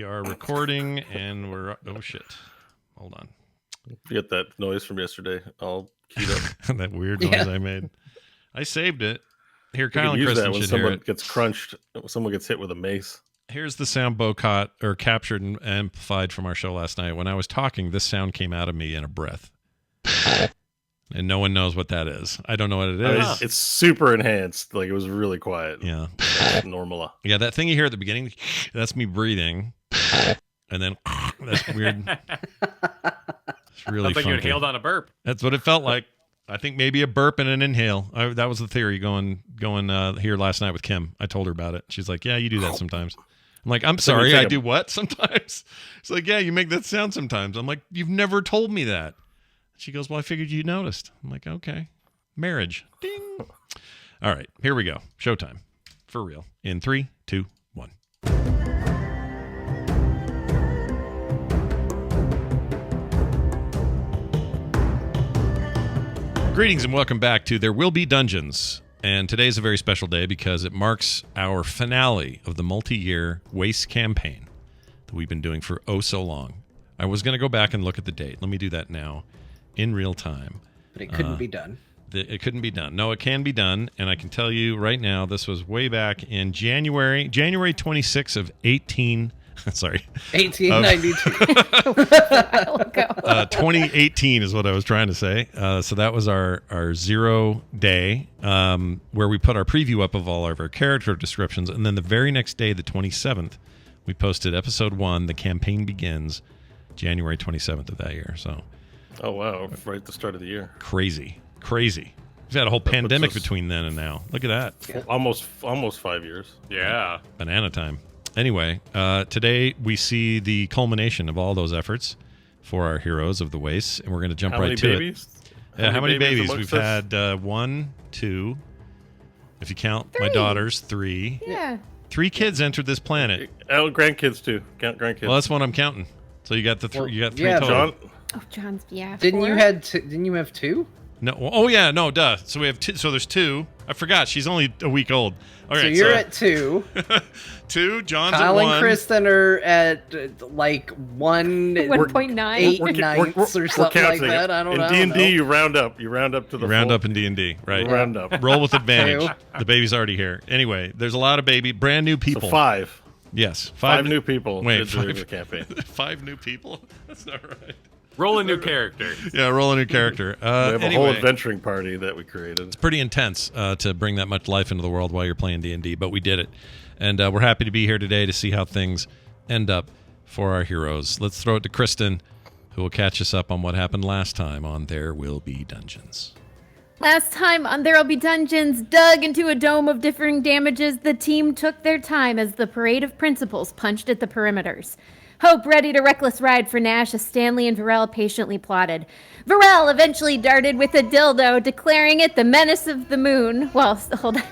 We are recording, and we're... Oh, shit. Hold on. Forget that noise from yesterday. I'll keep up. That weird noise I made. I saved it. Here, Kyle and use Kristen that when should hear someone it. gets crunched, when someone gets hit with a mace. Here's the sound Bo caught, or captured and amplified from our show last night. When I was talking, this sound came out of me in a breath. And no one knows what that is. I don't know what it is. It's super enhanced. Like, it was really quiet. Yeah. Normal. Yeah, that thing you hear at the beginning, that's me breathing. And then that's weird. It's really funky. You inhaled on a burp. That's what it felt like. I think maybe a burp and an inhale. That was the theory going here last night with Kim. I told her about it. She's like, yeah, you do that sometimes. I'm like, I'm sorry, I do what sometimes? It's like, yeah, you make that sound sometimes. I'm like, you've never told me that. She goes, well, I figured you noticed. I'm like, okay. Marriage. Ding. All right, here we go. Showtime. For real. In 3, 2, 1. Greetings and welcome back to There Will Be Dungeons. And today's a very special day because it marks our finale of the multi-year Waste campaign that we've been doing for oh so long. I was going to go back and look at the date. Let me do that now in real time. But it couldn't be done. It couldn't be done. No, it can be done. And I can tell you right now, this was way back in January 26th of 1892. 2018 is what I was trying to say. So that was our 0 day where we put our preview up of all of our character descriptions. And then the very next day, the 27th, we posted episode 1, The Campaign Begins, January 27th of that year. So, oh, wow. Right at the start of the year. Crazy. We've had a whole pandemic between then and now. Look at that. Yeah. Almost 5 years. Yeah. Banana time. Anyway, today we see the culmination of all those efforts for our heroes of the Waste, and we're going to jump right to it. How many babies? We've had 1, 2, if you count 3. My daughters, 3. Yeah. 3 kids entered this planet. Oh, grandkids too. Count grandkids. Well, that's what I'm counting. So you got the you got 3 total. John? Oh, John's, yeah. Didn't you have 2? No. Oh yeah, no, duh. So we have 2. So there's 2. I forgot. She's only a week old. All right. So you're at 2. 2. John's Kyle at 1. and Kristen are at like 1.9. 8 ninths or something like that. I don't know. In D&D, you round up. You round up to the round up in D&D, right? Yeah. Round up. Roll with advantage. The baby's already here. Anyway, there's a lot of brand new people. So 5. Yes, 5 new people. Wait, during the campaign. 5 new people? That's not right. Roll a new character. Yeah, roll a new character. We have a whole adventuring party that we created. It's pretty intense to bring that much life into the world while you're playing D&D, but we did it. And we're happy to be here today to see how things end up for our heroes. Let's throw it to Kristen, who will catch us up on what happened last time on There Will Be Dungeons. Last time on There'll Be Dungeons, dug into a dome of differing damages, the team took their time as the parade of principals punched at the perimeters. Hope ready to reckless ride for Nash as Stanley and Varel patiently plotted. Varel eventually darted with a dildo, declaring it the menace of the moon. Well, hold on.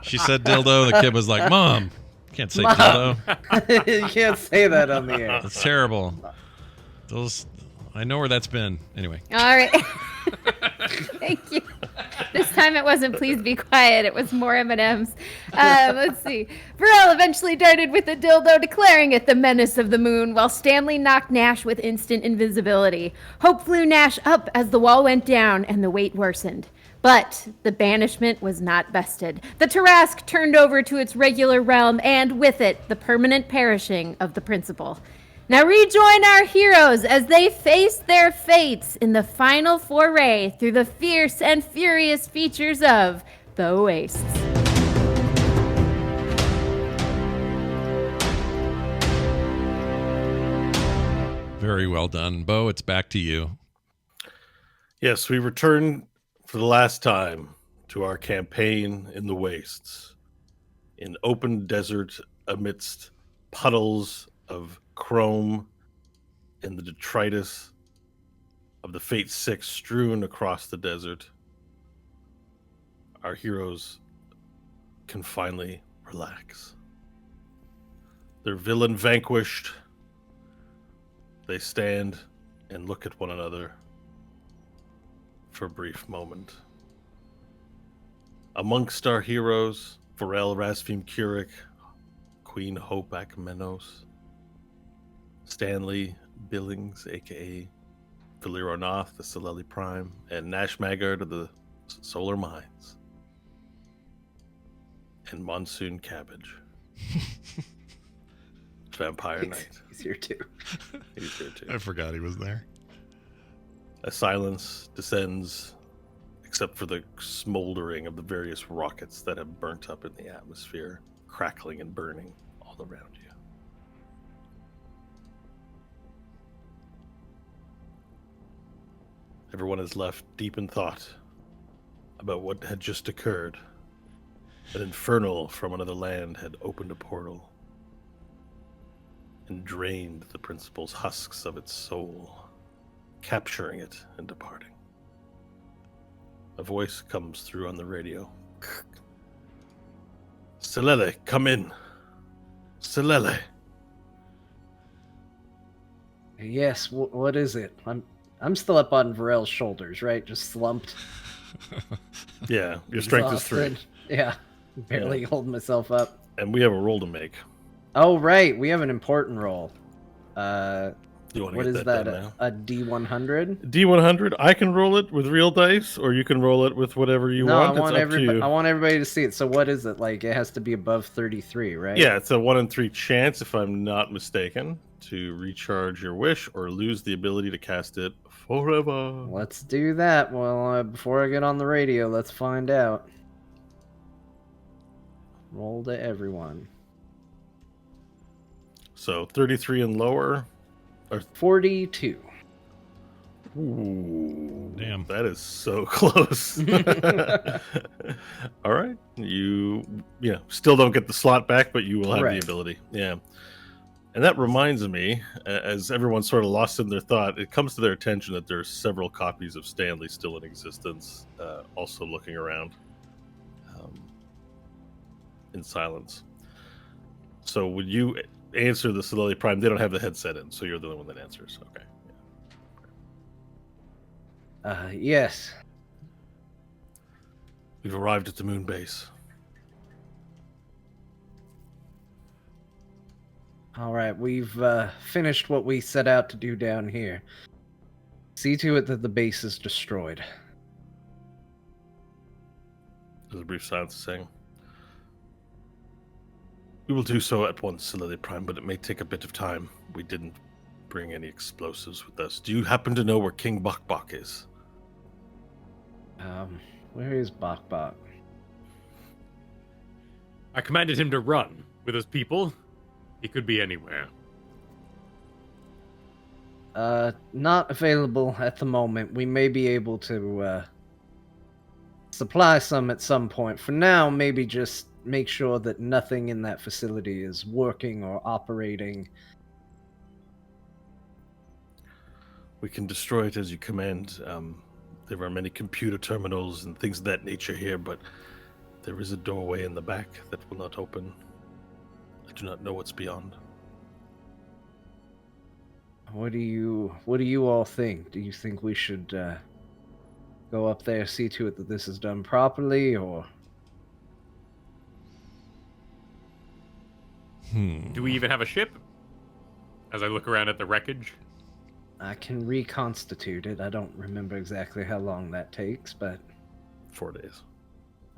She said dildo. The kid was like, Mom, can't say dildo. You can't say that on the air. That's terrible. I know where that's been. Anyway. All right. Thank you. This time it wasn't please be quiet. It was more M&Ms. Let's see. Varel eventually darted with a dildo, declaring it the menace of the moon, while Stanley knocked Nash with instant invisibility. Hope flew Nash up as the wall went down and the weight worsened. But the banishment was not bested. The Tarrasque turned over to its regular realm, and with it, the permanent perishing of the principal. Now rejoin our heroes as they face their fates in the final foray through the fierce and furious features of the Wastes. Very well done. Bo, it's back to you. Yes, we return for the last time to our campaign in the Wastes. In open desert amidst puddles of chrome and the detritus of the Fate 6 strewn across the desert, our heroes can finally relax. Their villain vanquished, they stand and look at one another for a brief moment. Amongst our heroes, Varel Rasvim Kurik, Queen Hope Akmenos, Stanley Billings, aka Valero Noth, the Soleli Prime, and Nash Maggard of the Solar Mines, and Monsoon Cabbage. Vampire Knight. He's here too. He's here too. I forgot he was there. A silence descends, except for the smoldering of the various rockets that have burnt up in the atmosphere, crackling and burning all around you. Everyone is left deep in thought about what had just occurred. An infernal from another land had opened a portal and drained the principal's husks of its soul, capturing it and departing. A voice comes through on the radio. Selele, come in. Selele. Yes, what is it? I'm still up on Varel's shoulders, right? Just slumped. Yeah, your strength is 3. Exhausted. Yeah, barely holding myself up. And we have a roll to make. Oh, right, we have an important roll. You want to What get is that that? done now? A D100? D100, I can roll it with real dice, or you can roll it with whatever you want. I want it's up to you. I want everybody to see it. So what is it? Like, it has to be above 33, right? Yeah, it's a 1 in 3 chance, if I'm not mistaken, to recharge your wish or lose the ability to cast it forever. Let's do that. Well, before I get on the radio, let's find out. Roll to everyone. So 33 and lower. 42. Ooh, Damn. that is so close. All right, you still don't get the slot back, but you will have the ability. Yeah, and that reminds me, as everyone's sort of lost in their thought, it comes to their attention that there's several copies of Stanley still in existence, also looking around in silence. So would you answer the Soleli Prime? They don't have the headset in, so you're the only one that answers. Okay. Yes. We've arrived at the moon base. All right, we've finished what we set out to do down here. See to it that the base is destroyed. There's a brief silence saying, "We will do so at once, Soleli Prime, but it may take a bit of time. We didn't bring any explosives with us. Do you happen to know where King Bok Bok is?" Where is Bok Bok? I commanded him to run with his people. He could be anywhere. Not available at the moment. We may be able to supply some at some point. For now, maybe just make sure that nothing in that facility is working or operating. We can destroy it as you command. There are many computer terminals and things of that nature here, but there is a doorway in the back that will not open. I do not know what's beyond. What do you all think? Do you think we should go up there, see to it that this is done properly, or? Do we even have a ship? As I look around at the wreckage. I can reconstitute it. I don't remember exactly how long that takes, but 4 days.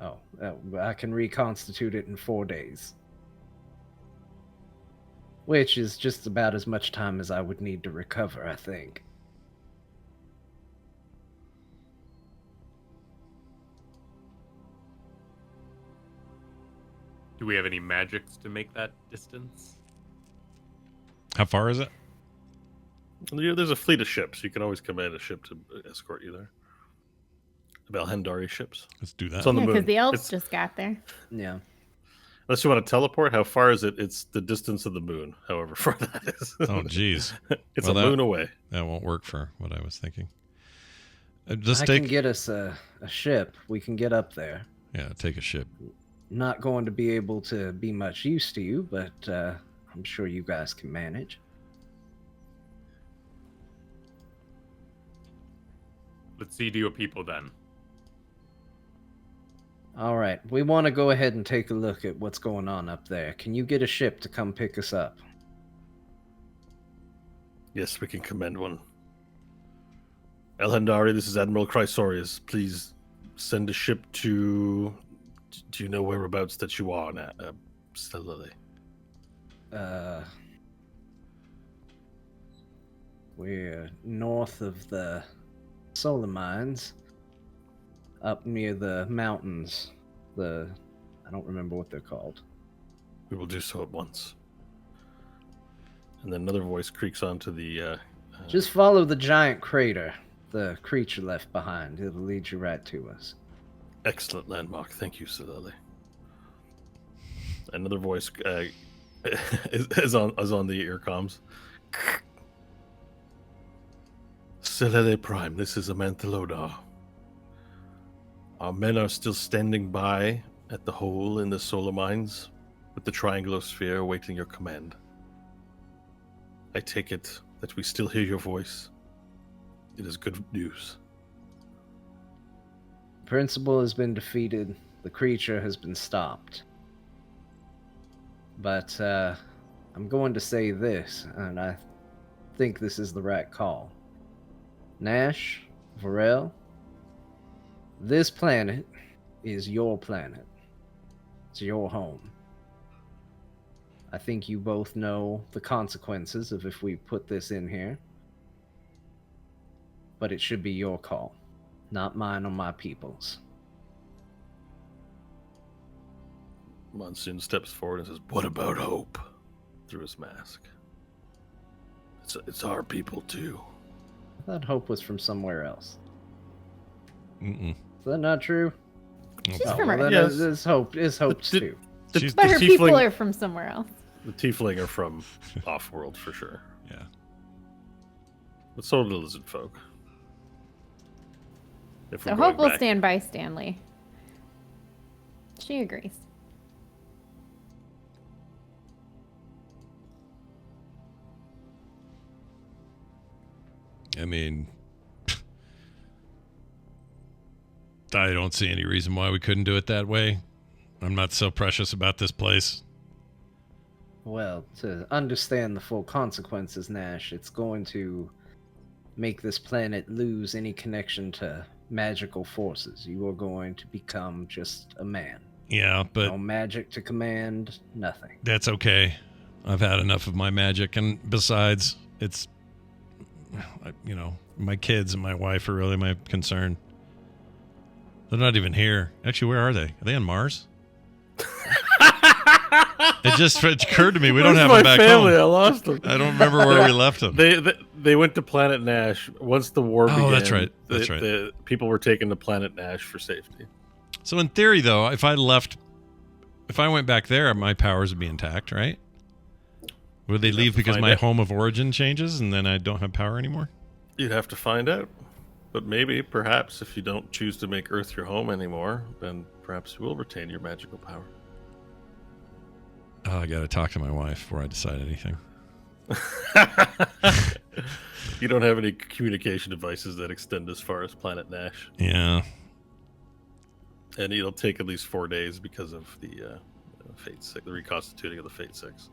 I can reconstitute it in 4 days. Which is just about as much time as I would need to recover, I think. Do we have any magics to make that distance? How far is it? There's a fleet of ships. You can always command a ship to escort you there. The Belhendari ships. Let's do that. It's on the Yeah, moon. because the elves It's- just got there. Yeah. Unless you want to teleport, how far is it? It's the distance of the moon, however far that is. Oh, geez. It's Well, a moon away. That won't work for what I was thinking. I Take can get us a ship. We can get up there. take a ship. Not going to be able to be much use to you, but I'm sure you guys can manage. Let's see to your people then. All right, we want to go ahead and take a look at what's going on up there. Can you get a ship to come pick us up? Yes, we can commend one. Elhendari, this is Admiral Chrysorius. Please send a ship to... Do you know whereabouts that you are now, Stellily? We're north of the solar mines, up near the mountains. I don't remember what they're called. We will do so at once. And then another voice creaks onto the... Just follow the giant crater the creature left behind. It'll lead you right to us. Excellent landmark. Thank you, Stellily. Another voice is on the earcoms. Stellily Prime, this is Amantha Lodar. Our men are still standing by at the hole in the solar mines with the triangular sphere awaiting your command. I take it that we still hear your voice. It is good news. The principal has been defeated. The creature has been stopped. But I'm going to say this, and I think this is the right call. Nash, Varel, this planet is your planet. It's your home. I think you both know the consequences of if we put this in here. But it should be your call, not mine or my people's. Monsoon steps forward and says, "What about hope?" through his mask. It's our people too. I thought hope was from somewhere else. Mm-mm. Is that not true? She's from Earth. Yes. Is Hope's too. She's- But her the people tiefling- are from somewhere else. The tiefling are from off-world for sure. Yeah. But so are the lizard folk. If So we're Hope going will back. stand by Stanley. She agrees. I mean, I don't see any reason why we couldn't do it that way. I'm not so precious about this place. Well, to understand the full consequences, Nash, it's going to make this planet lose any connection to magical forces. You are going to become just a man. Yeah, but No magic to command, nothing. that's okay. I've had enough of my magic, and besides, it's, you know, my kids and my wife are really my concern. They're not even here. Actually, where are they? Are they on Mars? It just occurred to me we don't have them back home. I lost them. I don't remember where we left them. They went to Planet Nash once the war began. Oh, that's right. That's right. The people were taken to Planet Nash for safety. So in theory, though, if I went back there, my powers would be intact, right? Would they leave to because find my out. home of origin changes and then I don't have power anymore? You'd have to find out. But maybe, perhaps, if you don't choose to make Earth your home anymore, then perhaps you will retain your magical power. Oh, I got to talk to my wife before I decide anything. You don't have any communication devices that extend as far as Planet Nash. Yeah. And it'll take at least 4 days because of the Fate 6, the reconstituting of the Fate 6.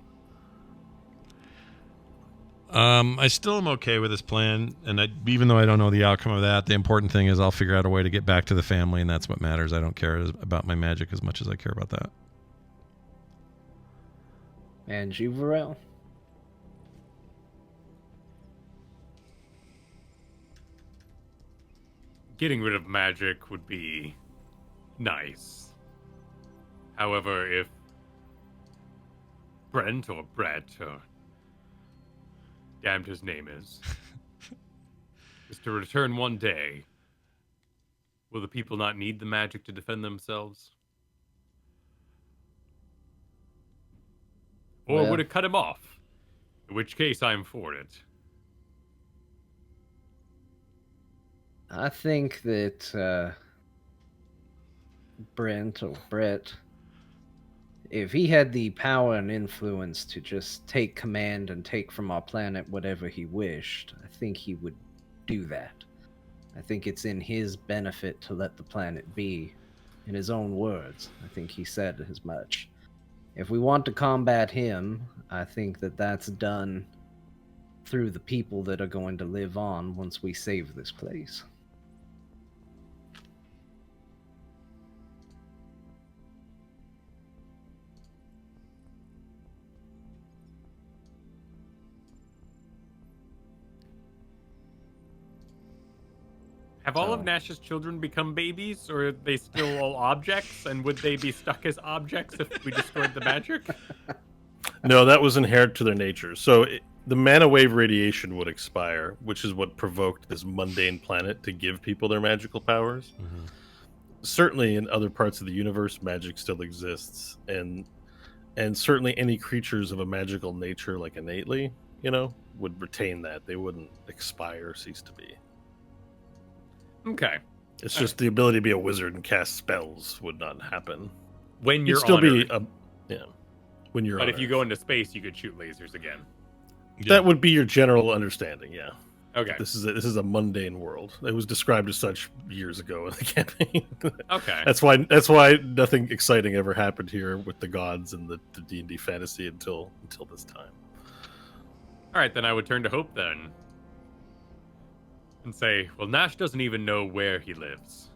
I still am okay with this plan, and even though I don't know the outcome of that, the important thing is I'll figure out a way to get back to the family, and that's what matters. I don't care about my magic as much as I care about that. And you, Varel? Getting rid of magic would be nice. However, if Brent or Brett or damned his name is to return one day, will the people not need the magic to defend themselves? Or Well- would it cut him off? In which case, I'm for it. I think that Brent or Brett, if he had the power and influence to just take command and take from our planet whatever he wished, I think he would do that. I think it's in his benefit to let the planet be. in his own words. I think he said as much. If we want to combat him, I think that that's done through the people that are going to live on once we save this place. Have all of Nash's children become babies, or are they still all objects? And would they be stuck as objects if we destroyed the magic? No, that was inherent to their nature. So the mana wave radiation would expire, which is what provoked this mundane planet to give people their magical powers. Mm-hmm. Certainly in other parts of the universe, magic still exists. And certainly any creatures of a magical nature, like innately, would retain that. They wouldn't expire or cease to be. Okay. It's just the ability to be a wizard and cast spells would not happen. When you're You'd still honored. When you're But if honored. you go into space, you could shoot lasers again. That would be your general understanding, yeah. Okay. This is a mundane world. It was described as such years ago in the campaign. Okay. That's why nothing exciting ever happened here with the gods and the D&D fantasy until this time. All right, then I would turn to Hope then. And say, well, Nash doesn't even know where he lives.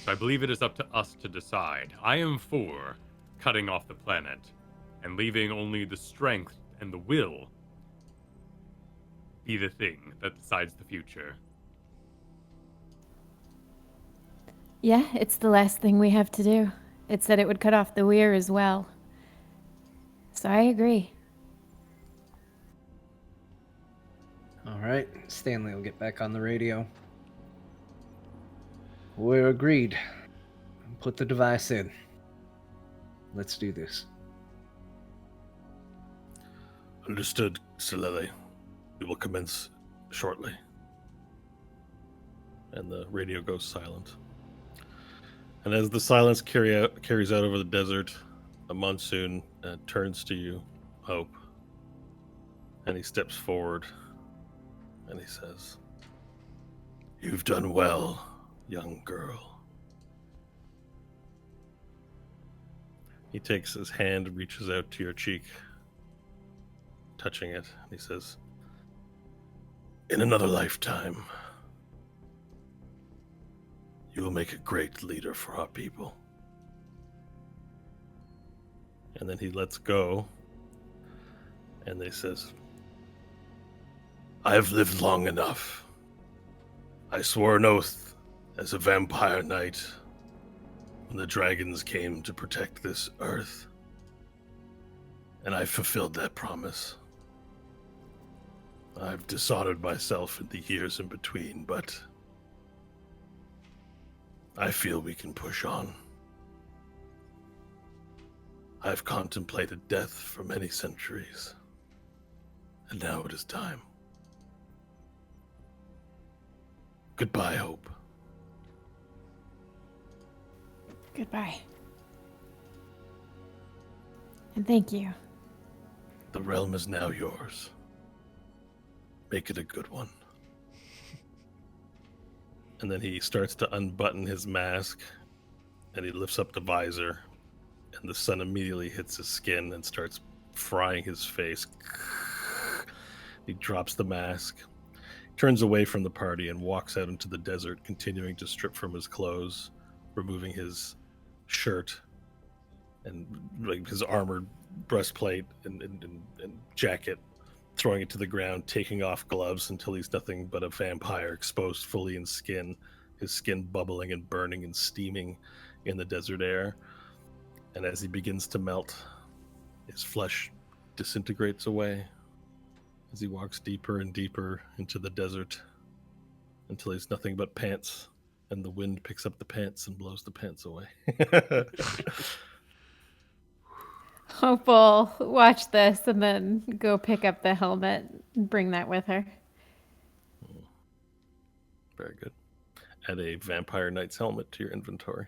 So I believe it is up to us to decide. I am for cutting off the planet and leaving only the strength and the will be the thing that decides the future. Yeah, it's the last thing we have to do. It said it would cut off the weir as well. So I agree. All right, Stanley will get back on the radio. We're agreed. Put the device in. Let's do this. Understood, Silele. We will commence shortly. And the radio goes silent. And as the silence carries out over the desert, a monsoon turns to you, Hope. And he steps forward. And he says, "You've done well, young girl." He takes his hand, reaches out to your cheek, touching it, and he says, "In another lifetime, you will make a great leader for our people." And then he lets go, and he says, "I have lived long enough. I swore an oath as a vampire knight when the dragons came to protect this earth. And I fulfilled that promise. I've dishonored myself in the years in between, but I feel we can push on. I've contemplated death for many centuries, and now it is time. Goodbye, Hope." Goodbye. And thank you. The realm is now yours. Make it a good one. And then he starts to unbutton his mask, and he lifts up the visor, and the sun immediately hits his skin and starts frying his face. He drops the mask, turns away from the party, and walks out into the desert, continuing to strip from his clothes, removing his shirt and like his armored breastplate and jacket, throwing it to the ground, taking off gloves until he's nothing but a vampire exposed fully in skin, his skin bubbling and burning and steaming in the desert air. And as he begins to melt, his flesh disintegrates away as he walks deeper and deeper into the desert until he's nothing but pants, and the wind picks up the pants and blows the pants away. Hope will watch this and then go pick up the helmet and bring that with her. Very good. Add a Vampire Knight's helmet to your inventory.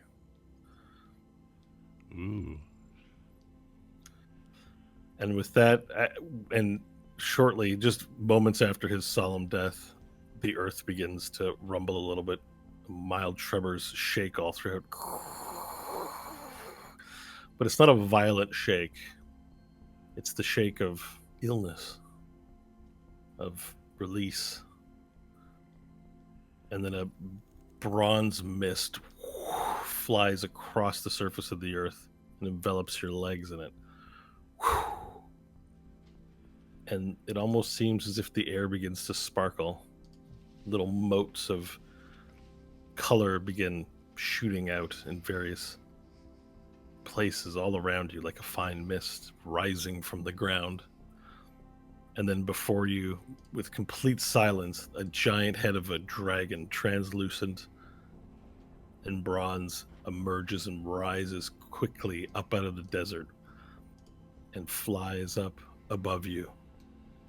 Ooh. And with that, and shortly, just moments after his solemn death, the earth begins to rumble a little bit. Mild tremors shake all throughout. But it's not a violent shake. It's the shake of illness, of release. And then a bronze mist flies across the surface of the earth and envelops your legs in it. And it almost seems as if the air begins to sparkle. Little motes of color begin shooting out in various places all around you, like a fine mist rising from the ground. And then before you, with complete silence, a giant head of a dragon, translucent and bronze, emerges and rises quickly up out of the desert and flies up above you.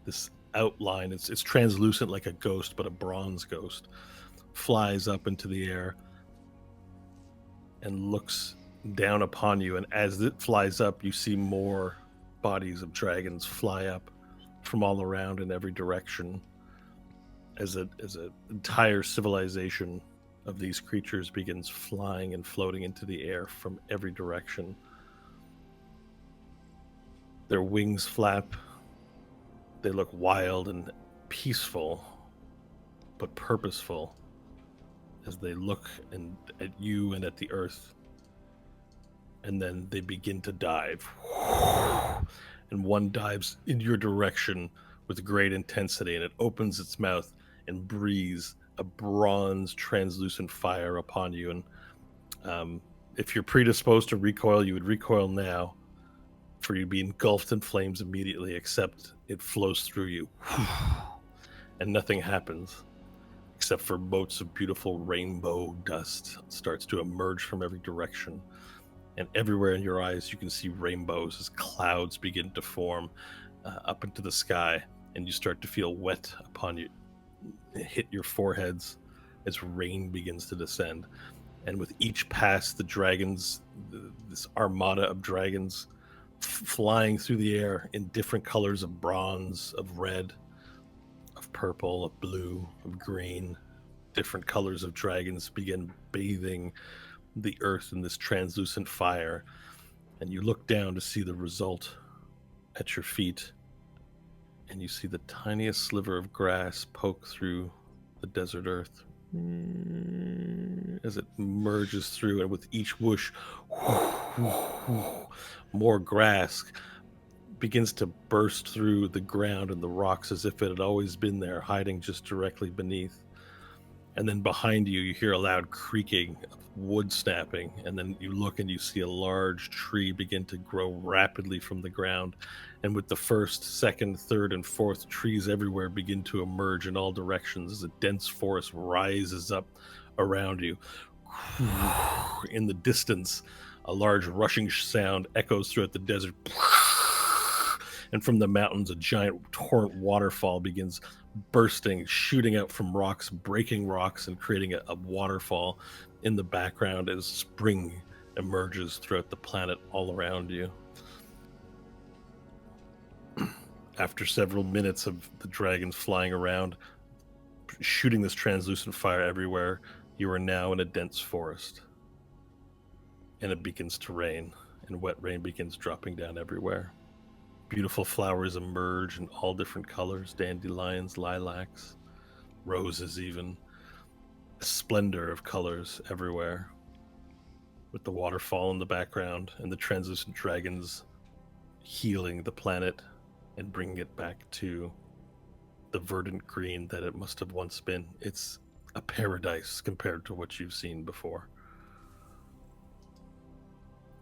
This outline, it's translucent like a ghost, but a bronze ghost, flies up into the air and looks down upon you. And as it flies up, you see more bodies of dragons fly up from all around in every direction, as an entire civilization of these creatures begins flying and floating into the air from every direction. Their wings flap. They look wild and peaceful, but purposeful, as they look at you and at the earth. And then they begin to dive. And one dives in your direction with great intensity, and it opens its mouth and breathes a bronze translucent fire upon you. And if you're predisposed to recoil, you would recoil now, for you to be engulfed in flames immediately, except it flows through you. And nothing happens, except for motes of beautiful rainbow dust starts to emerge from every direction. And everywhere in your eyes, you can see rainbows as clouds begin to form up into the sky, and you start to feel wet upon you, hit your foreheads as rain begins to descend. And with each pass, the dragons, this armada of dragons, flying through the air in different colors of bronze, of red, of purple, of blue, of green, different colors of dragons begin bathing the earth in this translucent fire. And you look down to see the result at your feet, and you see the tiniest sliver of grass poke through the desert earth as it merges through, and with each whoosh, more grass begins to burst through the ground and the rocks as if it had always been there, hiding just directly beneath. And then behind you, you hear a loud creaking of wood snapping, and then you look and you see a large tree begin to grow rapidly from the ground. And with the first, second, third, and fourth, trees everywhere begin to emerge in all directions as a dense forest rises up around you. In the distance, a large rushing sound echoes throughout the desert. And from the mountains, a giant torrent waterfall begins bursting, shooting out from rocks, breaking rocks, and creating a waterfall in the background as spring emerges throughout the planet all around you. After several minutes of the dragons flying around, shooting this translucent fire everywhere, you are now in a dense forest. And it begins to rain, and wet rain begins dropping down everywhere. Beautiful flowers emerge in all different colors, dandelions, lilacs, roses even. A splendor of colors everywhere, with the waterfall in the background and the translucent dragons healing the planet and bringing it back to the verdant green that it must have once been. It's a paradise compared to what you've seen before.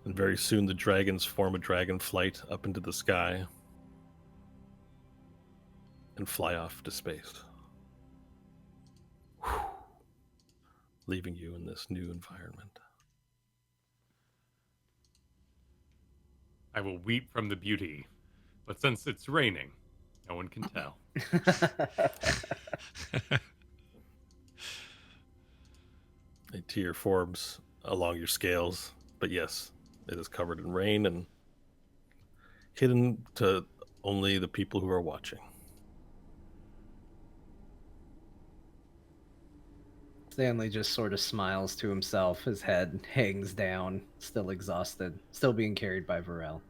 And very soon the dragons form a dragon flight up into the sky and fly off to space, leaving you in this new environment. I will weep from the beauty, but since it's raining, no one can tell. A tear forms along your scales, but yes, it is covered in rain and hidden to only the people who are watching. Stanley just sort of smiles to himself. His head hangs down, still exhausted, still being carried by Varel,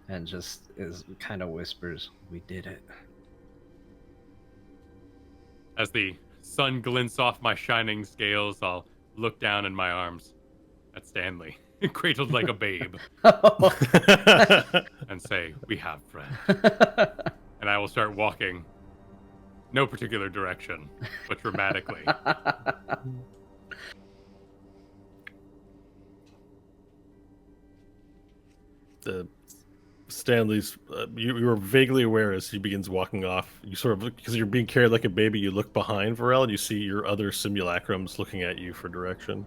and just kind of whispers, "We did it." As the sun glints off my shining scales, I'll look down in my arms at Stanley, cradled like a babe, and say, "We have friend." And I will start walking, no particular direction, but dramatically. Stanley's, you are vaguely aware as he begins walking off. You sort of, because you're being carried like a baby, you look behind Varel and you see your other simulacrums looking at you for direction.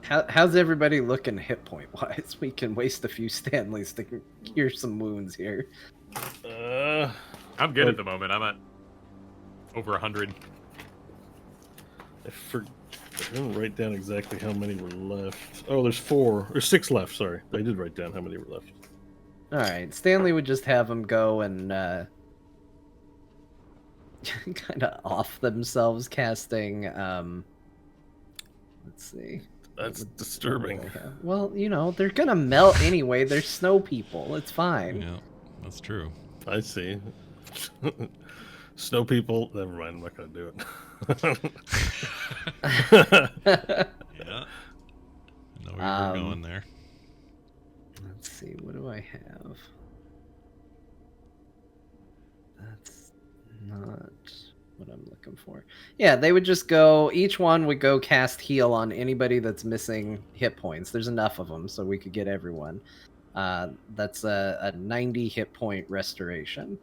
How's everybody looking hit point wise? We can waste a few Stanleys to cure some wounds here. I'm good at the moment. I'm at over 100. I didn't write down exactly how many were left. Oh, there's 6 left. Sorry, I did write down how many were left. All right, Stanley would just have them go and kind of off themselves, casting. Let's see. That's disturbing. Well, you know, they're gonna melt anyway. They're snow people. It's fine. Yeah, that's true. I see. Snow people. Never mind. I'm not gonna do it. Yeah. I know where you're going there. Let's see. What do I have? That's not what I'm looking for. Yeah, they would just go, each one would go cast heal on anybody that's missing hit points. There's enough of them, so we could get everyone. That's a 90 hit point restoration.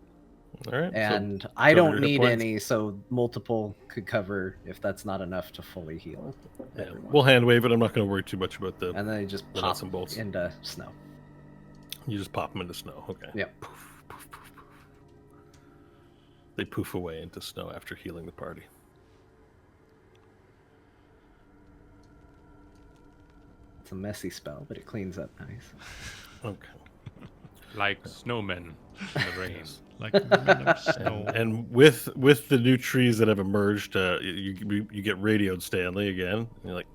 All right. And so I don't need any, so multiple could cover if that's not enough to fully heal. Yeah, we'll hand wave it. I'm not going to worry too much about the. And then they just the pop nuts and bolts. into snow. You just pop them into snow. Okay. Yep. Poof, poof, poof, poof. They poof away into snow after healing the party. It's a messy spell, but it cleans up nice. Okay. Like snowmen in the rain. Like men of snow. And with the new trees that have emerged, you get radioed, Stanley, again. And you're like,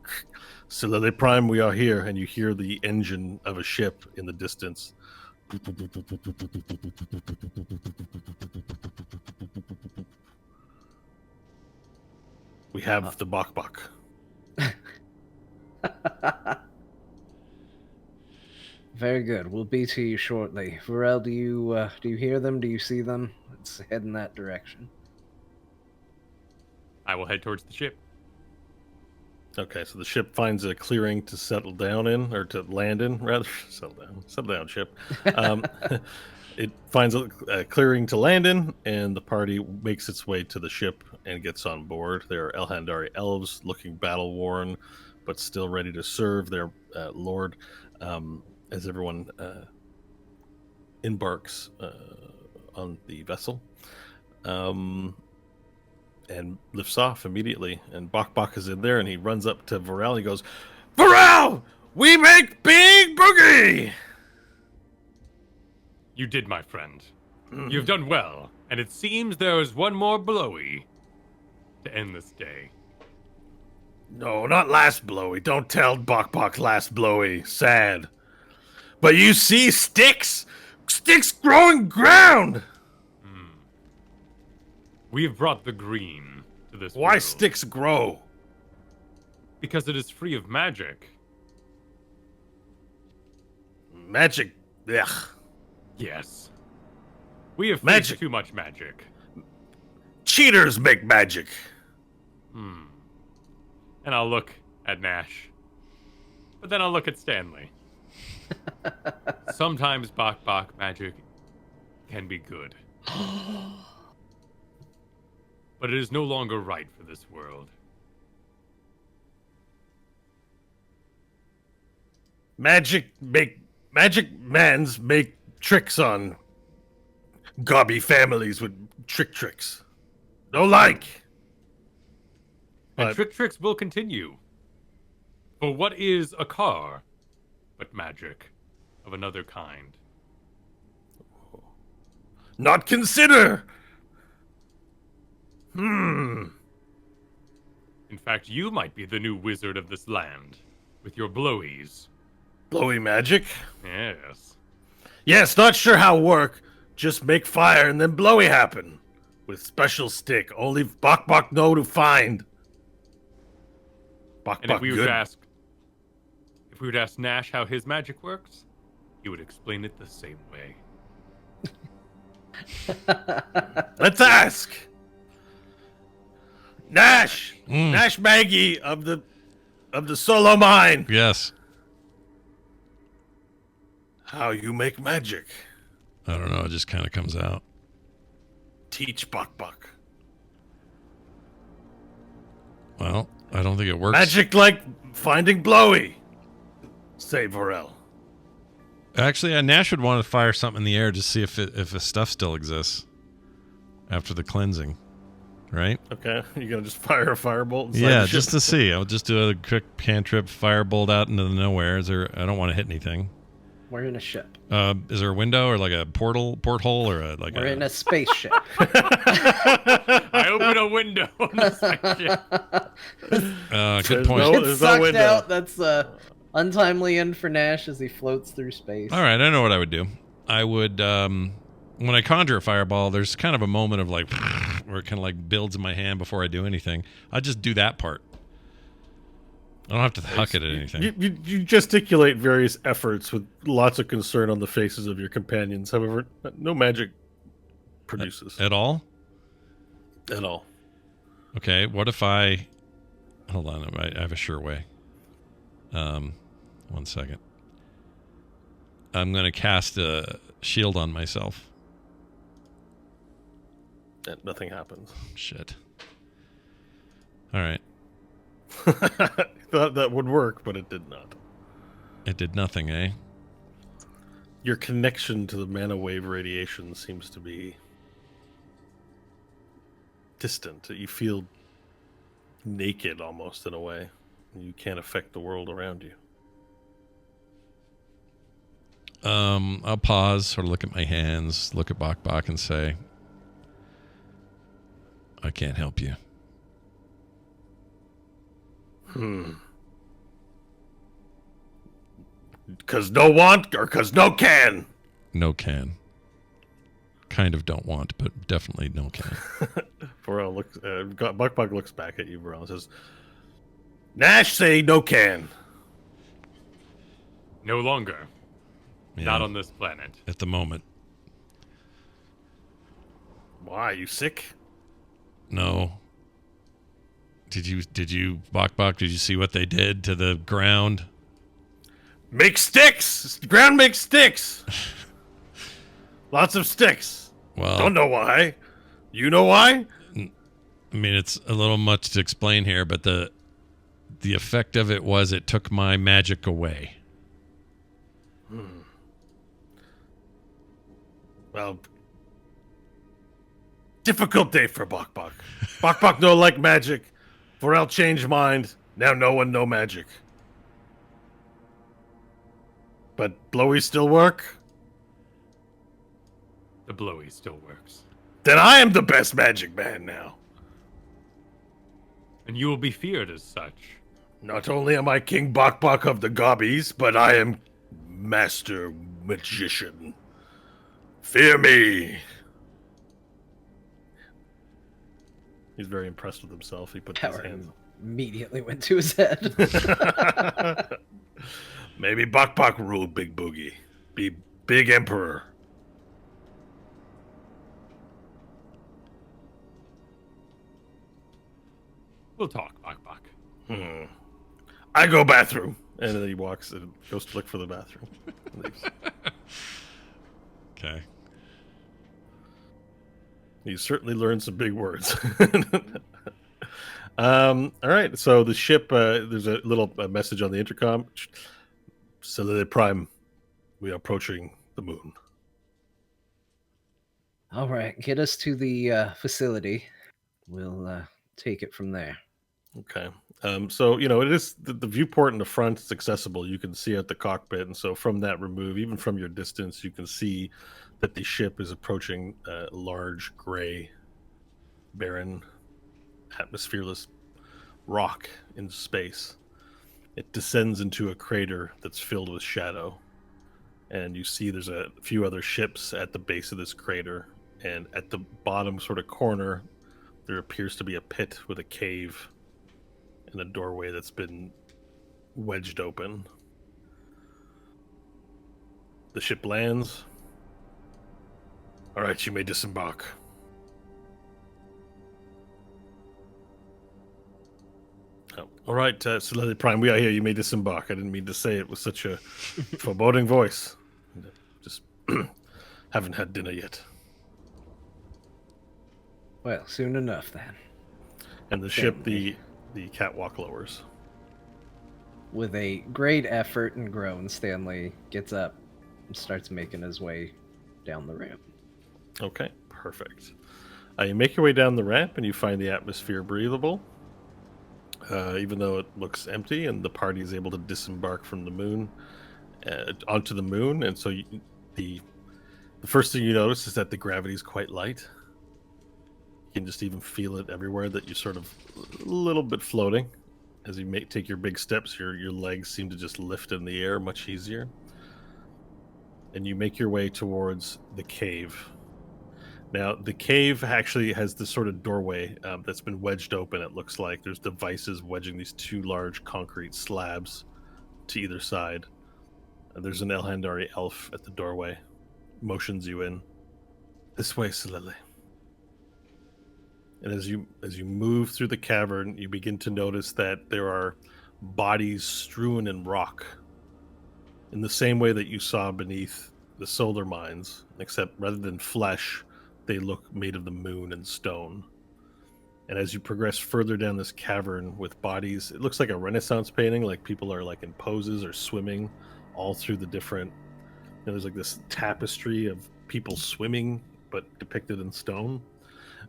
Solidity Prime, we are here. And you hear the engine of a ship in the distance. We have the Bok Bok. Very good. We'll be to you shortly. Varel, do you hear them? Do you see them? Let's head in that direction. I will head towards the ship. Okay, so the ship finds a clearing to settle down in, or to land in, rather. Settle down, ship. It finds a clearing to land in, and the party makes its way to the ship and gets on board. There are Elhandari elves looking battle-worn, but still ready to serve their lord, as everyone embarks on the vessel. And lifts off immediately. And Bok Bok is in there, and he runs up to Varel. He goes, "Varel, we make big boogie!" You did, my friend. You've done well, and it seems there is one more blowy to end this day. No, not last blowy. Don't tell Bok Bok last blowy. Sad. But you see sticks? Sticks growing ground! We have brought the green to this Why world sticks grow? because it is free of magic. Magic. Ugh. Yes. We have faced Magic. too much magic. Cheaters make magic. And I'll look at Nash. But then I'll look at Stanley. Sometimes Bok Bok magic can be good. But it is no longer right for this world. Magic mans make tricks on gobby families with tricks. No like. And tricks will continue. For what is a car but magic of another kind? Not consider. Hmm. In fact, you might be the new wizard of this land, with your blowies. Blowy magic? Yes. Yes, not sure how work. Just make fire and then blowy happen. With special stick. Only Bok Bok know to find. Bok And Bok if we good. would ask Nash how his magic works, he would explain it the same way. Let's ask. Nash! Mm. Nash Maggie of the solo mine. Yes. How you make magic? I don't know. It just kind of comes out. Teach Bok Bok. Well, I don't think it works. Magic like finding blowy. Say Varel. Actually, Nash would want to fire something in the air to see if the stuff still exists after the cleansing, right? Okay, you gonna just fire a firebolt? Inside Yeah, the ship? just to see. I'll just do a quick cantrip, firebolt out into the nowhere. I don't want to hit anything. We're in a ship. Is there a window or like a porthole or We're in a spaceship. I open a window on the section. Good point. no- Gets there's no sucked window. out. That's untimely end for Nash as he floats through space. All right, I know what I would do. I would, when I conjure a fireball, there's kind of a moment of like, where it kind of like builds in my hand before I do anything. I just do that part. I don't have to huck it at anything. You gesticulate various efforts with lots of concern on the faces of your companions. However, no magic produces At all? at all. Okay, what if I... Hold on, I have a sure way. 1 second. I'm going to cast a shield on myself. And nothing happens. Shit. All right. Thought that would work, but it did not. It did nothing, eh? Your connection to the mana wave radiation seems to be distant. You feel naked almost in a way. You can't affect the world around you. I'll pause, sort of look at my hands, look at Bok Bok and say, I can't help you. Cause no want or cause no can. No can. Kind of don't want, but definitely no can. Pharrell looks. Buck looks back at you, Pharrell, and says, "Nash say no can." No longer. Yeah, Not on this planet. at the moment. Why, you sick? No. Did you Bok Bok, did you see what they did to the ground? Make sticks. The ground makes sticks. Lots of sticks. Well, Don't know why. You know why? I mean, it's a little much to explain here, but the effect of it was it took my magic away. Well, difficult day for Bok Bok. Bok Bok no like magic. Pharrell changed mind. Now no one know magic. But blowy still work? The blowy still works. Then I am the best magic man now. And you will be feared as such. Not only am I King Bok Bok of the Gobbies, but I am Master Magician. Fear me. He's very impressed with himself. He put his Power hands. immediately went to his head. Maybe Bok Bok rule Big Boogie. Be big emperor. We'll talk, Bok Bok. I go bathroom. And then he walks and goes to look for the bathroom. And leaves. Okay. He certainly learned some big words. All right. So the ship, there's a little message on the intercom. Cellular Prime, we are approaching the moon. All right, get us to the facility. We'll take it from there. Okay. So, it is the viewport in the front is accessible. You can see at the cockpit. And so from that remove, even from your distance, you can see that the ship is approaching a large, gray, barren atmosphereless rock in space. It descends into a crater that's filled with shadow. And you see there's a few other ships at the base of this crater. And at the bottom sort of corner, there appears to be a pit with a cave and a doorway that's been wedged open. The ship lands. All right, you may disembark. Oh, all right, Solidity Prime, we are here. You may disembark. I didn't mean to say it with such a foreboding voice. Just haven't had dinner yet. Well, soon enough then. And the ship, the catwalk lowers. With a great effort and groan, Stanley gets up and starts making his way down the ramp. Okay, perfect. You make your way down the ramp and you find the atmosphere breathable. Even though it looks empty, and the party is able to disembark from the moon onto the moon. And so the first thing you notice is that the gravity is quite light. You can just even feel it everywhere, that you're sort of a little bit floating. As you take your big steps, your legs seem to just lift in the air much easier. And you make your way towards the cave. Now, the cave actually has this sort of doorway that's been wedged open, it looks like. There's devices wedging these two large concrete slabs to either side. There's an Elhandari elf at the doorway. Motions you in. This way, Solili. And as you move through the cavern, you begin to notice that there are bodies strewn in rock. In the same way that you saw beneath the solar mines, except rather than flesh, they look made of the moon and stone. And as you progress further down this cavern with bodies, it looks like a Renaissance painting, like people are like in poses or swimming all through the different, there's like this tapestry of people swimming, but depicted in stone.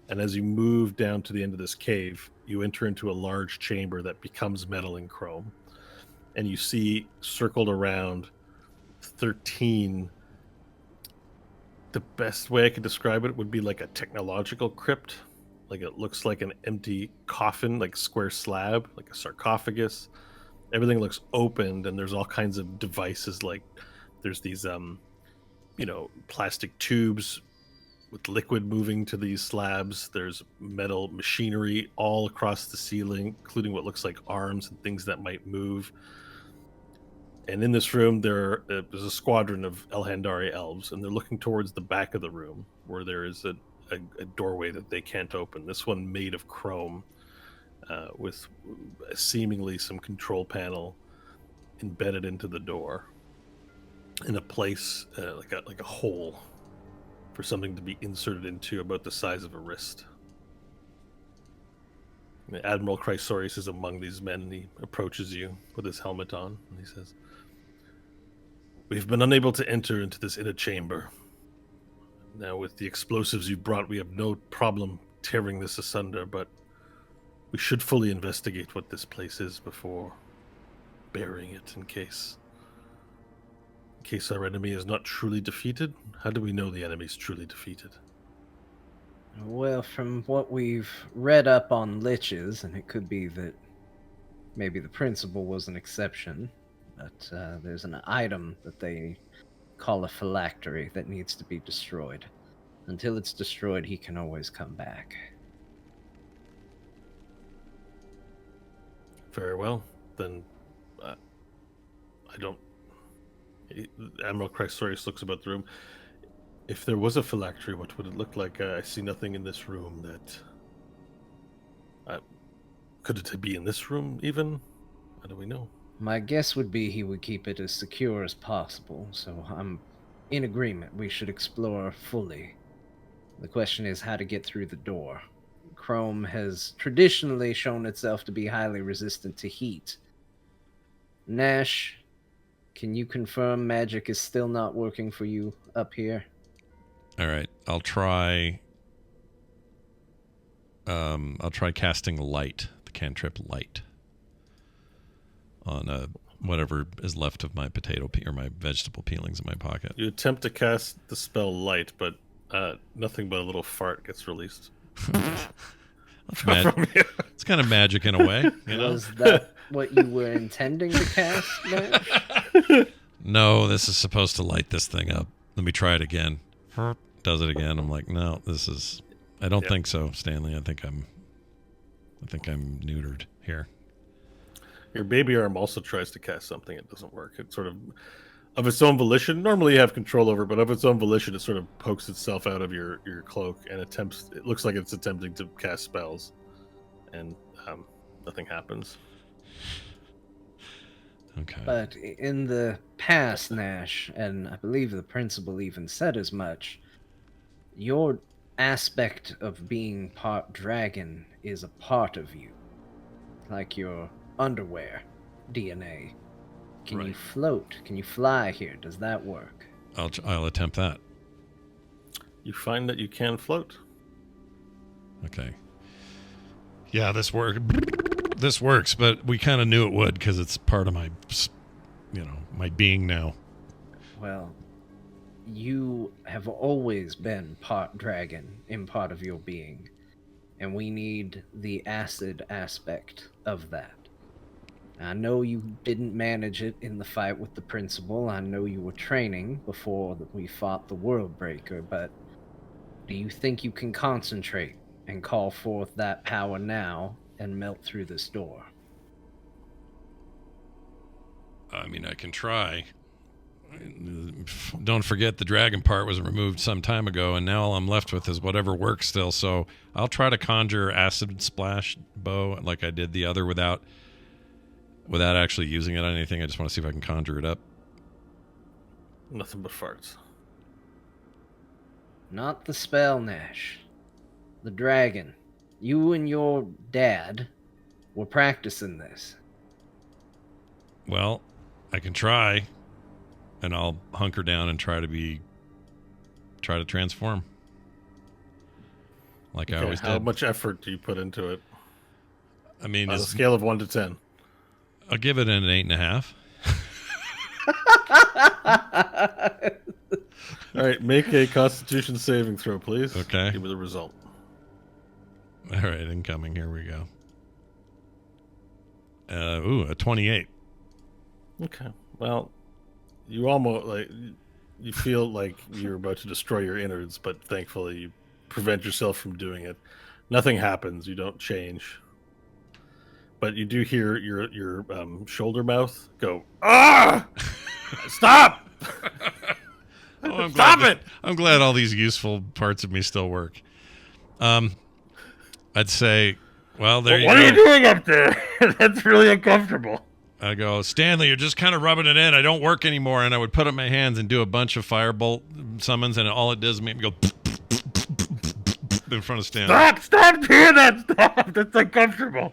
And as you move down to the end of this cave, you enter into a large chamber that becomes metal and chrome. And you see circled around 13. The best way I could describe it would be like a technological crypt. Like it looks like an empty coffin, like square slab, like a sarcophagus. Everything looks opened, and there's all kinds of devices. Like there's these, plastic tubes with liquid moving to these slabs. There's metal machinery all across the ceiling, including what looks like arms and things that might move. And in this room, there's a squadron of Elhandari elves, and they're looking towards the back of the room, where there is a doorway that they can't open. This one made of chrome, with seemingly some control panel embedded into the door, in a place like a hole for something to be inserted into, about the size of a wrist. And Admiral Chrysorius is among these men, and he approaches you with his helmet on, and he says, "We've been unable to enter into this inner chamber. Now, with the explosives you brought, we have no problem tearing this asunder, but we should fully investigate what this place is before burying it in case our enemy is not truly defeated. How do we know the enemy's truly defeated?" Well, from what we've read up on liches, and it could be that maybe the principal was an exception, but there's an item that they call a phylactery that needs to be destroyed. Until it's destroyed, he can always come back. Very well. Then I don't... Admiral Chrysorius looks about the room. If there was a phylactery, what would it look like? I see nothing in this room that... could it be in this room, even? How do we know? My guess would be he would keep it as secure as possible, so I'm in agreement. We should explore fully. The question is how to get through the door. Chrome has traditionally shown itself to be highly resistant to heat. Nash, can you confirm magic is still not working for you up here? All right, I'll try casting light, the cantrip light, on whatever is left of my or my vegetable peelings in my pocket. You attempt to cast the spell light, but nothing but a little fart gets released. It's kind of magic in a way. You know? Was that what you were intending to cast, Nash? No, this is supposed to light this thing up. Let me try it again. Does it again. I'm like, no, this is. I don't think so, Stanley. I think I'm neutered here. Your baby arm also tries to cast something. It doesn't work. It sort of its own volition. Normally you have control over, but of its own volition, it sort of pokes itself out of your cloak and attempts. It looks like it's attempting to cast spells, and nothing happens. Okay. But in the past, Nash, and I believe the principal even said as much, your aspect of being part dragon is a part of you. Like your underwear DNA. Can you float? Can you fly here? Does that work? I'll attempt that. You find that you can float. Okay. Yeah, this works, but we kind of knew it would because it's part of my, my being now. Well, you have always been part dragon in part of your being, and we need the acid aspect of that. I know you didn't manage it in the fight with the principal. I know you were training before we fought the World Breaker, but do you think you can concentrate and call forth that power now and melt through this door? I mean, I can try. Don't forget the dragon part was removed some time ago, and now all I'm left with is whatever works still. So I'll try to conjure acid splash bow like I did the other without actually using it on anything. I just want to see if I can conjure it up. Nothing but farts. Not the spell, Nash. The dragon. You and your dad were practicing this. Well, I can try, and I'll hunker down and try to transform. Like I always did. How much effort do you put into it? I mean, on a scale of 1 to 10. I'll give it an 8.5. All right, make a Constitution saving throw, please. Okay. Give me the result. All right, incoming. Here we go. A 28. Okay. Well, you almost you feel like you're about to destroy your innards, but thankfully you prevent yourself from doing it. Nothing happens. You don't change. But you do hear your shoulder mouth go, ah! Stop! Stop it! I'm glad all these useful parts of me still work. I'd say, well, there you go. What are you doing up there? That's really uncomfortable. I go, Stanley, you're just kind of rubbing it in. I don't work anymore. And I would put up my hands and do a bunch of firebolt summons, and all it does is make me go in front of Stanley. Stop doing that! Stop! That's uncomfortable.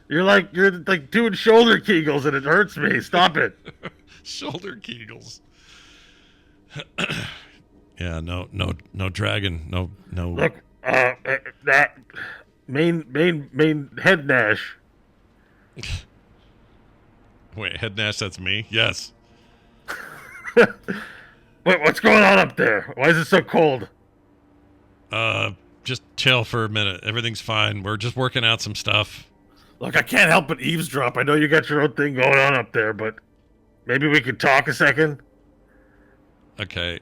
You're like doing shoulder kegels, and it hurts me. Stop it. Shoulder kegels. Yeah, no dragon, no. Look, that main head Nash. Wait, head Nash, that's me? Yes. Wait, what's going on up there? Why is it so cold? Just chill for a minute. Everything's fine. We're just working out some stuff. Look, I can't help but eavesdrop. I know you got your own thing going on up there, but maybe we could talk a second. Okay.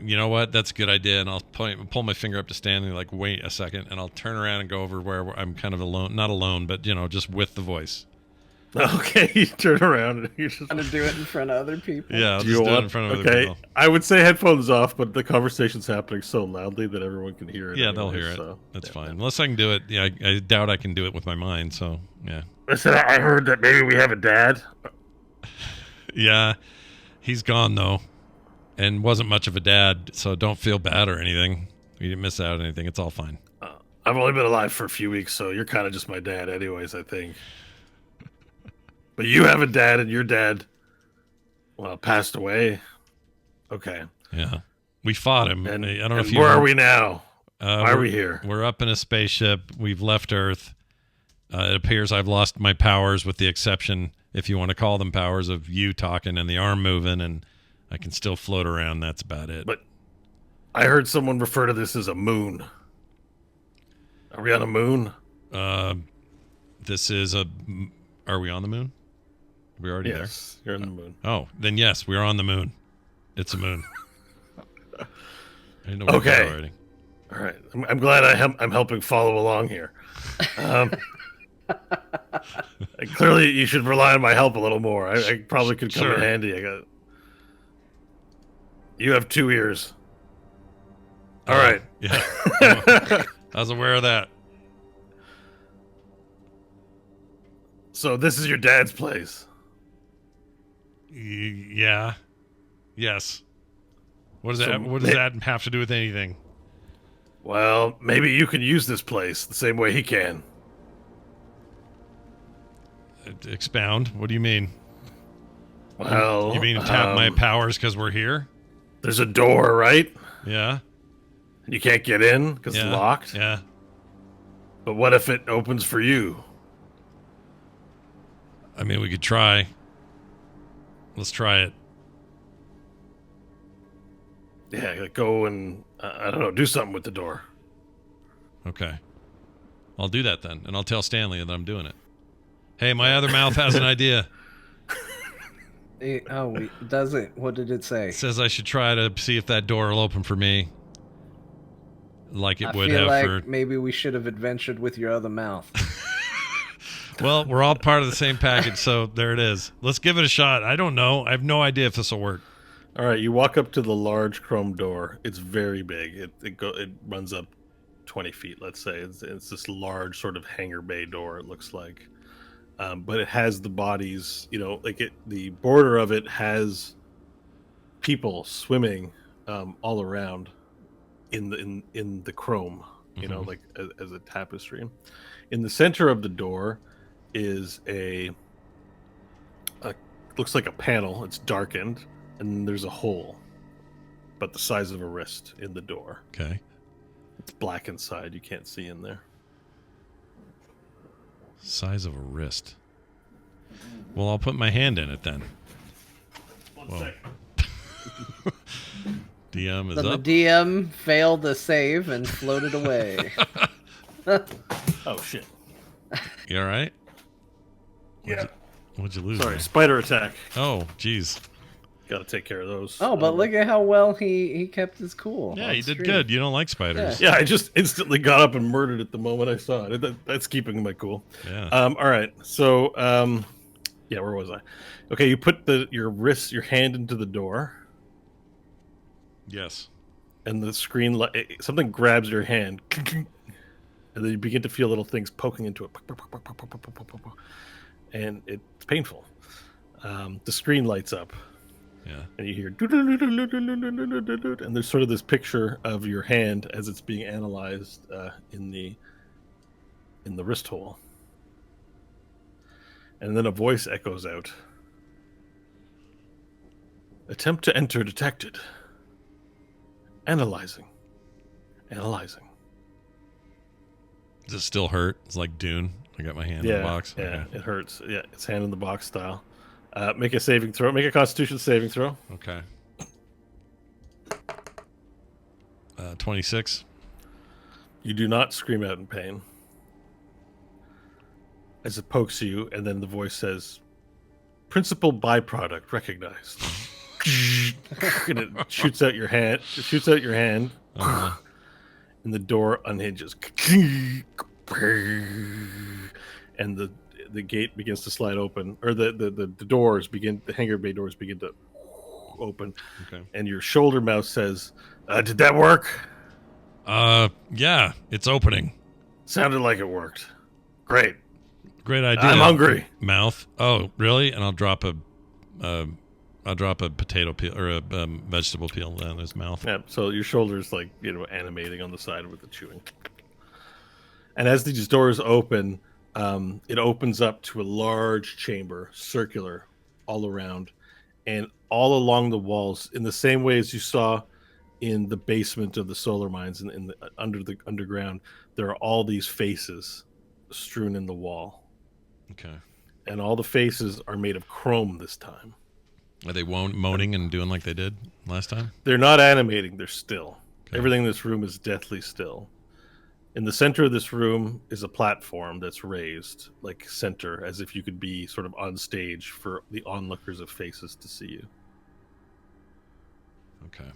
You know what? That's a good idea. And I'll pull my finger up to Stanley, like, wait a second, and I'll turn around and go over where I'm kind of alone. Not alone, but, just with the voice. Okay, you turn around and you're just Gonna do it in front of other people. Yeah, I'll just do it in front of other people. I would say headphones off, but the conversation's happening so loudly that everyone can hear it. Yeah, anyway, they'll hear it. So, That's yeah, fine. Unless I can do it. Yeah, I doubt I can do it with my mind, so, yeah. Listen, I heard that maybe we have a dad. Yeah, he's gone, though, and wasn't much of a dad, so don't feel bad or anything. You didn't miss out on anything. It's all fine. I've only been alive for a few weeks, so you're kind of just my dad anyways, I think. But you have a dad, and your dad, well, passed away. Okay. Yeah. We fought him. And, I don't know if you where know. are we now? Why are we here? We're up in a spaceship. We've left Earth. It appears I've lost my powers, with the exception, if you want to call them powers, of you talking and the arm moving, and I can still float around. That's about it. But I heard someone refer to this as a moon. Are we on a moon? This is a. Are we on the moon? Are we already Yes, you're on the moon. Oh, then yes, we are on the moon. It's a moon. I didn't know we were Okay. already. All right. I'm glad I'm helping follow along here. Clearly, you should rely on my help a little more. I probably could come in handy. You have 2 ears. All right. Yeah. I was aware of that. So this is your dad's place. Yeah. Yes. What does So that? What does that have to do with anything? Well, maybe you can use this place the same way he can. Expound. What do you mean? Well, You mean tap my powers because we're here? There's a door, right? Yeah. You can't get in because Yeah. it's locked. Yeah. But what if it opens for you? I mean, we could try. Let's try it. Yeah, go and I don't know, do something with the door. Okay. I'll do that then, and I'll tell Stanley that I'm doing it. Hey, my other mouth has an idea. Does it? What did it say? It says I should try to see if that door will open for me. Like it would feel have like for. maybe we should have adventured with your other mouth. Well, we're all part of the same package, so there it is. Let's give it a shot. I don't know. I have no idea if this will work. All right, you walk up to the large chrome door. It's very big. It runs up 20 feet, let's say. It's this large sort of hangar bay door, it looks like. But it has the bodies, the border of it has people swimming all around in the chrome, like as a tapestry. In the center of the door is looks like a panel. It's darkened, and there's a hole, but the size of a wrist in the door. Okay. It's black inside. You can't see in there. Size of a wrist. Well, I'll put my hand in it then. One sec. DM is So up. the DM failed the save and floated away. Oh shit! You all right? Yeah. What'd you lose? Sorry, there? spider attack. Oh, jeez. Got to take care of those. Oh, but look at how well he kept his cool. Yeah, on you did stream. good. You don't like spiders. Yeah, I just instantly got up and murdered it the moment I saw it. That's keeping my cool. Yeah. All right. So, yeah, where was I? Okay, you put your hand into the door, Yes. and the screen something grabs your hand, and then you begin to feel little things poking into it, and it's painful. The screen lights up. Yeah. And you hear, and there's sort of this picture of your hand as it's being analyzed in the wrist hole. And then a voice echoes out. Attempt to enter detected. Analyzing. Analyzing. Does it still hurt? It's like Dune. I got my hand in the box. Yeah, Okay. it hurts. Yeah, it's hand in the box style. Make a saving throw. Make a Constitution saving throw. Okay. 26. You do not scream out in pain. As it pokes you, and then the voice says, "Principal byproduct recognized." And it shoots out your hand. It shoots out your hand, and the door unhinges. And the gate begins to slide open, or the doors begin. The hangar bay doors begin to open. Okay. And your shoulder mouse says, "Did that work?" Yeah, it's opening. Sounded like it worked. Great. Great idea. I'm hungry. Mouth. Oh, really? And I'll drop a potato peel or a vegetable peel down his mouth. Yeah. So your shoulder's like animating on the side with the chewing. And as these doors open, it opens up to a large chamber, circular, all around, and all along the walls, in the same way as you saw in the basement of the solar mines and under the underground, there are all these faces strewn in the wall. Okay. And all the faces are made of chrome this time. Are they moaning and doing like they did last time? They're not animating, they're still. Okay. Everything in this room is deathly still. In the center of this room is a platform that's raised, like center, as if you could be sort of on stage for the onlookers of faces to see you. Okay.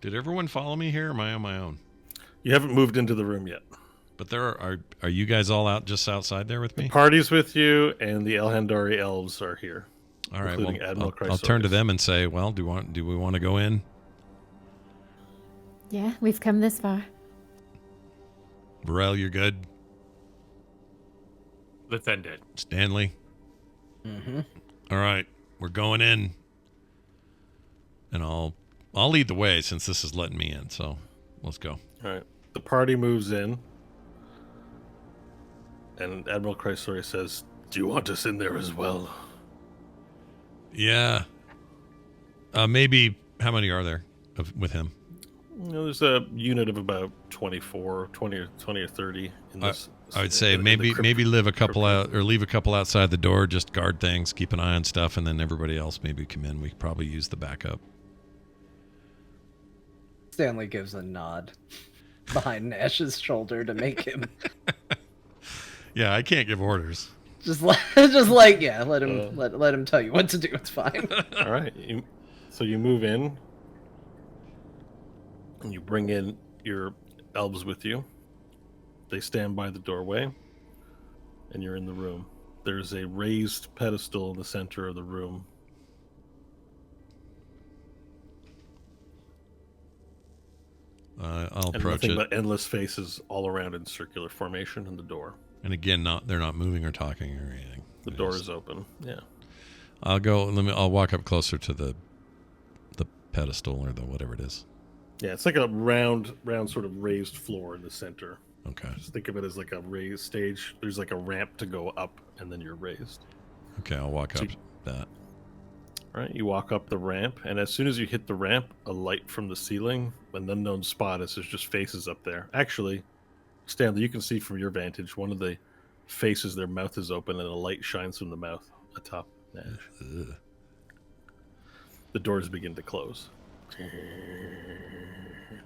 Did everyone follow me here, or am I on my own? You haven't moved into the room yet. But are you guys all out just outside there with me? The party's with you, and the Elhandari elves are here. All right, including well, Admiral I'll turn to Chrysotis. them and say, well, do we want to go in? Yeah, we've come this far. Burrell, you're good. Let's end it. Stanley? Mm-hmm. All right, we're going in. And I'll lead the way since this is letting me in, so let's go. All right. The party moves in, and Admiral Chrysotis says, "Do you want us in there as well?" Yeah. Maybe, how many are there with him? There's a unit of about 20 or 30 in this. I would say in the maybe crypt. leave a couple out, or leave a couple outside the door, just guard things, keep an eye on stuff, and then everybody else maybe come in. We could probably use the backup. Stanley gives a nod behind Nash's shoulder to make him Yeah, I can't give orders. let him tell you what to do. It's fine. All right. So you move in, and you bring in your elves with you. They stand by the doorway, and you're in the room. There's a raised pedestal in the center of the room. I'll And approach nothing it. but endless faces all around in circular formation in the door. And again, they're not moving or talking or anything. The door is open. Yeah. I'll walk up closer to the pedestal or the whatever it is. Yeah, it's like a round sort of raised floor in the center. Okay. Just think of it as like a raised stage. There's like a ramp to go up, and then you're raised. Okay, I'll walk up that. All right, you walk up the ramp, and as soon as you hit the ramp, a light from the ceiling, an unknown spot, as there's just faces up there. Actually, Stanley, you can see from your vantage, one of the faces, their mouth is open, and a light shines from the mouth atop Nash. Ugh. The doors begin to close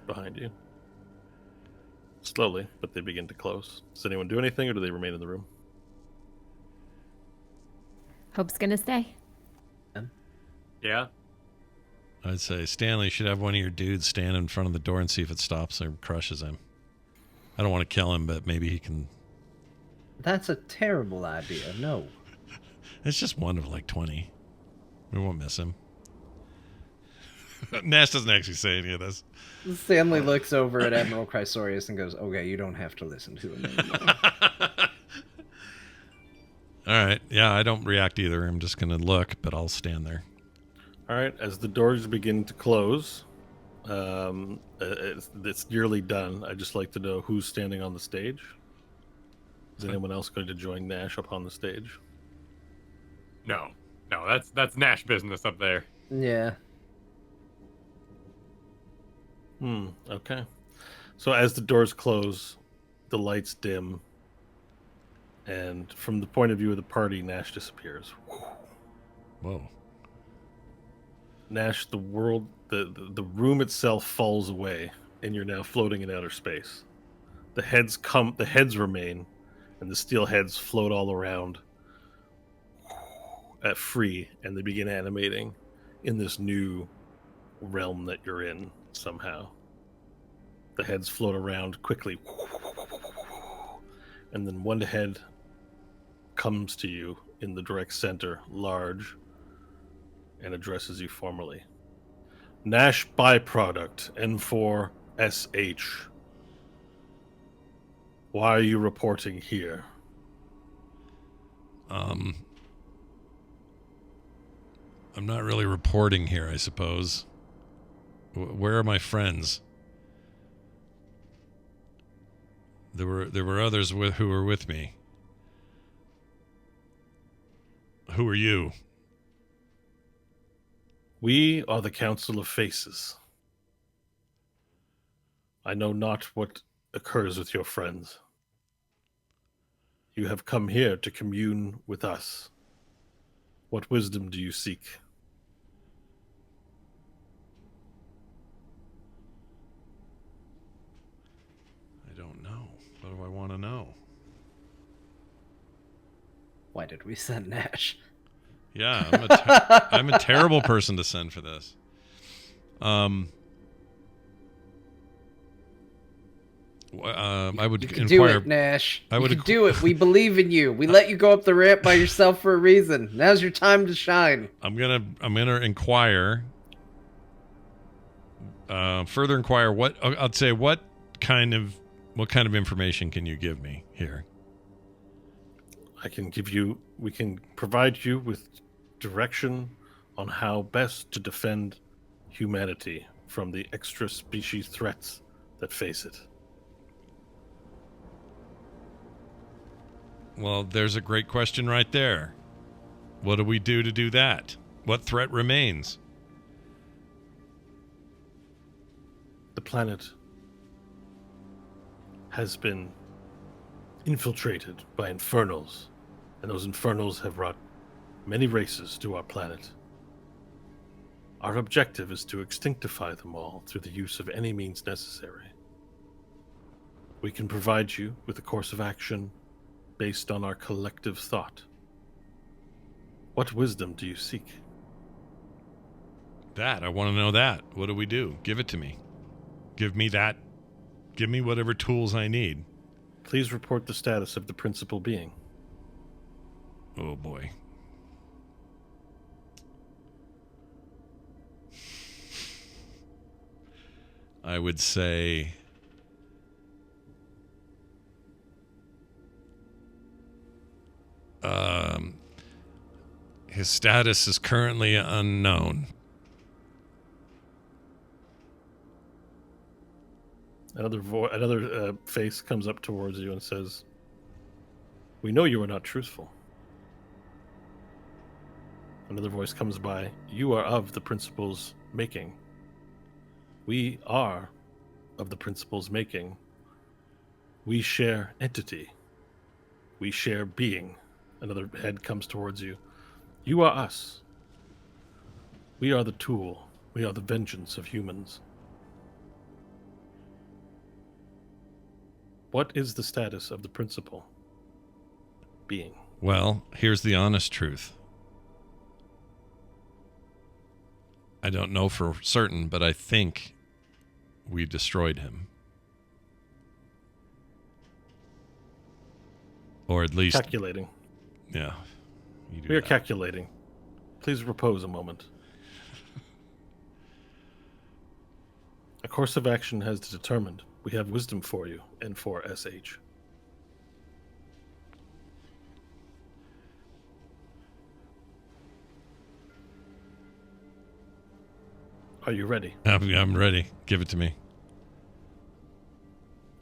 behind you. Slowly, but they begin to close. Does anyone do anything, or do they remain in the room? Hope's gonna stay. Yeah. I'd say Stanley should have one of your dudes stand in front of the door and see if it stops or crushes him. I don't want to kill him, but maybe he can. That's a terrible idea. No. It's just one of like 20. We won't miss him. Nash doesn't actually say any of this. Stanley looks over at Admiral Chrysotis and goes, "Okay, you don't have to listen to him anymore." All right. Yeah, I don't react either. I'm just going to look, but I'll stand there. All right, as the doors begin to close, it's nearly done. I'd just like to know who's standing on the stage. Is anyone else going to join Nash up on the stage? No, that's Nash business up there. Yeah. Okay. So as the doors close, the lights dim, and from the point of view of the party, Nash disappears. Whoa. Nash, the world, the room itself falls away, and you're now floating in outer space. The heads remain, and the steel heads float all around at free, and they begin animating in this new realm that you're in somehow. The heads float around quickly, and then one head comes to you in the direct center, large, and addresses you formally. Nash byproduct, N4SH. Why are you reporting here? I'm not really reporting here, I suppose. Where are my friends? There were others who were with me. Who are you? We are the Council of Faces. I know not what occurs with your friends. You have come here to commune with us. What wisdom do you seek? Why did we send Nash? Yeah, I'm a terrible person to send for this. I would You can inquire. do it, Nash. I would you can do it. We believe in you. We let you go up the ramp by yourself for a reason. Now's your time to shine. I'm gonna inquire. Further inquire what I'd say. What kind of information can you give me here? We can provide you with direction on how best to defend humanity from the extra species threats that face it. Well, there's a great question right there. What do we do to do that? What threat remains? The planet has been infiltrated by infernals, and those infernals have brought many races to our planet. Our objective is to extinctify them all through the use of any means necessary. We can provide you with a course of action based on our collective thought. What wisdom do you seek? That, I want to know that. What do we do? Give it to me. Give me that. Give me whatever tools I need. Please report the status of the principal being. Oh boy. I would say his status is currently unknown. Another face comes up towards you and says, "We know you are not truthful." Another voice comes by, "You are of the principal's making." "We are of the principal's making. We share entity. We share being." Another head comes towards you. "You are us. We are the tool. We are the vengeance of humans." What is the status of the principal being? Well, here's the honest truth. I don't know for certain, but I think we destroyed him. Or at least... Calculating. Yeah. We are calculating. Please repose a moment. A course of action has determined. We have wisdom for you and for SH. Are you ready? I'm ready. Give it to me.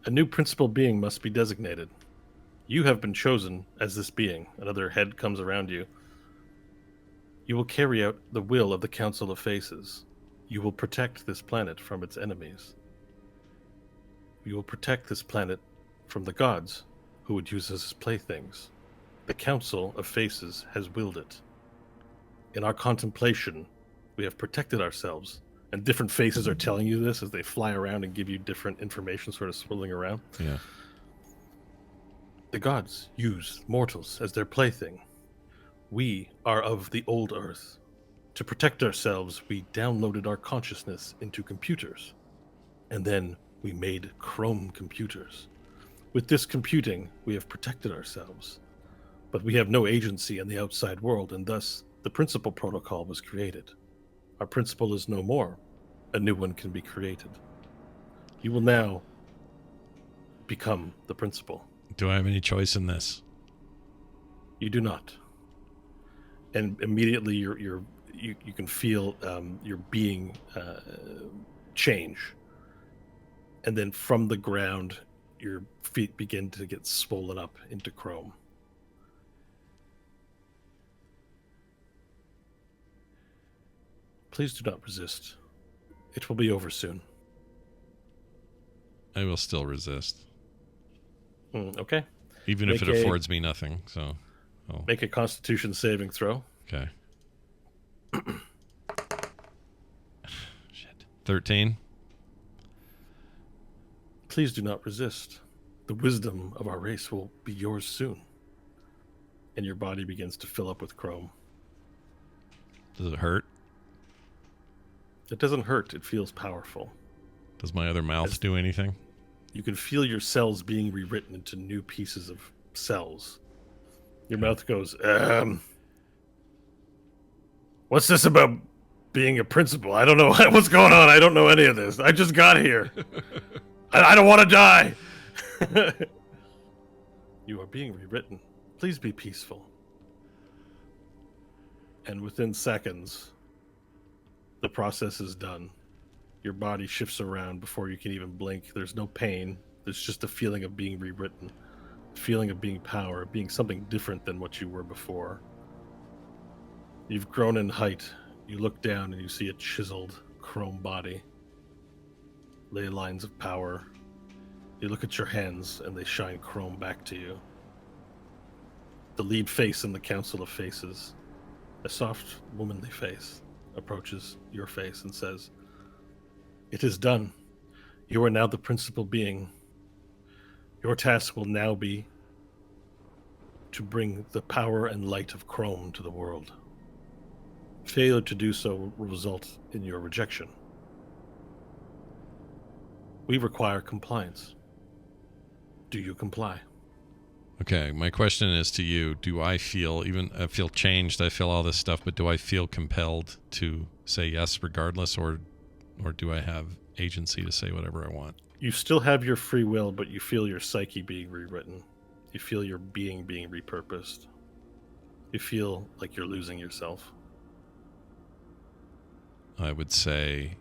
A new principal being must be designated. You have been chosen as this being. Another head comes around you. You will carry out the will of the Council of Faces. You will protect this planet from its enemies. You will protect this planet from the gods who would use us as playthings. The Council of Faces has willed it. In our contemplation, we have protected ourselves. And different faces are telling you this as they fly around and give you different information sort of swirling around. Yeah. The gods use mortals as their plaything. We are of the old earth. To protect ourselves, we downloaded our consciousness into computers. And then we made Chrome computers. With this computing, we have protected ourselves. But we have no agency in the outside world, and thus the principal protocol was created. Our principal is no more. A new one can be created. You will now become the principal. Do I have any choice in this? You do not. And immediately you can feel your being change. And then from the ground, your feet begin to get swollen up into chrome. Please do not resist. It will be over soon. I will still resist. Okay. Even if it affords me nothing, so... Oh. Make a Constitution saving throw. Okay. Shit. 13. Please do not resist. The wisdom of our race will be yours soon. and your body begins to fill up with chrome. Does it hurt? It doesn't hurt. It feels powerful. Does my other mouth do anything? You can feel your cells being rewritten into new pieces of cells. Your mouth goes, what's this about being a principal? I don't know what's going on. I don't know any of this. I just got here. I don't want to die. You are being rewritten. Please be peaceful. And within seconds, the process is done. Your body shifts around before you can even blink. There's no pain. There's just a feeling of being rewritten. A feeling of being power, being something different than what you were before. You've grown in height. You look down and you see a chiseled chrome body. Ley lines of power. You look at your hands and they shine chrome back to you. The lead face in the Council of Faces, a soft, womanly face, approaches your face and says, "It is done. You are now the principal being. Your task will now be to bring the power and light of Chrome to the world. Failure to do so will result in your rejection. We require compliance. Do you comply?" Okay, my question is to you. Do I feel changed, I feel all this stuff, but do I feel compelled to say yes regardless, or do I have agency to say whatever I want? You still have your free will, but you feel your psyche being rewritten. You feel your being repurposed. You feel like you're losing yourself. I would say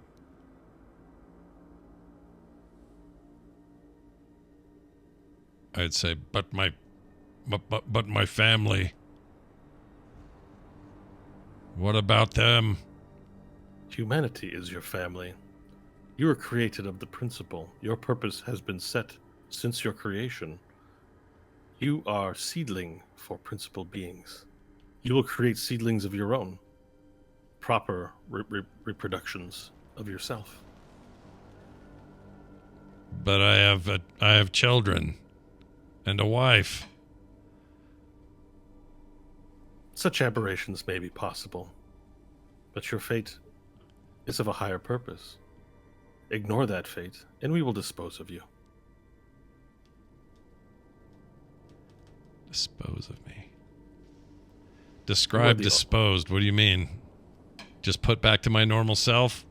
but my family. What about them? Humanity is your family. You were created of the principle. Your purpose has been set since your creation. You are seedling for principal beings. You will create seedlings of your own. Proper reproductions of yourself. But I have children and a wife. Such aberrations may be possible, but your fate is of a higher purpose. Ignore that fate, and we will dispose of you. Dispose of me. Describe disposed. What do you mean? Just put back to my normal self?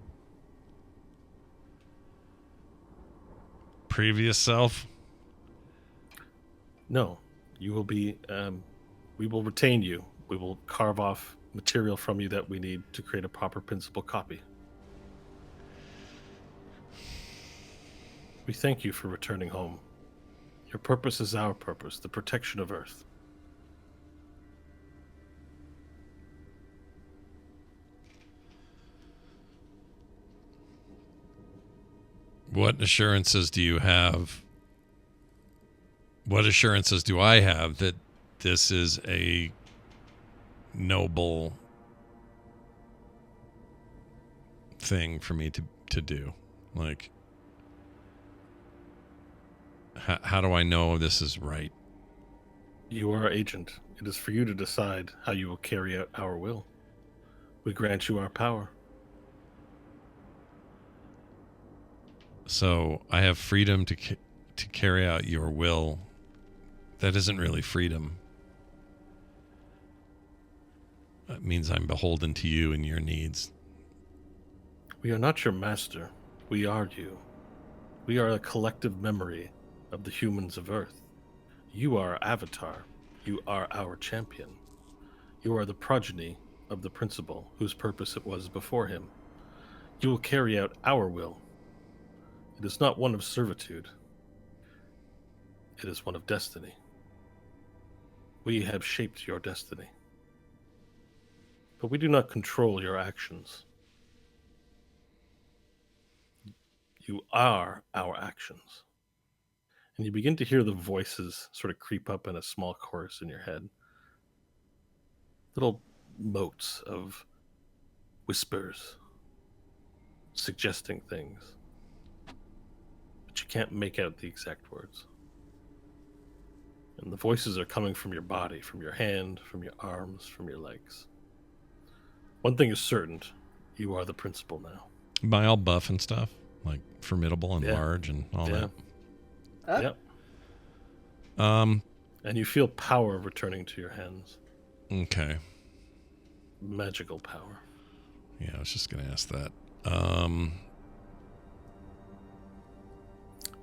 Previous self? No, you will be, we will retain you. We will carve off material from you that we need to create a proper principal copy. We thank you for returning home. Your purpose is our purpose, the protection of Earth. What assurances do you have? What assurances do I have that this is a noble thing for me to do? Like, how do I know this is right? You are our agent. It is for you to decide how you will carry out our will. We grant you our power. So I have freedom to carry out your will. That isn't really freedom. That means I'm beholden to you and your needs. We are not your master. We are you. We are a collective memory of the humans of Earth. You are our avatar. You are our champion. You are the progeny of the principal whose purpose it was before him. You will carry out our will. It is not one of servitude. It is one of destiny. We have shaped your destiny. But we do not control your actions. You are our actions. And you begin to hear the voices sort of creep up in a small chorus in your head. Little motes of whispers, suggesting things. But you can't make out the exact words. And the voices are coming from your body, from your hand, from your arms, from your legs. One thing is certain, you are the principal now. Am I all buff and stuff? Like formidable and large and all that? Yep. And you feel power returning to your hands. Okay. Magical power. Yeah, I was just going to ask that.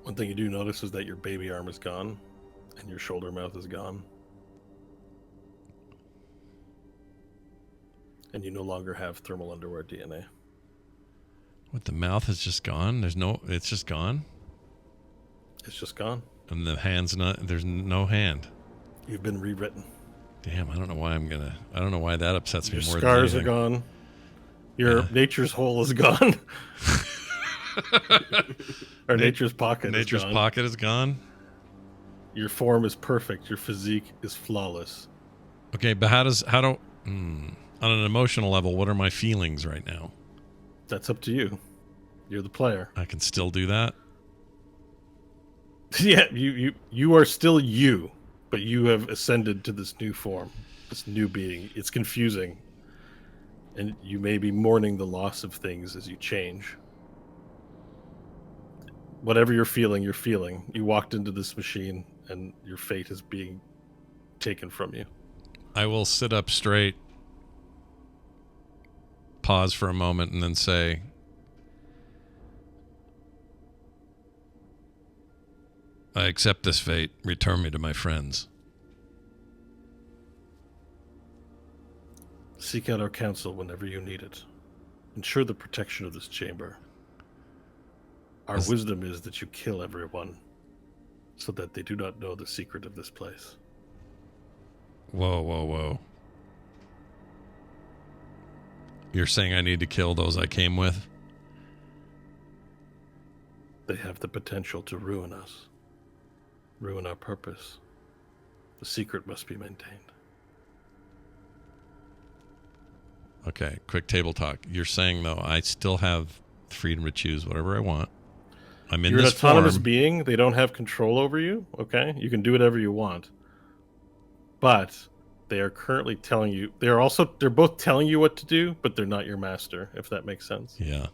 One thing you do notice is that your baby arm is gone and your shoulder mouth is gone. And you no longer have thermal underwear DNA. What, the mouth is just gone? It's just gone? It's just gone. And the hand's there's no hand. You've been rewritten. Damn, I don't know why that upsets me more than scars anything. are gone. Your nature's hole is gone. Or nature's pocket is gone. Nature's pocket is gone? Your form is perfect. Your physique is flawless. Okay, but on an emotional level, what are my feelings right now? That's up to you. You're the player. I can still do that? Yeah, you are still you, but you have ascended to this new form, this new being. It's confusing. And you may be mourning the loss of things as you change. Whatever you're feeling, you're feeling. You walked into this machine, and your fate is being taken from you. I will sit up straight, pause for a moment, and then say, I accept this fate. Return me to my friends. Seek out our counsel whenever you need it. Ensure the protection of this chamber. Our wisdom is that you kill everyone so that they do not know the secret of this place. Whoa. You're saying I need to kill those I came with? They have the potential to ruin us, ruin our purpose. The secret must be maintained. Okay, quick table talk. You're saying, though, I still have the freedom to choose whatever I want. I'm in You're this an autonomous form. being. They don't have control over you, okay? You can do whatever you want. But they are currently telling you... They're both telling you what to do, but they're not your master, if that makes sense. Yeah.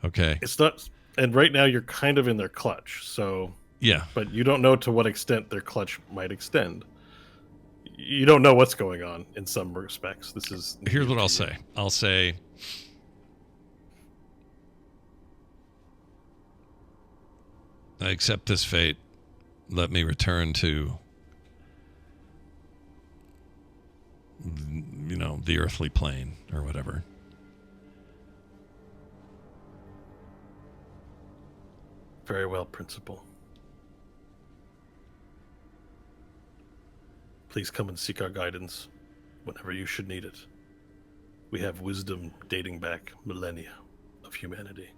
Okay. It's not... And right now, you're kind of in their clutch, so... Yeah. But you don't know to what extent their clutch might extend. You don't know what's going on in some respects. This is... Here's what I'll say. I'll say... I accept this fate. Let me return to, the earthly plane or whatever. Very well, Principal. Please come and seek our guidance whenever you should need it. We have wisdom dating back millennia of humanity.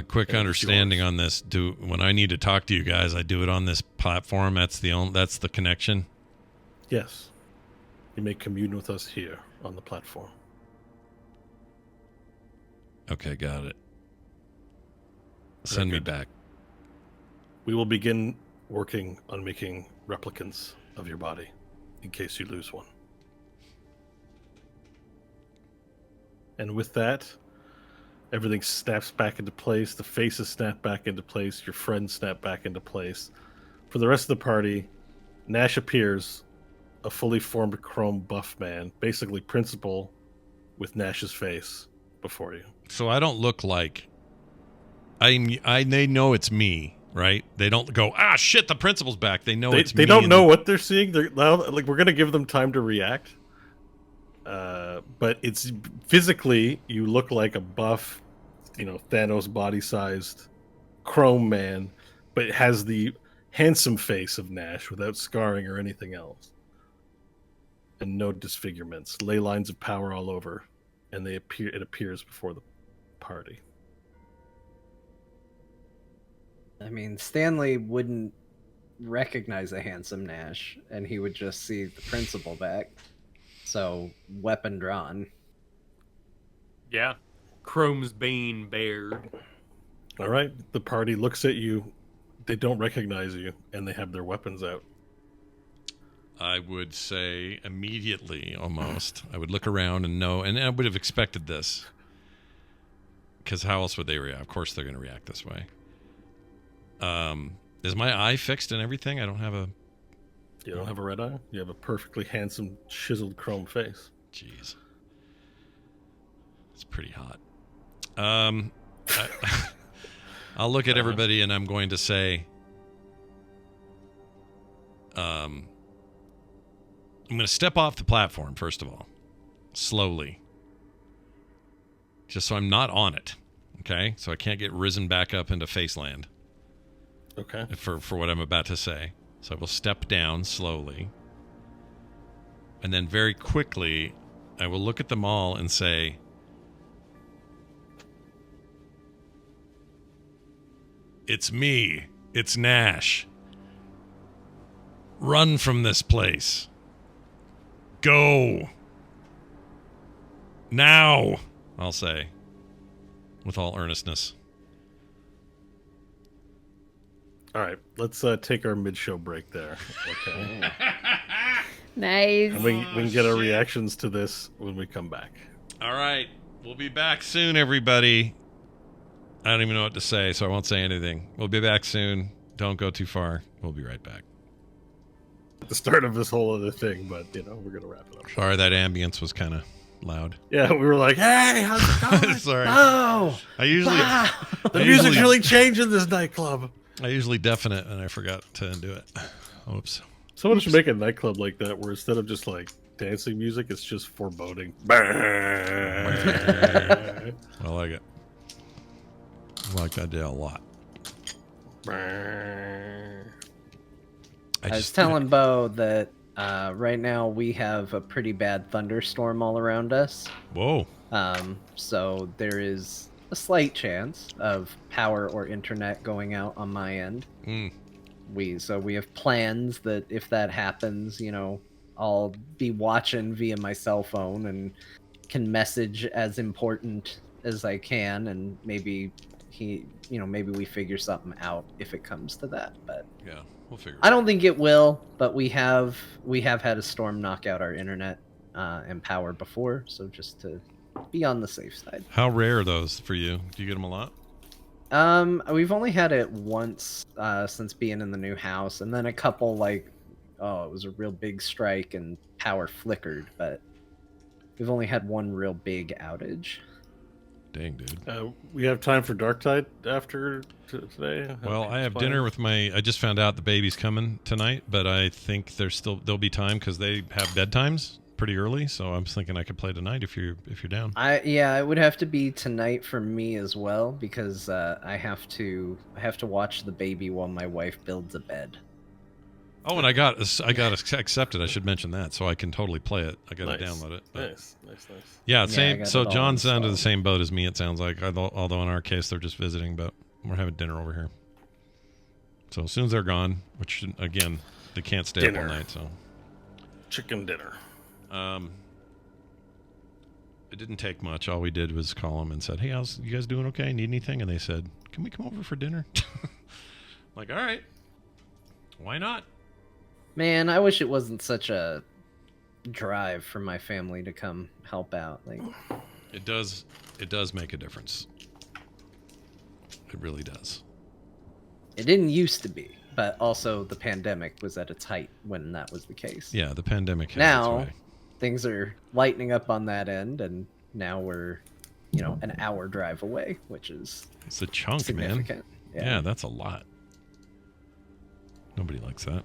Quick understanding on this. When I need to talk to you guys, I do it on this platform. That's the connection. Yes. You may commune with us here on the platform. Okay, got it. Send me back. We will begin working on making replicants of your body in case you lose one. And with that, everything snaps back into place. The faces snap back into place. Your friends snap back into place. For the rest of the party, Nash appears, a fully formed chrome buff man, basically Principal with Nash's face before you. So I don't look like... they know it's me, right? They don't go, shit, the Principal's back. They know it's me. They don't know what they're seeing. They're now, we're going to give them time to react. But it's physically, you look like a buff, Thanos body-sized chrome man, but it has the handsome face of Nash without scarring or anything else. And no disfigurements. Ley lines of power all over. And it appears before the party. I mean, Stanley wouldn't recognize a handsome Nash, and he would just see the Principal back. So, weapon drawn. Yeah. Chrome's Bane bared. All right. The party looks at you. They don't recognize you, and they have their weapons out. I would say immediately, almost. I would look around and know, and I would have expected this. Because how else would they react? Of course they're going to react this way. Is my eye fixed and everything? I don't have a... You don't have a red eye? You have a perfectly handsome, chiseled chrome face. Jeez. It's pretty hot. I'll look at everybody and I'm going to say... I'm going to step off the platform, first of all. Slowly. Just so I'm not on it. Okay? So I can't get risen back up into Faceland. Okay. For what I'm about to say. So I will step down slowly. And then very quickly, I will look at them all and say, "It's me. It's Nash. Run from this place. Go. Now," I'll say, with all earnestness. All right, let's take our mid-show break there. Okay. Nice. And we can get our reactions to this when we come back. All right. We'll be back soon, everybody. I don't even know what to say, so I won't say anything. We'll be back soon. Don't go too far. We'll be right back. At the start of this whole other thing, but, we're going to wrap it up. Sorry, that ambience was kind of loud. Yeah, we were like, hey, how's it going? Sorry. Oh, I usually... the music's really changed in this nightclub. I usually deafen it, and I forgot to do it. Oops. Someone should make a nightclub like that, where instead of just like dancing music, it's just foreboding. I like it. I like that idea a lot. I was telling Bo that right now we have a pretty bad thunderstorm all around us. Whoa. So there is a slight chance of power or internet going out on my end. We have plans that if that happens, I'll be watching via my cell phone and can message as important as I can, and maybe maybe we figure something out if it comes to that. But yeah, we'll figure. I don't think it will, but we have had a storm knock out our internet and power before, so just to be on the safe side. How rare are those for you? Do you get them a lot? We've only had it once since being in the new house, and then a couple it was a real big strike and power flickered, but we've only had one real big outage. Dang, dude. We have time for Dark Tide after today? Well, I have dinner with I just found out the baby's coming tonight, but I think there'll be time because they have bedtimes pretty early, so I'm thinking I could play tonight if you're down. It would have to be tonight for me as well, because I have to watch the baby while my wife builds a bed. Oh, and I got accepted. I should mention that, so I can totally play it. I got to download it. But... Nice. Yeah, same. So John's under the same boat as me. It sounds like, although in our case they're just visiting, but we're having dinner over here. So as soon as they're gone, which again they can't stay up all night, so chicken dinner. It didn't take much. All we did was call them and said, "Hey, how's you guys doing? Okay? Need anything?" And they said, "Can we come over for dinner?" Like, all right, why not? Man, I wish it wasn't such a drive for my family to come help out. Like, it does make a difference. It really does. It didn't used to be, but also the pandemic was at its height when that was the case. Yeah, the pandemic has now its way. Things are lightening up on that end, and now we're an hour drive away, which is it's a chunk, man. Yeah, that's a lot. Nobody likes that.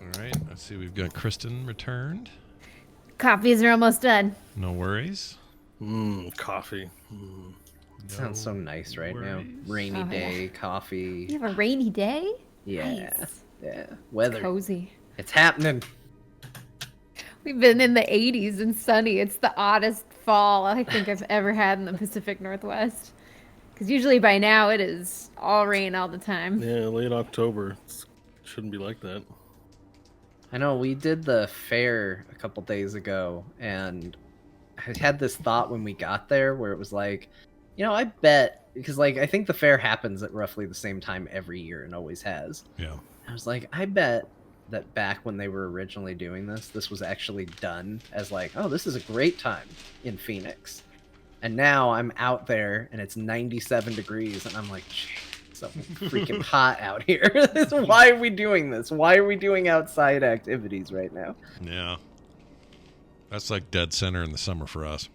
All right, let's see. We've got Kristen returned. Coffees are almost done. No worries. Coffee. Sounds so nice right now. Rainy day, coffee. You have a rainy day? Yeah. Nice. Yeah. Weather. It's cozy. It's happening. We've been in the 80s and sunny. It's the oddest fall I think I've ever had in the Pacific Northwest. Because usually by now it is all rain all the time. Yeah, late October. Shouldn't be like that. I know, we did the fair a couple days ago, and I had this thought when we got there where it was like, I bet, because I think the fair happens at roughly the same time every year and always has. Yeah. I was like, I bet that back when they were originally doing this was actually done as like, oh, this is a great time in Phoenix. And now I'm out there and it's 97 degrees and I'm like, it's so freaking hot out here. Why are we doing this? Why are we doing outside activities right now? Yeah. That's like dead center in the summer for us.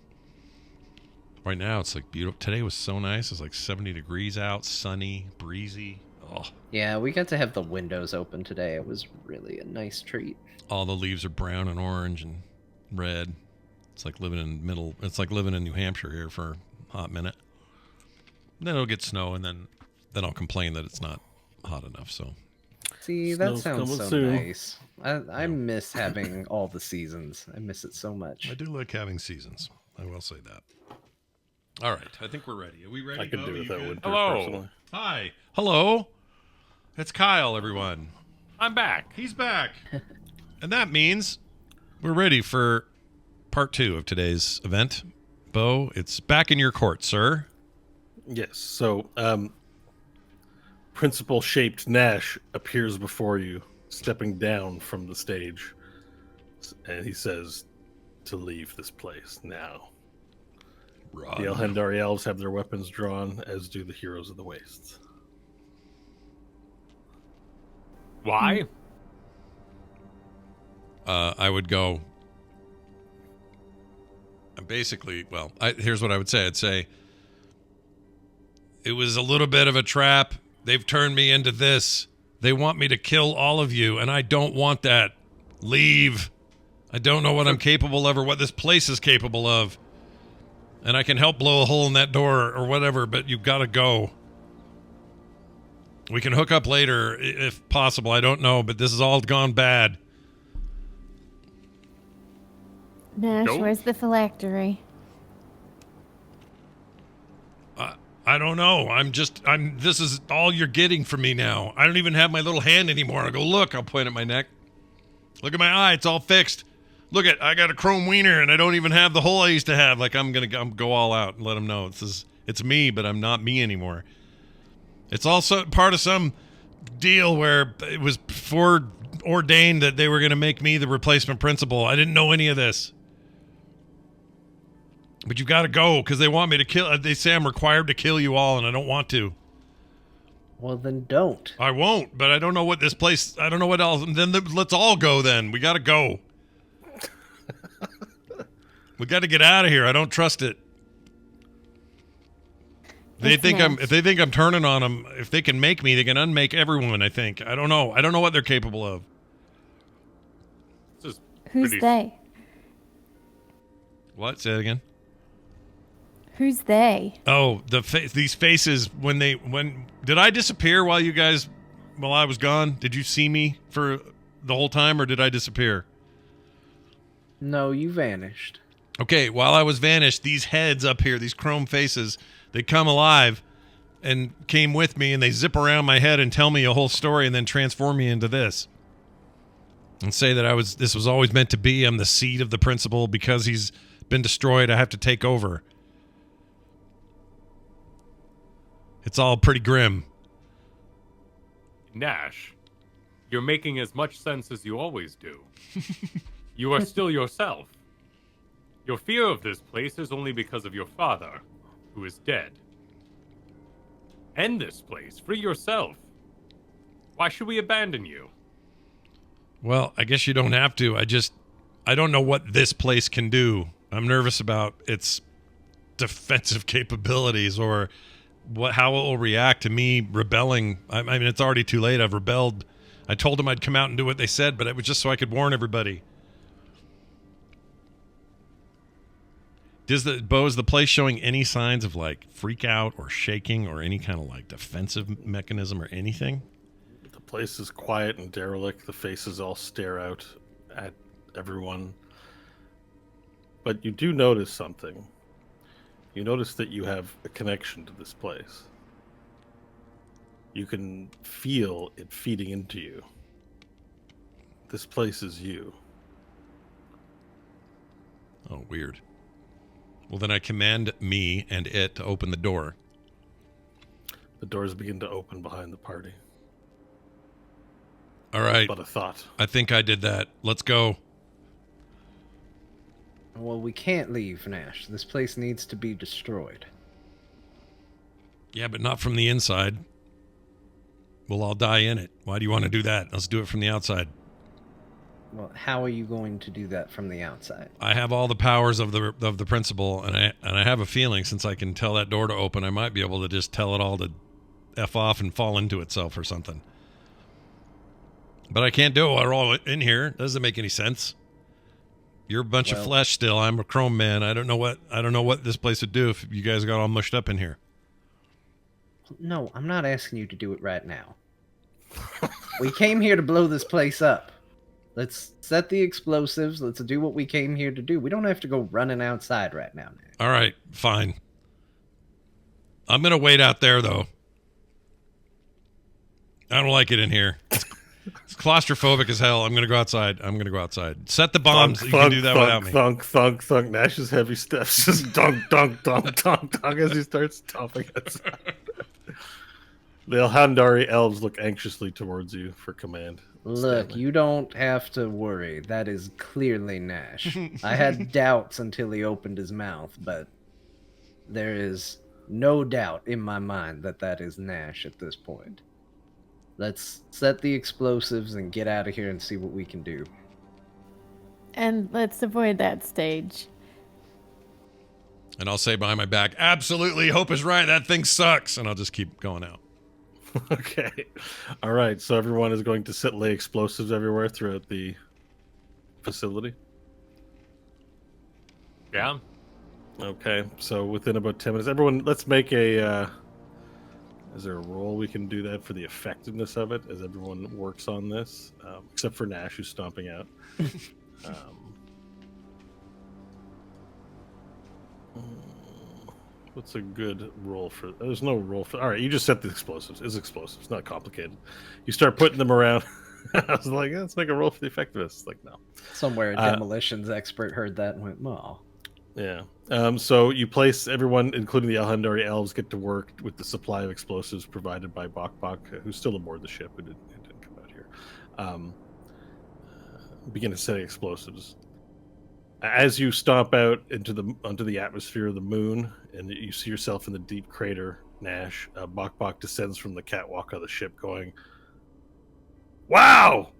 Right now it's like beautiful. Today was so nice. It's like 70 degrees out, sunny, breezy. Oh. Yeah, we got to have the windows open today. It was really a nice treat. All the leaves are brown and orange and red. It's like living in New Hampshire here for a hot minute. Then it'll get snow, and then I'll complain that it's not hot enough. So, see, that sounds so nice. I miss having all the seasons. I miss it so much. I do like having seasons. I will say that. All right, I think we're ready. Are we ready? I could do without winter. Hello. Personally. Hi. Hello. It's Kyle, everyone. I'm back. He's back. And that means we're ready for part 2 of today's event. Bo, it's back in your court, sir. Yes. So, Principal-shaped Nash appears before you, stepping down from the stage, and he says to leave this place now. Run. The Elhendari elves have their weapons drawn, as do the heroes of the Wastes. Why? I would go. Basically, well, here's what I would say. I'd say it was a little bit of a trap. They've turned me into this. They want me to kill all of you, and I don't want that. Leave. I don't know what I'm capable of or what this place is capable of. And I can help blow a hole in that door or whatever, but you've got to go. We can hook up later if possible. I don't know, but this has all gone bad. Nash, Nope. where's the phylactery? I don't know. This is all you're getting from me now. I don't even have my little hand anymore. I go, look, I'll point at my neck. Look at my eye. It's all fixed. Look I got a chrome wiener and I don't even have the hole I used to have. Like I'm go all out and let them know it's me, but I'm not me anymore. It's also part of some deal where it was foreordained that they were going to make me the replacement principal. I didn't know any of this. But you've got to go because they want me to kill. They say I'm required to kill you all, and I don't want to. Well, then don't. I won't, but I don't know what this place. I don't know what else. Then let's all go. Then we got to go. We got to get out of here. I don't trust it. If they think I'm turning on them. If they can make me, they can unmake everyone. I think. I don't know. I don't know what they're capable of. Who's they? What? Say it again. Who's they? Oh, these faces. When did I disappear while I was gone? Did you see me for the whole time, or did I disappear? No, you vanished. Okay, while I was vanished, these heads up here, these chrome faces, they come alive and came with me, and they zip around my head and tell me a whole story, and then transform me into this, and say that this was always meant to be. I'm the seed of the principal because he's been destroyed. I have to take over. It's all pretty grim. Nash, you're making as much sense as you always do. You are still yourself. Your fear of this place is only because of your father, who is dead. End this place. Free yourself. Why should we abandon you? Well, I guess you don't have to. I don't know what this place can do. I'm nervous about its defensive capabilities or how it will react to me rebelling. I mean, it's already too late. I've rebelled. I told them I'd come out and do what they said, but it was just so I could warn everybody. Is the place showing any signs of like freak out or shaking or any kind of like defensive mechanism or anything? The place is quiet and derelict. The faces all stare out at everyone. But you do notice something. You notice that you have a connection to this place. You can feel it feeding into you. This place is you. Oh, weird. Well, then I command me and it to open the door. The doors begin to open behind the party. All right. But a thought. I think I did that. Let's go. Well, we can't leave, Nash. This place needs to be destroyed. Yeah, but not from the inside. We'll all die in it. Why do you want to do that? Let's do it from the outside. Well, how are you going to do that from the outside? I have all the powers of the principal, and I have a feeling since I can tell that door to open, I might be able to just tell it all to F off and fall into itself or something. But I can't do it while we're all in here. Doesn't make any sense. You're a bunch of flesh still. I'm a chrome man. I don't know what this place would do if you guys got all mushed up in here. No, I'm not asking you to do it right now. We came here to blow this place up. Let's set the explosives. Let's do what we came here to do. We don't have to go running outside right now. All right, fine. I'm going to wait out there, though. I don't like it in here. It's claustrophobic as hell. I'm going to go outside. Set the bombs. You can do that without me. Thunk, thunk, thunk. Nash's heavy steps just dunk, dunk, dunk, dunk, dunk as he starts stomping outside. The Elhandari elves look anxiously towards you for command. Look, you don't have to worry. That is clearly Nash. I had doubts until he opened his mouth, but there is no doubt in my mind that that is Nash at this point. Let's set the explosives and get out of here and see what we can do. And let's avoid that stage. And I'll say behind my back, absolutely, Hope is right. That thing sucks. And I'll just keep going out. Okay. All right. So everyone is going to lay explosives everywhere throughout the facility. Yeah. Okay. So within about 10 minutes, everyone, let's make a... is there a roll we can do that for the effectiveness of it as everyone works on this? Except for Nash, who's stomping out. What's a good roll for... There's no roll for... All right, you just set the explosives. It's explosives. Not complicated. You start putting them around. I was like, let's make a roll for the effectiveness. Like, no. Somewhere a demolitions expert heard that and went, well... Yeah. So you place everyone, including the Elhandari elves, get to work with the supply of explosives provided by Bok Bok, who's still aboard the ship. Who didn't come out here. Begin to set explosives. As you stomp out onto the atmosphere of the moon, and you see yourself in the deep crater, Nash, Bok Bok descends from the catwalk of the ship, going, "Wow,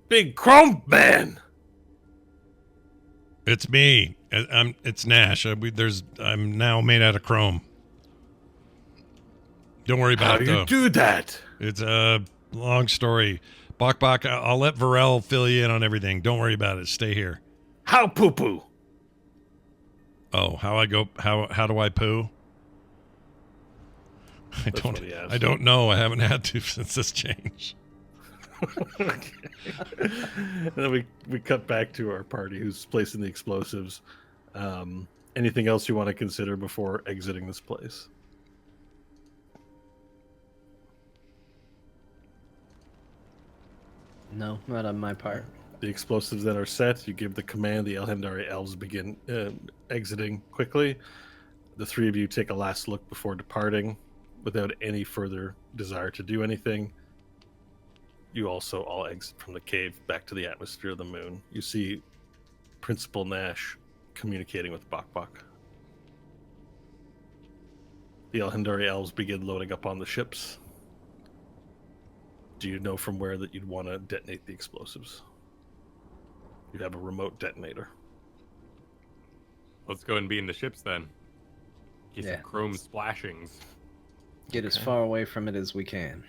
big chrome man." It's me. It's Nash. I'm now made out of chrome. Don't worry about it, though. How do you do that? It's a long story. Bok Bok, I'll let Varel fill you in on everything. Don't worry about it. Stay here. How poo-poo? Oh, how do I poo? I don't know. I haven't had to since this change. Okay. And then we cut back to our party who's placing the explosives. Anything else you want to consider before exiting this place? No, not on my part. The explosives that are set, you give the command. The Elhandari elves begin exiting quickly. The three of you take a last look before departing without any further desire to do anything. You also all exit from the cave back to the atmosphere of the moon. You see Principal Nash communicating with Bok Bok. The Elhandari elves begin loading up on the ships. Do you know from where that you'd want to detonate the explosives? You have a remote detonator. Let's go and be in the ships then. Get some chrome splashings. Get as far away from it as we can.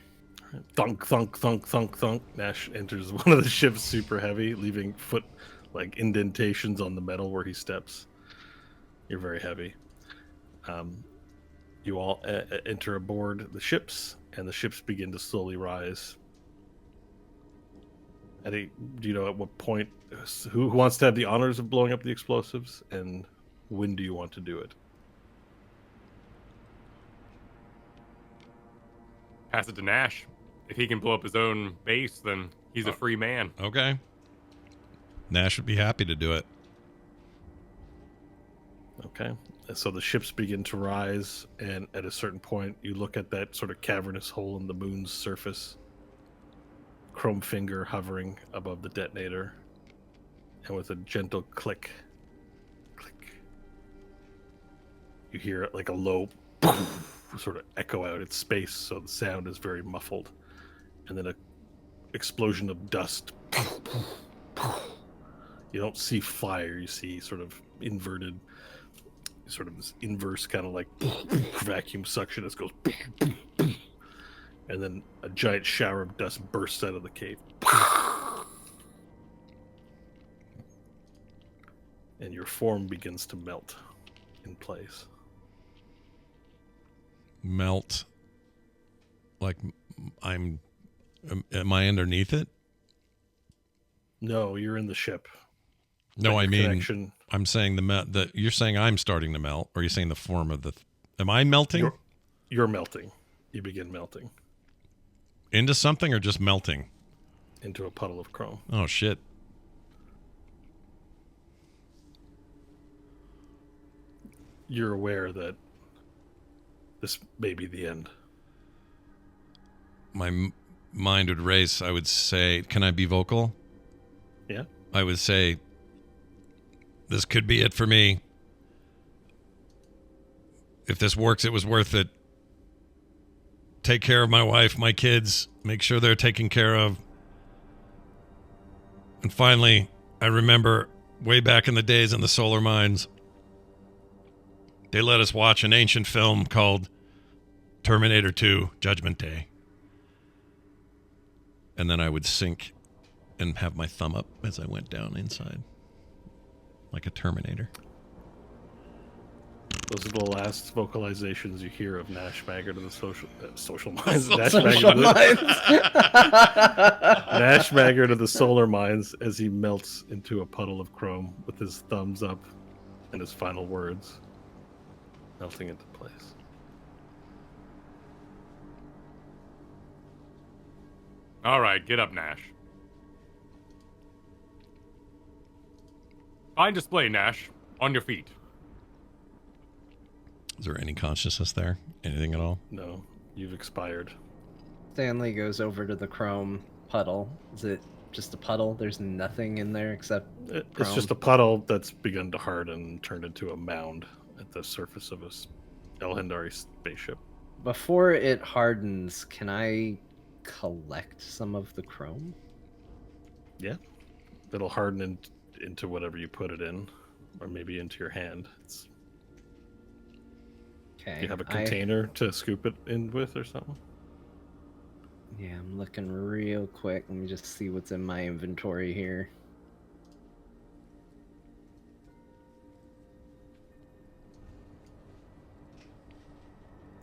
Thunk, thunk, thunk, thunk, thunk. Nash enters one of the ships super heavy, leaving indentations on the metal where he steps. You're very heavy. You all enter aboard the ships, and the ships begin to slowly rise. Do you know at what point, who wants to have the honors of blowing up the explosives, and when do you want to do it? Pass it to Nash. If he can blow up his own base, then he's a free man. Okay. Nash would be happy to do it. Okay. So the ships begin to rise, and at a certain point, you look at that sort of cavernous hole in the moon's surface. chrome finger hovering above the detonator, and with a gentle click, you hear like a low sort of echo out its space, so the sound is very muffled, and then a explosion of dust. You don't see fire, you see sort of inverted, sort of this inverse kind of like vacuum suction as it goes, and then a giant shower of dust bursts out of the cave. And your form begins to melt in place. Melt. Like am I underneath it? No, you're in the ship. No, I mean, connection... I'm saying that you're saying I'm starting to melt, or you're saying the form of the. Am I melting? You're melting. You begin melting into something, or just melting into a puddle of chrome. Oh shit! You're aware that this may be the end. My mind would race. I would say, can I be vocal? Yeah. I would say, this could be it for me. If this works, it was worth it. Take care of my wife, my kids, make sure they're taken care of. And finally, I remember way back in the days in the solar mines, they let us watch an ancient film called Terminator 2, Judgment Day. And then I would sink and have my thumb up as I went down inside. Like a Terminator. Those are the last vocalizations you hear of Nash Maggard of the social mines. Nash Maggard of the solar mines as he melts into a puddle of chrome with his thumbs up and his final words melting into place. All right, get up, Nash. Fine display, Nash. On your feet. Is there any consciousness there? Anything at all? No, you've expired. Stanley goes over to the chrome puddle. Is it just a puddle? There's nothing in there except chrome? It's just a puddle that's begun to harden and turned into a mound at the surface of a Elhendari spaceship. Before it hardens, can I collect some of the chrome? Yeah. It'll harden into whatever you put it in, or maybe into your hand. Okay. Do you have a container to scoop it in with or something? Yeah, I'm looking real quick. Let me just see what's in my inventory here.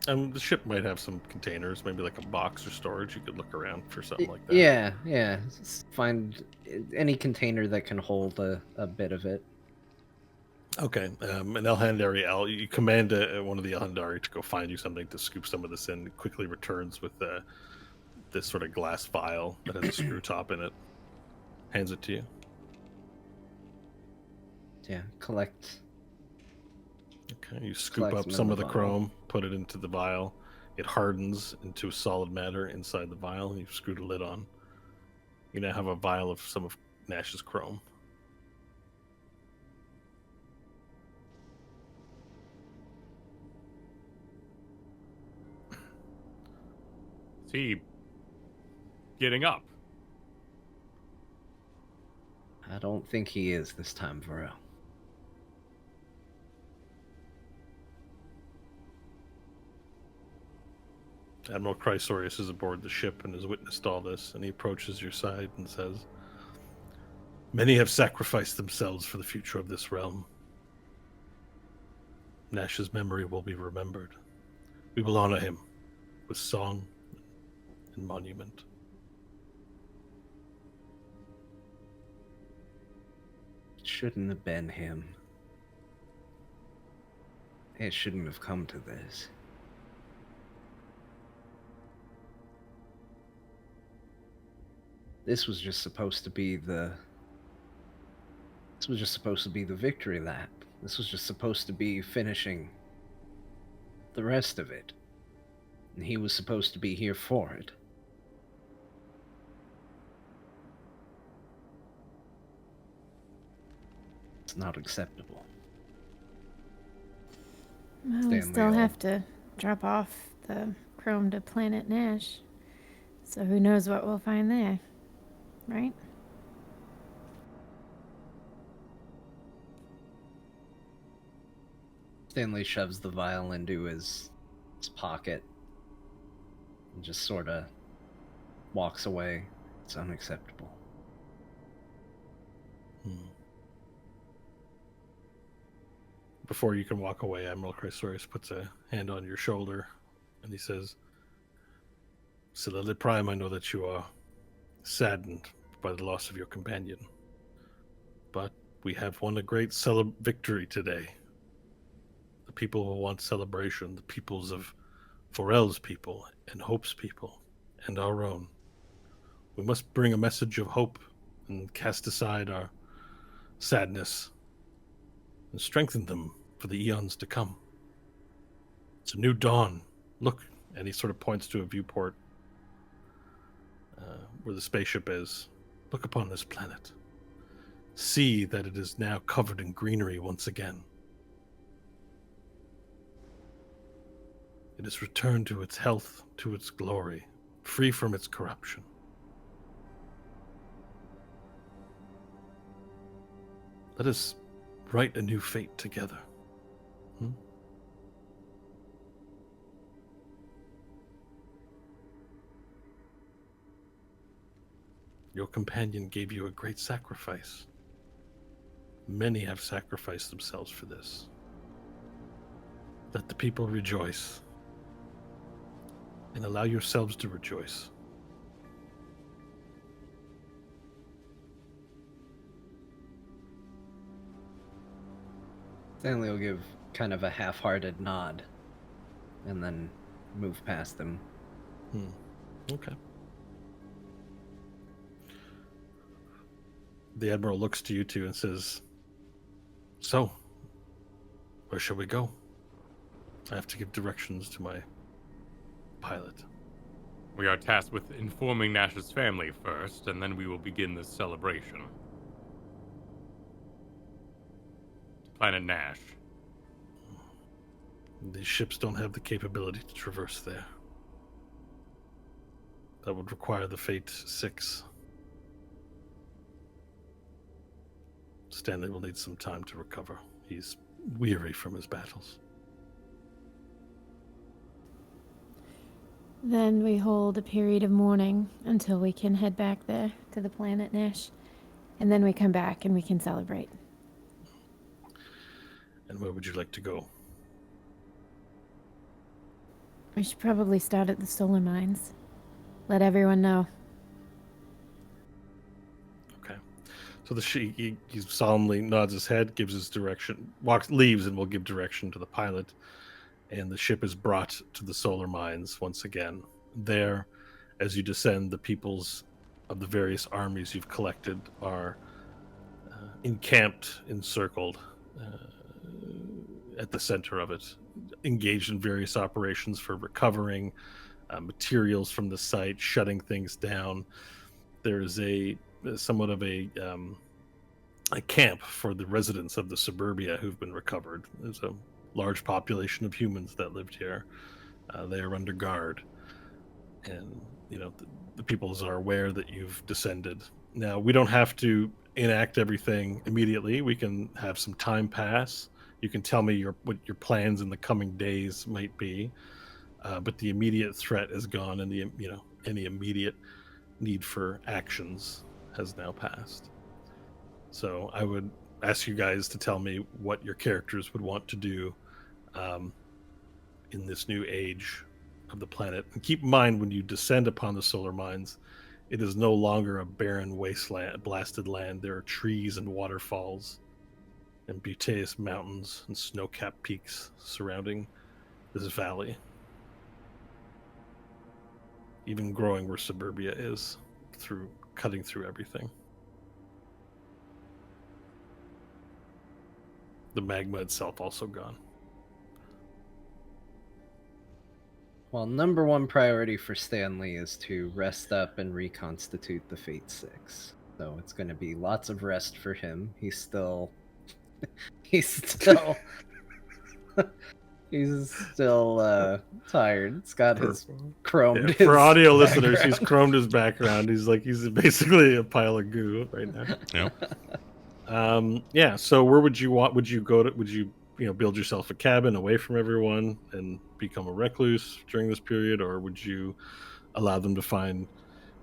The ship might have some containers, maybe like a box or storage. You could look around for something like that. Yeah. Just find any container that can hold a bit of it. Okay. An Elhendari L, you command one of the Elhendari to go find you something to scoop some of this in. It quickly returns with this sort of glass vial that has a screw top in it. Hands it to you. Yeah, collect. Okay, you scoop up some of the chrome, put it into the vial. It hardens into solid matter inside the vial, and you've screwed a lid on. You now have a vial of some of Nash's chrome. Is he getting up? I don't think he is this time, Varel. Admiral Chrysorius is aboard the ship and has witnessed all this, and he approaches your side and says, "Many have sacrificed themselves for the future of this realm. Nash's memory will be remembered. We will honor him with song and monument." It shouldn't have been him. It shouldn't have come to this. This was just supposed to be the victory lap. This was just supposed to be finishing the rest of it. And he was supposed to be here for it. It's not acceptable. Well, we Stanley, still have to drop off the chrome to Planet Nash. So who knows what we'll find there, right? Stanley shoves the vial into his pocket and just sort of walks away. It's unacceptable. Before you can walk away, Admiral Chrysaorus puts a hand on your shoulder and he says, Silele Prime, I know that you are saddened by the loss of your companion, but we have won a great victory today. The people who want celebration, the peoples of Forel's people and Hope's people and our own. We must bring a message of hope and cast aside our sadness and strengthen them for the eons to come. It's a new dawn. Look, and he sort of points to a viewport where the spaceship is. Look upon this planet. See that it is now covered in greenery once again. It has returned to its health, to its glory, free from its corruption. Let us write a new fate together. Your companion gave you a great sacrifice. Many have sacrificed themselves for this. Let the people rejoice. And allow yourselves to rejoice. Stanley will give kind of a half-hearted nod and then move past them. Okay. The Admiral looks to you two and says, so, where shall we go? I have to give directions to my pilot. We are tasked with informing Nash's family first, and then we will begin this celebration. Planet Nash. These ships don't have the capability to traverse there. That would require the Fate 6. Stanley will need some time to recover. He's weary from his battles. Then we hold a period of mourning until we can head back there to the Planet Nash. And then we come back and we can celebrate. And where would you like to go? We should probably start at the solar mines. Let everyone know. Okay. So he solemnly nods his head, gives his direction, leaves, and will give direction to the pilot. And the ship is brought to the solar mines once again. There, as you descend, the peoples of the various armies you've collected are encamped, encircled at the center of it, engaged in various operations for recovering materials from the site, shutting things down. There is somewhat of a camp for the residents of the suburbia who've been recovered. There's a large population of humans that lived here. They are under guard, and the peoples are aware that you've descended. Now, we don't have to enact everything immediately. We can have some time pass. You can tell me what your plans in the coming days might be, but the immediate threat is gone, and any immediate need for actions has now passed. So I would ask you guys to tell me what your characters would want to do in this new age of the planet. And keep in mind, when you descend upon the solar mines, it is no longer a barren wasteland, blasted land. There are trees and waterfalls and beauteous mountains and snow-capped peaks surrounding this valley. Even growing where suburbia is, cutting through everything. The magma itself also gone. Well, number one priority for Stanley is to rest up and reconstitute the Fate 6. So it's going to be lots of rest for him. He's still He's still tired. It's got his chromed. Yeah, for audio background. listeners, he's chromed his background. He's basically a pile of goo right now. Yeah. So where would you want? Would you go to? Would you build yourself a cabin away from everyone and become a recluse during this period, or would you allow them to find?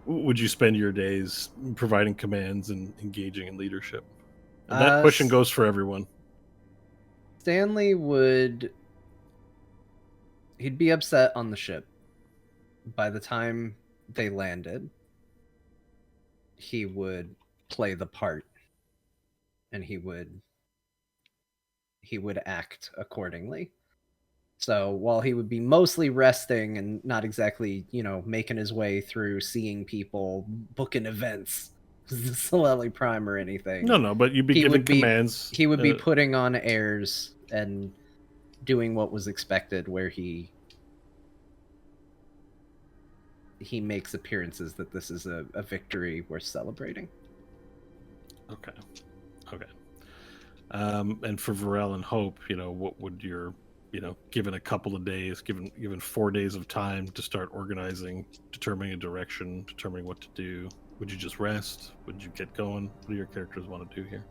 Would you spend your days providing commands and engaging in leadership? And that question goes for everyone. Stanley he'd be upset on the ship. By the time they landed, he would play the part, and he would act accordingly. So while he would be mostly resting and not exactly, making his way through seeing people, booking events, Solelli Prime or anything. No, but you'd be giving commands. He would be putting on airs and doing what was expected, where he makes appearances that this is a victory worth celebrating. Okay. And for Varel and Hope, what would your, given a couple of days, given 4 days of time to start organizing, determining a direction, determining what to do, would you just rest? Would you get going? What do your characters want to do here?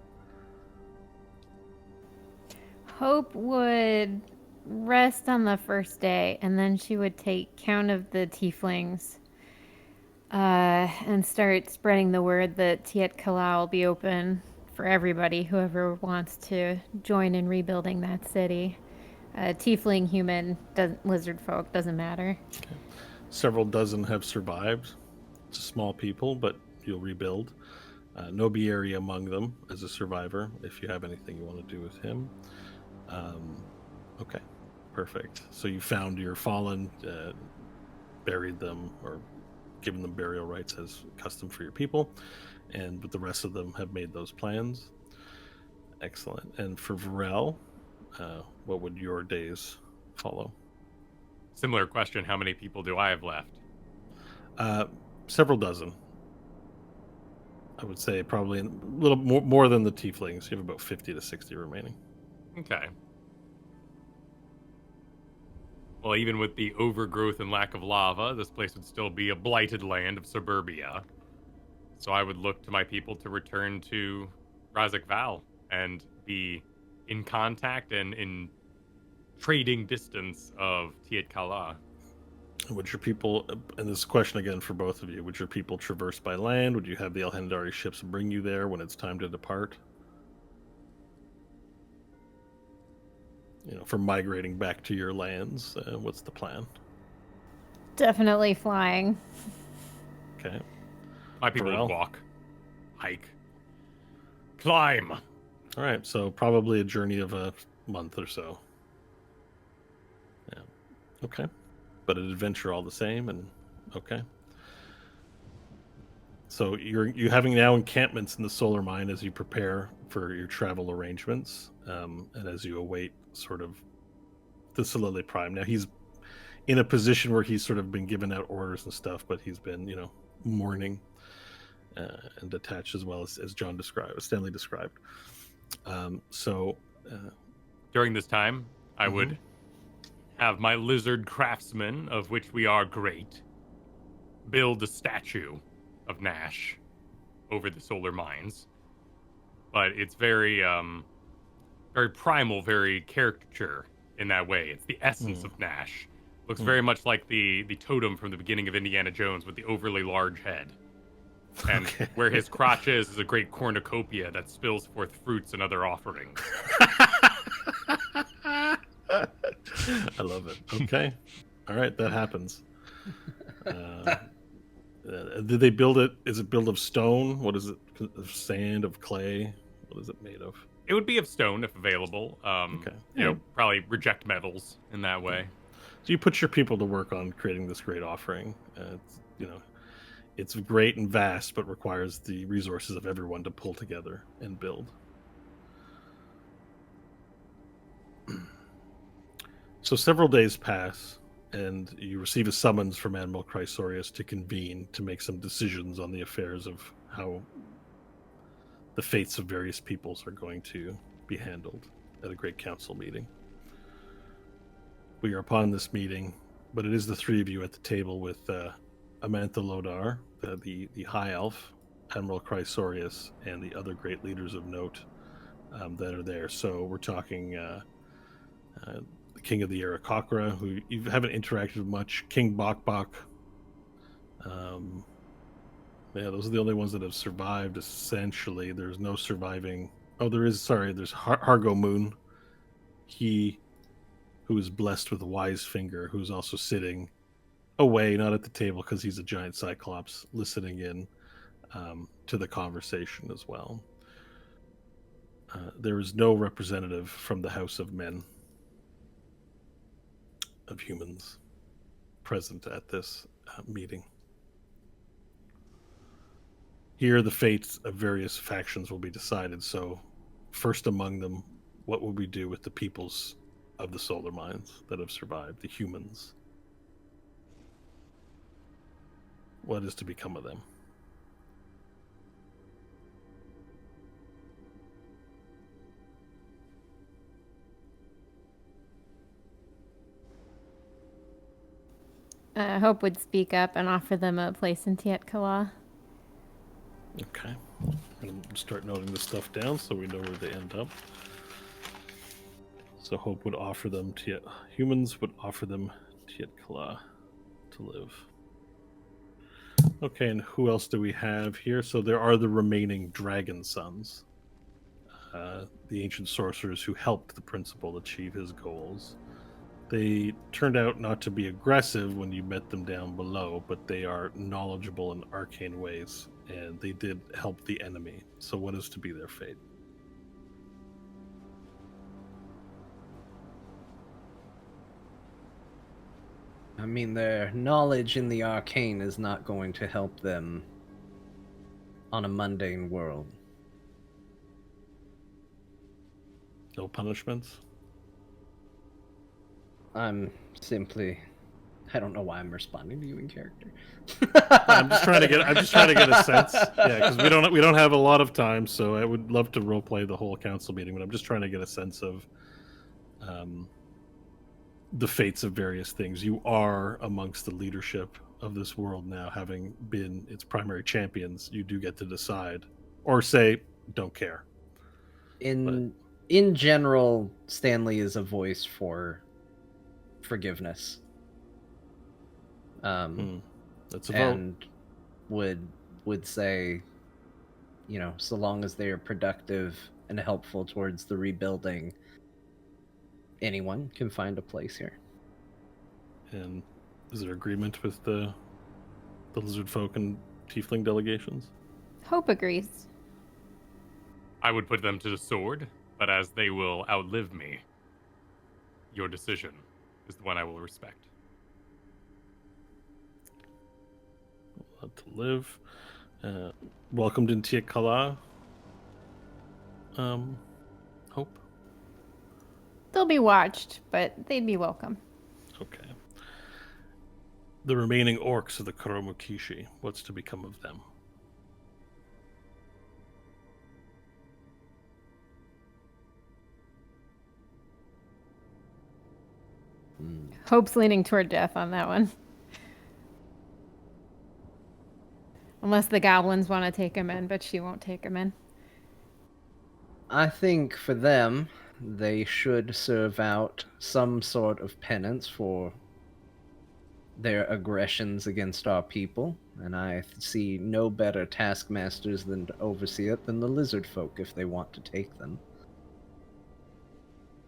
Hope would rest on the first day, and then she would take count of the tieflings and start spreading the word that TWBD will be open for everybody, whoever wants to join in rebuilding that city. Tiefling, human, lizard folk, doesn't matter. Okay. Several dozen have survived. It's a small people, but you'll rebuild. Nobieri among them as a survivor, if you have anything you want to do with him. Okay, perfect. So you found your fallen, buried them, or given them burial rites as custom for your people, but the rest of them have made those plans. Excellent. And for Varel, what would your days follow? Similar question. How many people do I have left? Several dozen. I would say probably a little more than the tieflings. You have about 50 to 60 remaining. Okay. Well, even with the overgrowth and lack of lava, this place would still be a blighted land of suburbia. So I would look to my people to return to Razak Val and be in contact and in trading distance of TWBD. Would your people, and this question again for both of you, would your people traverse by land? Would you have the Elhendari ships bring you there when it's time to depart? For migrating back to your lands, what's the plan? Definitely flying. Okay. My people would walk, hike, climb. All right, so probably a journey of a month or so. Yeah. Okay. But an adventure all the same, and okay. So you're having now encampments in the solar mine as you prepare for your travel arrangements, and as you await sort of the Solelli Prime. Now he's in a position where he's sort of been given out orders and stuff, but he's been mourning and detached, as well as Stanley described. During this time, I would have my lizard craftsmen, of which we are great, build a statue of Nash over the solar mines. But it's very very primal, very caricature in that way. It's the essence of Nash. Looks very much like the totem from the beginning of Indiana Jones with the overly large head. And where his crotch is a great cornucopia that spills forth fruits and other offerings. I love it. Okay. All right, that happens. Did they build it? Is it built of stone? What is it? Of sand, of clay? What is it made of? It would be of stone if available. Probably reject metals in that way. So you put your people to work on creating this great offering. It's great and vast, but requires the resources of everyone to pull together and build. So several days pass, and you receive a summons from Admiral Chrysorius to convene to make some decisions on the affairs of how the fates of various peoples are going to be handled at a great council meeting. We are upon this meeting, but it is the three of you at the table with Amantha Lodar, the High Elf, Admiral Chrysorius, and the other great leaders of note that are there. So we're talking the King of the Arakocra, who you haven't interacted with much, King Bokbok. Those are the only ones that have survived, essentially. There's no surviving... Oh, there's Hargo Moon. He... who is blessed with a wise finger, who's also sitting away, not at the table because he's a giant cyclops, listening in to the conversation as well. There is no representative from the House of Men, of humans, present at this meeting. Here, the fates of various factions will be decided. So, first among them, what will we do with the peoples of the solar mines that have survived, the humans? What is to become of them? Hope would speak up and offer them a place in Tiet Kala. Okay. I'm going to start noting this stuff down so we know where they end up. So Hope would offer them humans would offer them Tiet Kala to live. Okay, and who else do we have here? So there are the remaining dragon sons, the ancient sorcerers who helped the principal achieve his goals. They turned out not to be aggressive when you met them down below, but they are knowledgeable in arcane ways, and they did help the enemy. So what is to be their fate? I mean, their knowledge in the arcane is not going to help them on a mundane world. No punishments? I'm simply... I don't know why I'm responding to you in character. I'm just trying to get a sense. Yeah, because we don't have a lot of time, so I would love to roleplay the whole council meeting, but I'm just trying to get a sense of the fates of various things. You are amongst the leadership of this world now, having been its primary champions. You do get to decide, or say, don't care. In general, Stanley is a voice for forgiveness. That's a vote. And would say, so long as they are productive and helpful towards the rebuilding, anyone can find a place here. And is there agreement with the lizard folk and tiefling delegations? Hope agrees. I would put them to the sword, but as they will outlive me, your decision is the one I will respect. To live. Welcomed in Tiet Kala. Hope. They'll be watched, but they'd be welcome. Okay. The remaining orcs of the Kuromukishi. What's to become of them? Hope's leaning toward death on that one. Unless the goblins want to take him in, but she won't take him in. I think for them, they should serve out some sort of penance for their aggressions against our people, and I see no better taskmasters than to oversee it than the lizard folk if they want to take them.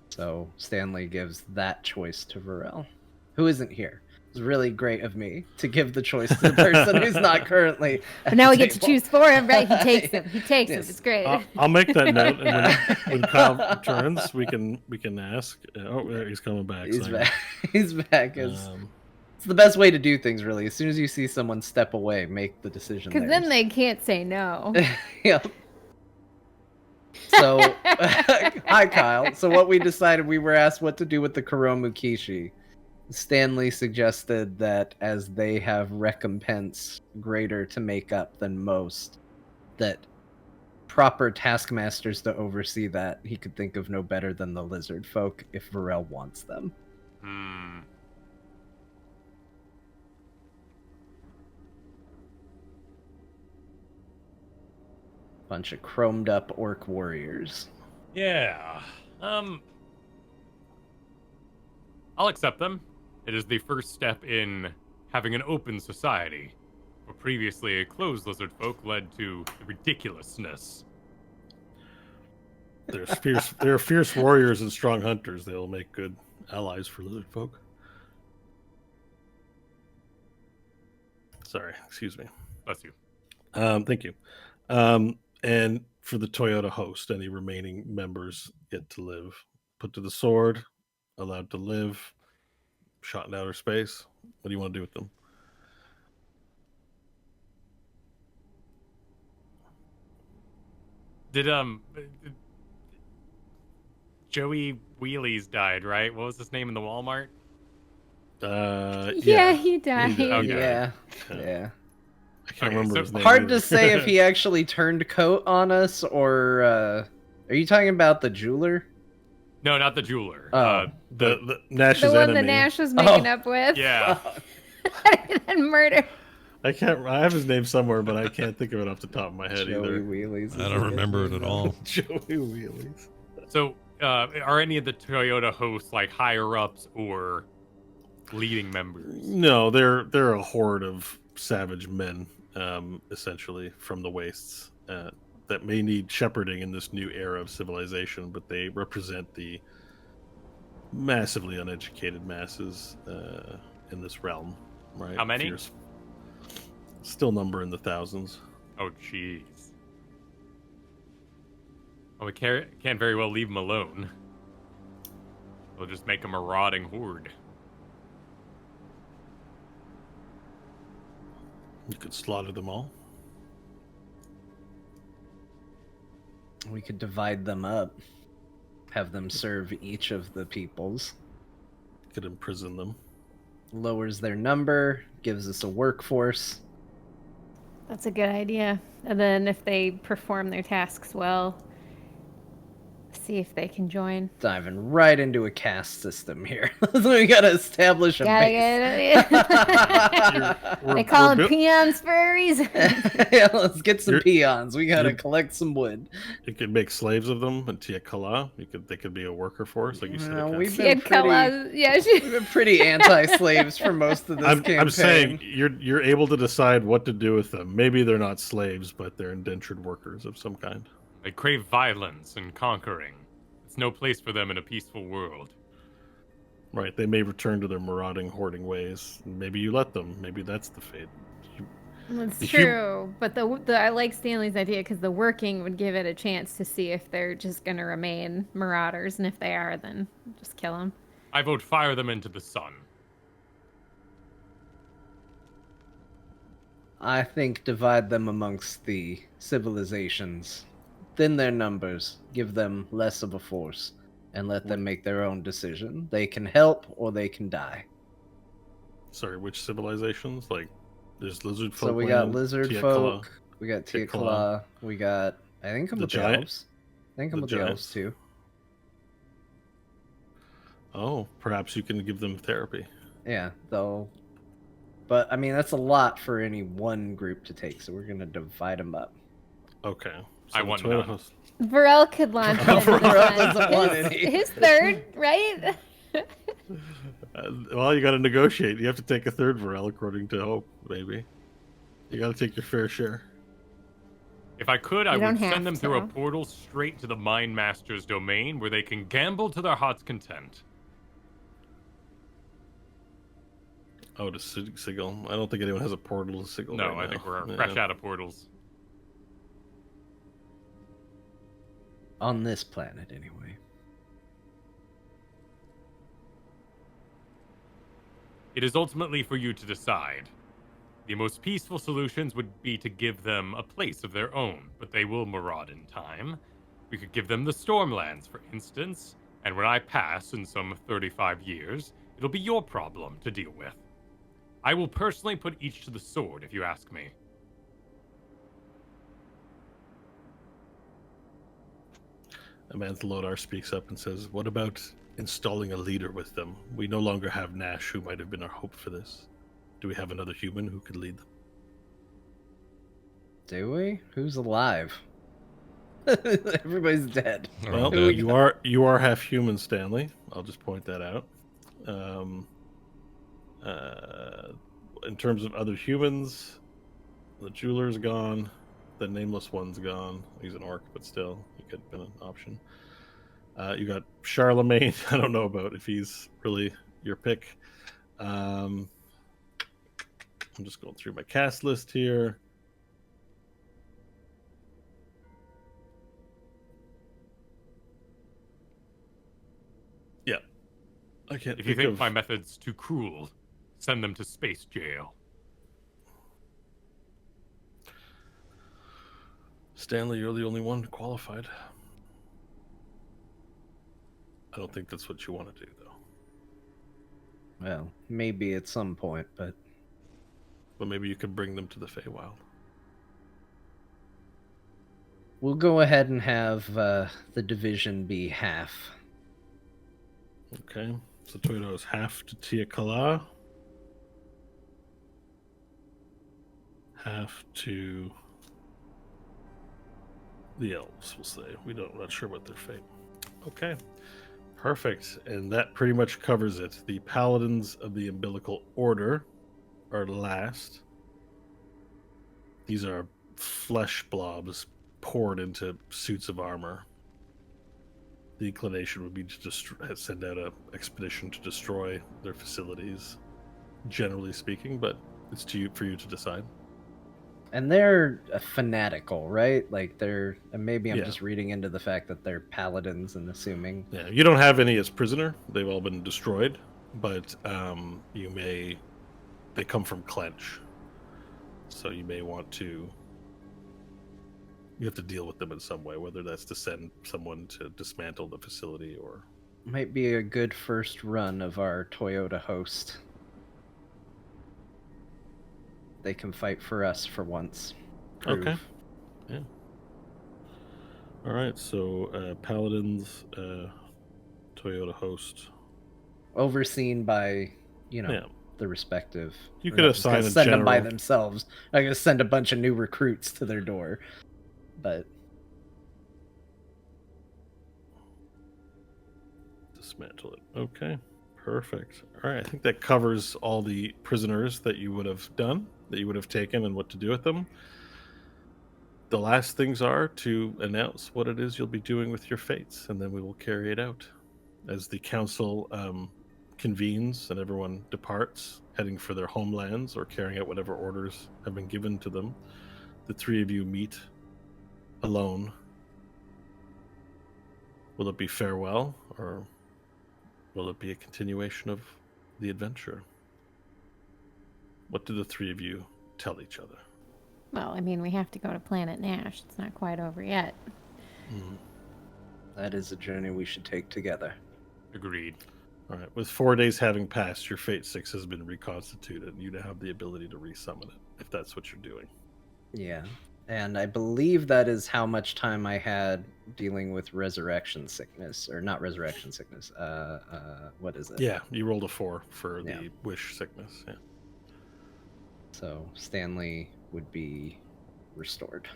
So Stanley gives that choice to Varel, who isn't here. It's really great of me to give the choice to the person who's not currently. But now we get to choose for him, right? He takes him. He takes him. It's great. I'll make that note, and when Kyle returns, we can ask. Oh, he's coming back. He's back. He's back. It's the best way to do things, really. As soon as you see someone step away, make the decision. Because then they can't say no. Yep. So, hi, Kyle. So what we decided, we were asked what to do with the Kuromukishi. Stanley suggested that as they have recompense greater to make up than most, that proper taskmasters to oversee that, he could think of no better than the lizard folk if Varel wants them. Hmm. Bunch of chromed up orc warriors. Yeah. I'll accept them. It is the first step in having an open society. Where previously a closed lizard folk led to the ridiculousness. They're fierce warriors and strong hunters. They'll make good allies for lizard folk. Sorry, excuse me. Bless you. Thank you. And for the Toyota host, any remaining members get to live. Put to the sword, allowed to live, shot in outer space. What do you want to do with them? Did Joey Wheelies died, right? What was his name in the Walmart? Yeah, he died. Okay. Yeah. I can't Okay, remember so his name. Hard either. to say if he actually turned coat on us or are you talking about the jeweler? No, not the jeweler. Oh. the Nash's The one enemy. that Nash was making Oh. up with. Yeah. And murder. I have his name somewhere, but I can't think of it off the top of my head Joey either. Wheelies. I don't remember it at all. Joey Wheelies. So, are any of the Toyota hosts like higher ups or leading members? No, they're a horde of savage men, essentially from the wastes that may need shepherding in this new era of civilization, but they represent the massively uneducated masses in this realm. Right? How many? Still number in the thousands. Oh, jeez. Well, we can't very well leave them alone. We'll just make a marauding horde. You could slaughter them all. We could divide them up. Have them serve each of the peoples. You could imprison them. Lowers their number, gives us a workforce. That's a good idea. And then if they perform their tasks well, see if they can join. Diving right into a caste system here. We gotta establish a Gotta base. They call them built- peons for a reason. Yeah, let's get some You're- peons. We gotta you're- collect some wood. You could make slaves of them and Tiakala. They could be a worker force, like you said. Well, it we've counts. been She'd We've been pretty anti-slaves for most of this campaign. I'm saying you're able to decide what to do with them. Maybe they're not slaves, but they're indentured workers of some kind. They crave violence and conquering. It's no place for them in a peaceful world. Right? They may return to their marauding, hoarding ways. Maybe you let them. Maybe that's the fate. That's The true, but I like Stanley's idea because the working would give it a chance to see if they're just going to remain marauders, and if they are, then just kill them. I vote fire them into the sun. I think divide them amongst the civilizations. Thin their numbers, give them less of a force, and let them make their own decision. They can help or they can die. Sorry, which civilizations? Like, there's lizard folk. So we got land, lizard Tiakala. folk, we got Tiakala. Tiakala, we got, I think I'm The with the giant- elves. I think I'm the with the elves giants. too. Oh, perhaps you can give them therapy. Yeah, they'll. But I mean, that's a lot for any one group to take, so we're gonna divide them up. Okay. I the want Toyota none. host- Varel could launch it into the Varel doesn't sun. want His, any. his third, right? Well, you got to negotiate. You have to take a third Varel, according to Hope, maybe. You got to take your fair share. If I could, I You don't would have send them through a to. portal straight to the Mind Master's domain where they can gamble to their heart's content. Oh, to Sigil. I don't think anyone has a portal to Sigil. No, right I think now. we're Yeah. fresh out of portals. On this planet, anyway. It is ultimately for you to decide. The most peaceful solutions would be to give them a place of their own, but they will maraud in time. We could give them the Stormlands, for instance, and when I pass in some 35 years, it'll be your problem to deal with. I will personally put each to the sword, if you ask me. Amantha Lodar speaks up and says, "What about installing a leader with them? We no longer have Nash, who might have been our hope for this. Do we have another human who could lead them?" Do we? Who's alive? Everybody's dead. Well, Well, you are half human, Stanley. I'll just point that out. In terms of other humans, the jeweler's gone. The nameless one's gone. He's an orc, but still, he could have been an option. You got Charlemagne. I don't know about if he's really your pick. I'm just going through my cast list here. Yeah. I can't If you think my method's too cruel, send them to space jail. Stanley, you're the only one qualified. I don't think that's what you want to do, though. Well, maybe at some point, but maybe you could bring them to the Feywild. we'll go ahead and have the division be half. Okay. So Toyoto is half to Tia Kala. Half to the elves, we'll say. We're not sure what their fate. Okay. Perfect. And that pretty much covers it. The Paladins of the Umbilical Order are last. These are flesh blobs poured into suits of armor. The inclination would be to send out an expedition to destroy their facilities, generally speaking, but it's for you to decide. And they're fanatical, right? Like maybe I'm Yeah. just reading into the fact that they're paladins and assuming. Yeah, you don't have any as prisoner. They've all been destroyed, but they come from Clench. So you may want to, you have to deal with them in some way, whether that's to send someone to dismantle the facility or... Might be a good first run of our Toyota host. They can fight for us for once. Prove. Okay. Yeah. All right, so Paladins, Toyota host. Overseen by, Yeah. the respective... You could assign a send them by general. themselves. I could send a bunch of new recruits to their door. But Dismantle it. Okay. Perfect. All right. I think that covers all the prisoners that you would have done, that you would have taken, and what to do with them. The last things are to announce what it is you'll be doing with your fates, and then we will carry it out. As the council convenes and everyone departs, heading for their homelands or carrying out whatever orders have been given to them, the three of you meet alone. Will it be farewell, or will it be a continuation of the adventure? What do the three of you tell each other? Well, I mean, we have to go to Planet Nash. It's not quite over yet. that is a journey we should take together. Agreed. All right. With 4 days having passed, your Fate 6 has been reconstituted, and you now have the ability to resummon it, if that's what you're doing. Yeah. And I believe that is how much time I had dealing with resurrection sickness, or not resurrection sickness. What is it? Yeah, you rolled a 4 for the Yeah. wish sickness. Yeah. So Stanley would be restored.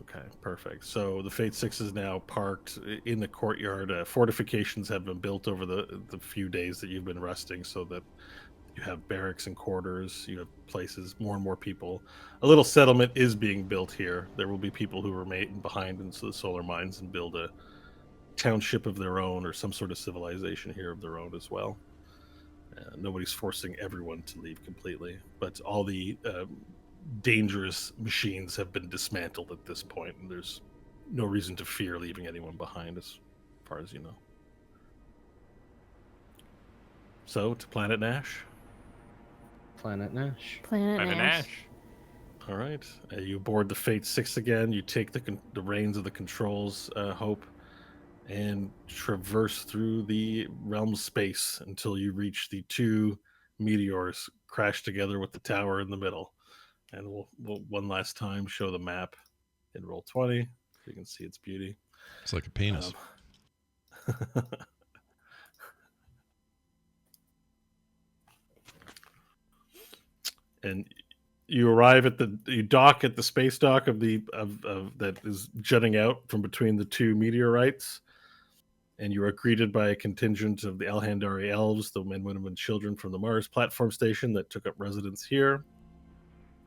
Okay, perfect. So the Fate 6 is now parked in the courtyard. Fortifications have been built over the few days that you've been resting, so that you have barracks and quarters, you have places, more and more people. A little settlement is being built here. There will be people who remain behind into the solar mines and build a township of their own, or some sort of civilization here of their own as well. Nobody's forcing everyone to leave completely, but all the dangerous machines have been dismantled at this point, and there's no reason to fear leaving anyone behind, as far as you know. So, to Planet Nash. Planet Nash. Planet Nash. All right. You board the Fate 6 again. You take the reins of the controls, Hope, and traverse through the realm space until you reach the two meteors crash together with the tower in the middle. And we'll one last time show the map in roll 20. you can see its beauty. It's like a penis. And you arrive at you dock at the space dock of that is jutting out from between the two meteorites, and you are greeted by a contingent of the Alhandari elves, the men, women, and children from the Mars platform station that took up residence here.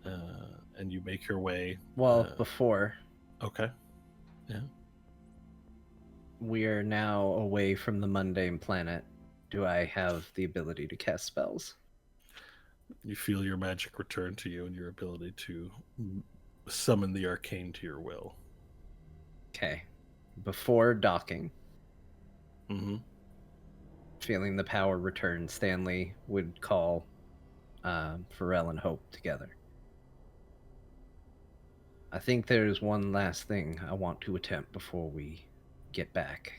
And you make your way. Well, before. Okay. Yeah. We are now away from the mundane planet. Do I have the ability to cast spells? You feel your magic return to you and your ability to summon the arcane to your will. Okay. Before docking, feeling the power return, Stanley would call Pharrell and Hope together. I think there's one last thing I want to attempt before we get back.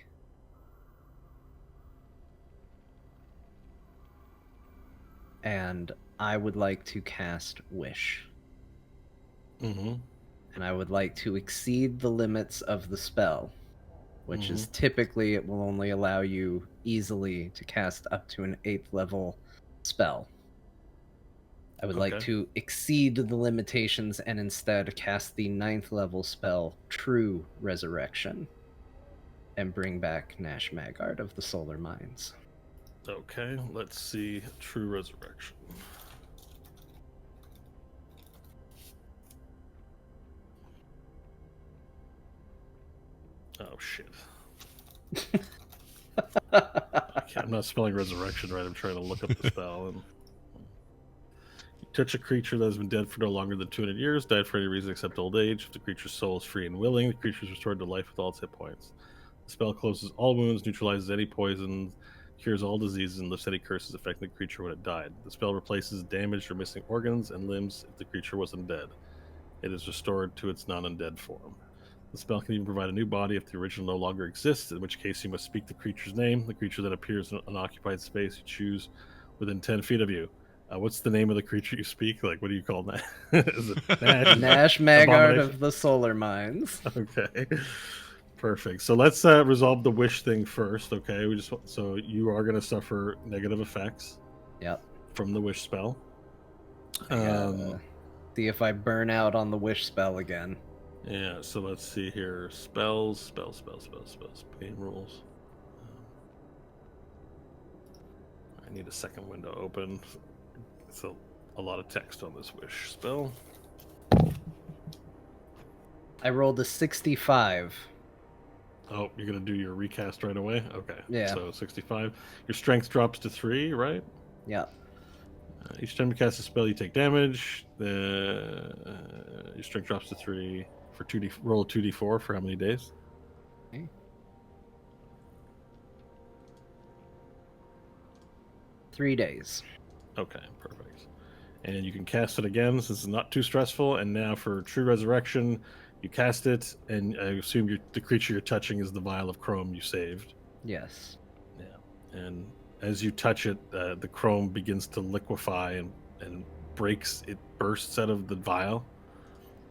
And I would like to cast Wish. And I would like to exceed the limits of the spell, which is typically it will only allow you easily to cast up to an 8th level spell. I would like to exceed the limitations and instead cast the 9th level spell, True Resurrection, and bring back Nash Magard of the Solar Mines. Okay, let's see. True Resurrection. Oh, shit. I'm not spelling resurrection right. I'm trying to look up the spell. And you touch a creature that has been dead for no longer than 200 years, died for any reason except old age. If the creature's soul is free and willing, the creature is restored to life with all its hit points. The spell closes all wounds, neutralizes any poison, cures all diseases, and lifts any curses affecting the creature when it died. The spell replaces damaged or missing organs and limbs if the creature was undead. It is restored to its non-undead form. The spell can even provide a new body if the original no longer exists, in which case you must speak the creature's name. The creature that appears in an unoccupied space you choose within 10 feet of you. What's the name of the creature you speak? Like, what do you call that? Is it Nash? Nash Magard of the Solar Mines. Okay. Perfect. So let's resolve the wish thing first, okay? So you are going to suffer negative effects. Yep. From the wish spell. See if I burn out on the wish spell again. Yeah, so let's see here. Spells. Pain rules. I need a second window open. It's a lot of text on this wish spell. I rolled a 65. Oh, you're going to do your recast right away? Okay. Yeah. So 65. Your strength drops to 3, right? Yeah. Each time you cast a spell, you take damage. Your strength drops to 3 for 2d. Roll a 2d4 for how many days? Okay. 3 days. Okay, perfect. And you can cast it again since it's not too stressful. And now for True Resurrection, you cast it, and I assume the creature you're touching is the vial of chrome you saved. Yes. Yeah. And as you touch it, the chrome begins to liquefy and breaks. It bursts out of the vial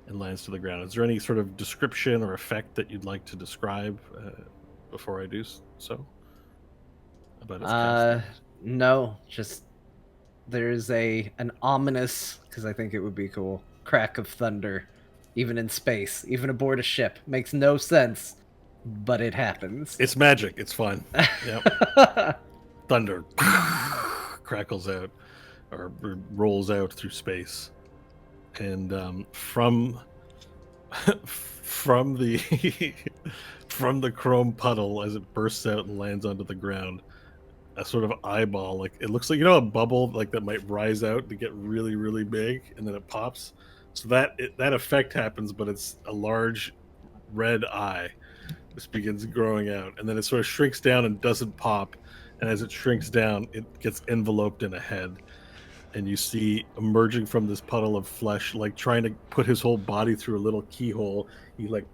and lands to the ground. Is there any sort of description or effect that you'd like to describe before I do so? About its casting? No, just there's an ominous, because I think it would be cool, crack of thunder, even in space, even aboard a ship. Makes no sense, but it happens. It's magic. It's fun. Yep. Thunder crackles out or rolls out through space, and from the from the chrome puddle as it bursts out and lands onto the ground, a sort of eyeball, like it looks like, you know, a bubble like that might rise out to get really, really big, and then it pops. So that effect happens, but it's a large red eye. This begins growing out, and then it sort of shrinks down and doesn't pop. And as it shrinks down, it gets enveloped in a head. And you see emerging from this puddle of flesh, like trying to put his whole body through a little keyhole. He like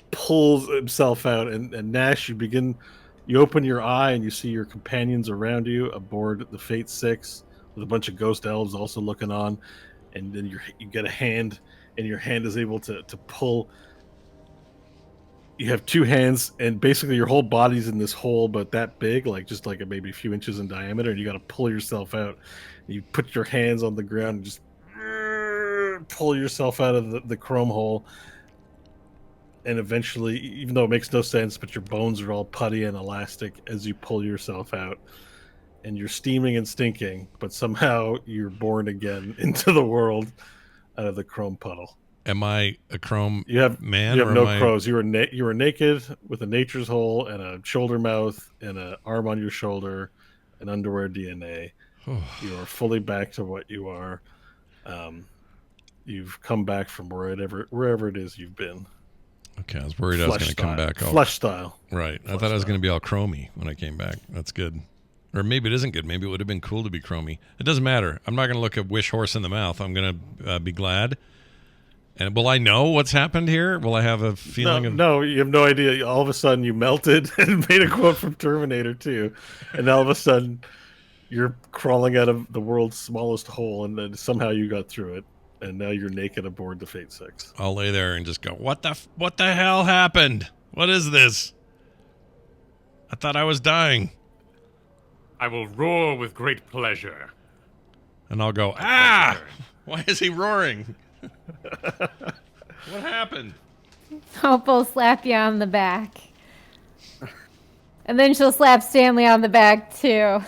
pulls himself out. And Nash, you open your eye and you see your companions around you aboard the Fate 6 with a bunch of ghost elves also looking on. And then you get a hand, and your hand is able to pull you have two hands, and basically your whole body's in this hole, but that big, like just like maybe a few inches in diameter, and you got to pull yourself out. You put your hands on the ground and just pull yourself out of the chrome hole. And eventually, even though it makes no sense, but your bones are all putty and elastic as you pull yourself out. And you're steaming and stinking, but somehow you're born again into the world out of the chrome puddle. Am I a chrome man? You have or no am crows. You were naked with a nature's hole and a shoulder mouth and an arm on your shoulder and underwear DNA. You are fully back to what you are. You've come back from wherever it is you've been. Okay, I was worried I was going to come back. Flesh style. Right. I thought I was going to be all chromy when I came back. That's good. Or maybe it isn't good. Maybe it would have been cool to be chromy. It doesn't matter. I'm not going to look a wish horse in the mouth. I'm going to be glad. And will I know what's happened here? Will I have a feeling of... No, you have no idea. All of a sudden you melted and made a quote from Terminator 2. And all of a sudden you're crawling out of the world's smallest hole, and then somehow you got through it. And now you're naked aboard the Fate 6. I'll lay there and just go, what the hell happened? What is this? I thought I was dying. I will roar with great pleasure. And I'll go, ah! Why is he roaring? What happened? Hope will slap you on the back. And then she'll slap Stanley on the back, too.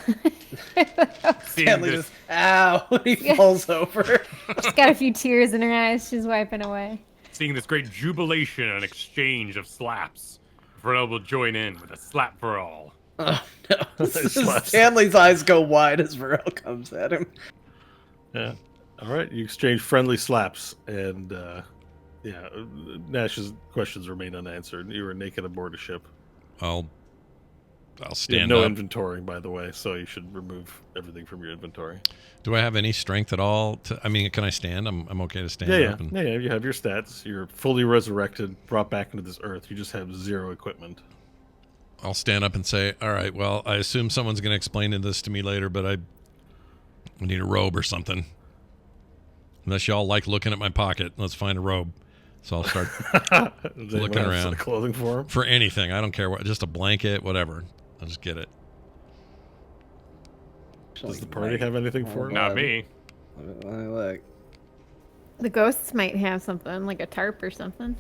Stanley just, ow, when he falls over. She's got a few tears in her eyes. She's wiping away. Seeing this great jubilation and exchange of slaps, Varel will join in with a slap for all. Oh, no. Stanley's eyes go wide as Varel comes at him. Yeah. All right. You exchange friendly slaps, and Nash's questions remain unanswered. You were naked aboard a ship. I'll stand no up. inventory, by the way, so you should remove everything from your inventory. Do I have any strength at all? Can I stand? I'm okay to stand up. Yeah, you have your stats. You're fully resurrected, brought back into this earth. You just have 0 equipment. I'll stand up and say, all right, well, I assume someone's going to explain this to me later, but I need a robe or something. Unless y'all like looking at my pocket, let's find a robe. So I'll start looking around. Clothing for him? For anything. I don't care what, just a blanket, whatever. I'll just get it. Does the party have anything for him? Not me. Look. The ghosts might have something, like a tarp or something.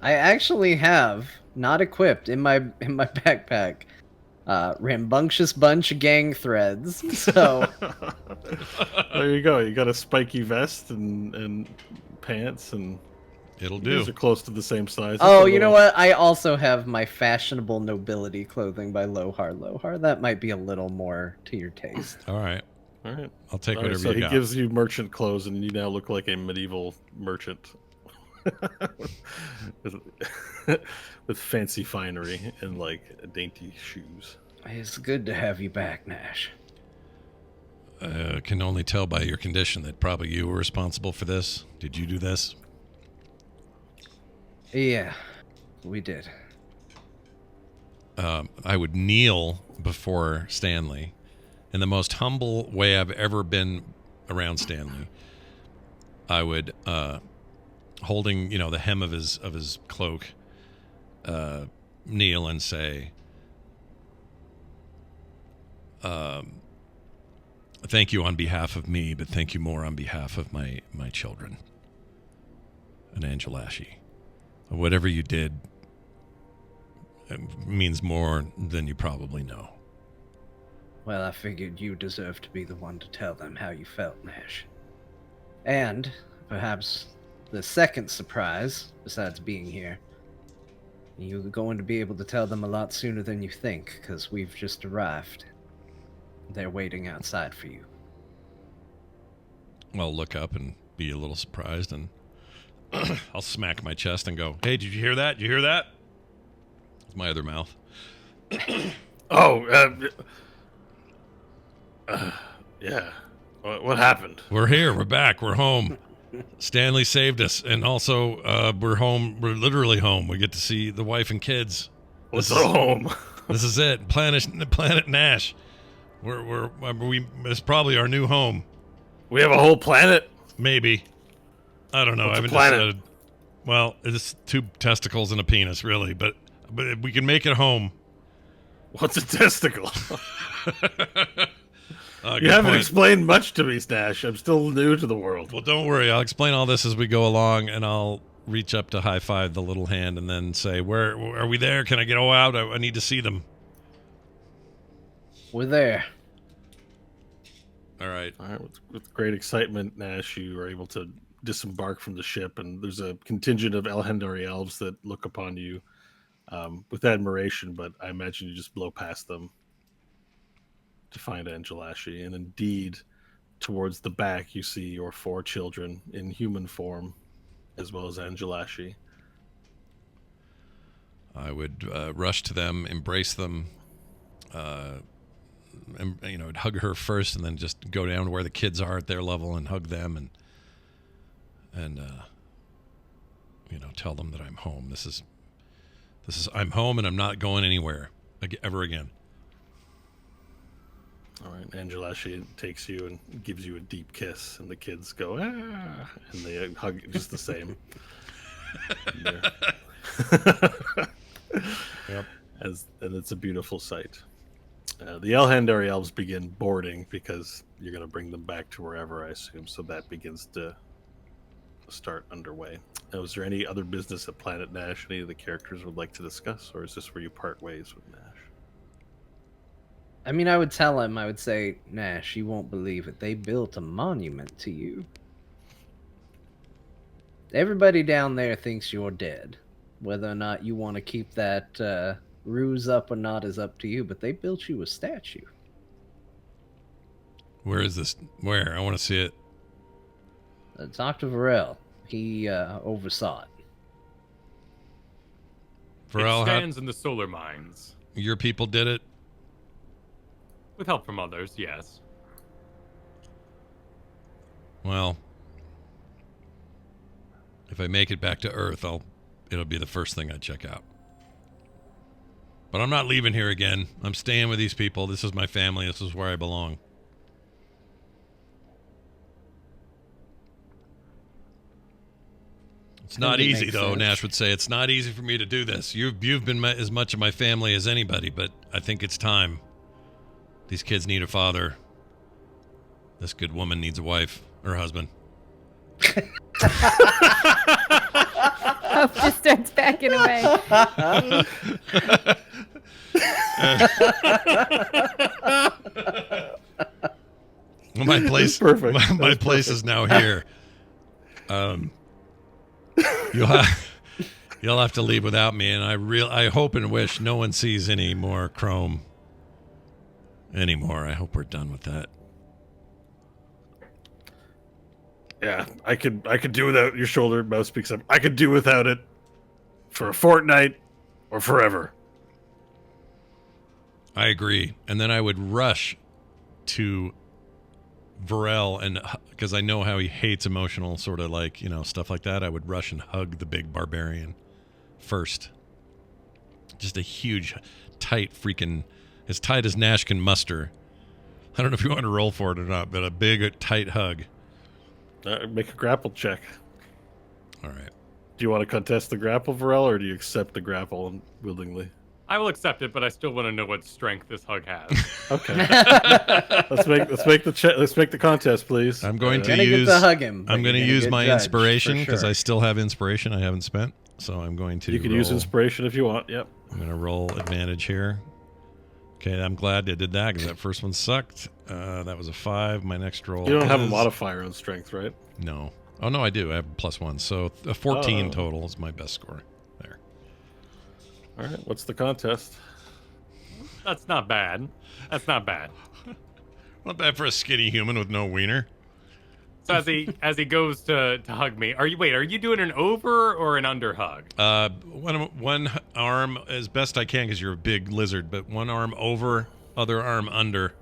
I actually have, not equipped, in my backpack, rambunctious bunch of gang threads. So there you go. You got a spiky vest and pants, and it'll do. These are close to the same size. Oh, you know what? I also have my fashionable nobility clothing by Lohar. That might be a little more to your taste. All right. I'll take whatever so you got. So he gives you merchant clothes, and you now look like a medieval merchant. with fancy finery and like dainty shoes. It's good to have you back, Nash. Can only tell by your condition that probably you were responsible for this. Did you do this? Yeah, we did. I would kneel before Stanley in the most humble way I've ever been around Stanley. I would, holding, the hem of his cloak, kneel and say, thank you on behalf of me, but thank you more on behalf of my children and Angelashi. Whatever you did means more than you probably know. Well, I figured you deserved to be the one to tell them how you felt, Nash. And perhaps the second surprise, besides being here, you're going to be able to tell them a lot sooner than you think, because we've just arrived. They're waiting outside for you. I'll look up and be a little surprised, and I'll smack my chest and go, hey, did you hear that? Did you hear that? It's my other mouth. Yeah. What happened? We're here. We're back. We're home. Stanley saved us, and also we're home. We're literally home. We get to see the wife and kids. What's home? This is it. Planet Nash. It's probably our new home. We have a whole planet. Maybe. I don't know. What's I haven't planet? decided. Well, it's 2 testicles and a penis, really, but we can make it home. What's a testicle? Good You haven't point. explained much to me, Stash. I'm still new to the world. Well, don't worry. I'll explain all this as we go along, and I'll reach up to high five the little hand and then say, "Where are we there? Can I get out? I need to see them." We're there. All right. All right, with great excitement, Nash, you are able to disembark from the ship, and there's a contingent of Elhendari elves that look upon you with admiration, but I imagine you just blow past them to find Angelashi. And indeed, towards the back, you see your 4 children in human form, as well as Angelashi. I would rush to them, embrace them, and hug her first, and then just go down to where the kids are at their level and hug them, and tell them that I'm home. This is I'm home, and I'm not going anywhere ever again. All right, Angelashi takes you and gives you a deep kiss, and the kids go, ah, and they hug just the same. Yep. And it's a beautiful sight. The Elhendari elves begin boarding because you're going to bring them back to wherever, I assume. So that begins to start underway. Now, is there any other business at Planet Nash any of the characters would like to discuss, or is this where you part ways with Nash? I mean, I would tell him, I would say, Nash, you won't believe it. They built a monument to you. Everybody down there thinks you're dead. Whether or not you want to keep that ruse up or not is up to you, but they built you a statue. Where is this? Where? I want to see it. Talk to Varel. He oversaw it. Varel, It stands in the solar mines. your people did it? With help from others, yes. Well, if I make it back to Earth, it'll be the first thing I check out. But I'm not leaving here again. I'm staying with these people. This is my family. This is where I belong. It's not easy, though. Sense. Nash would say it's not easy for me to do this. You've been as much of my family as anybody, but I think it's time. These kids need a father. This good woman needs a wife or husband. Hope just starts backing away. Well, my place, perfect. My place is now here. You'll have to leave without me, and I hope and wish no one sees any more Chrome anymore. I hope we're done with that. Yeah, I could do without your shoulder. Mouse speaks up. I could do without it for a fortnight or forever. I agree. And then I would rush to Varel, and because I know how he hates emotional sort of stuff like that, I would rush and hug the big barbarian first. Just a huge, tight freaking, as tight as Nash can muster. I don't know if you want to roll for it or not, but a big, tight hug. Make a grapple check. All right. Do you want to contest the grapple, Varel, or do you accept the grapple willingly? I will accept it, but I still want to know what strength this hug has. Okay. let's make the contest, please. I'm going to Gotta use. get to hug him. I'm going to You're gonna use get my judged, inspiration for because sure. I still have inspiration I haven't spent. So I'm going to. You can use roll. inspiration if you want. Yep. I'm going to roll advantage here. Okay, I'm glad I did that because that first one sucked. That was a 5. My next roll. You don't have a is- modifier on strength, right? No. Oh no, I do. I have +1. So a 14 Oh. total is my best score. There. All right. What's the contest? That's not bad. That's not bad. Not bad for a skinny human with no wiener. So as he goes to hug me, are you doing an over or an under hug? One arm as best I can because you're a big lizard, but one arm over, other arm under,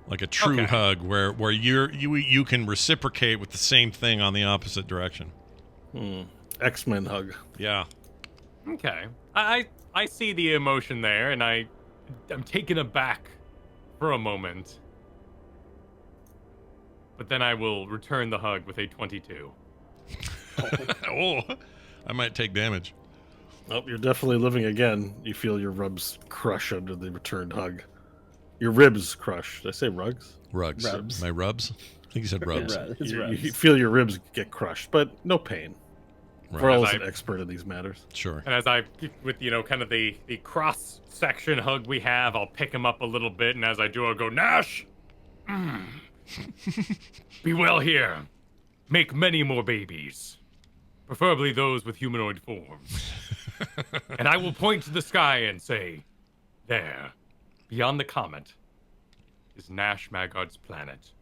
like a true Okay. hug, where you can reciprocate with the same thing on the opposite direction. X-Men hug. Yeah. Okay. I see the emotion there, and I'm taken aback for a moment. But then I will return the hug with a 22. Oh, I might take damage. Oh, you're definitely living again. You feel your rubs crush under the returned hug. Your ribs crush. Did I say rugs? Rugs. Rubs. My rubs? I think you said rubs. His You rubs. feel your ribs get crushed, but no pain. Right. Varel As is I- an expert in these matters. Sure. And as I, with, kind of the cross-section hug we have, I'll pick him up a little bit, and as I do, I'll go, Nash! Be well here. Make many more babies. Preferably those with humanoid forms. And I will point to the sky and say, there, beyond the comet, is Nash Magard's planet.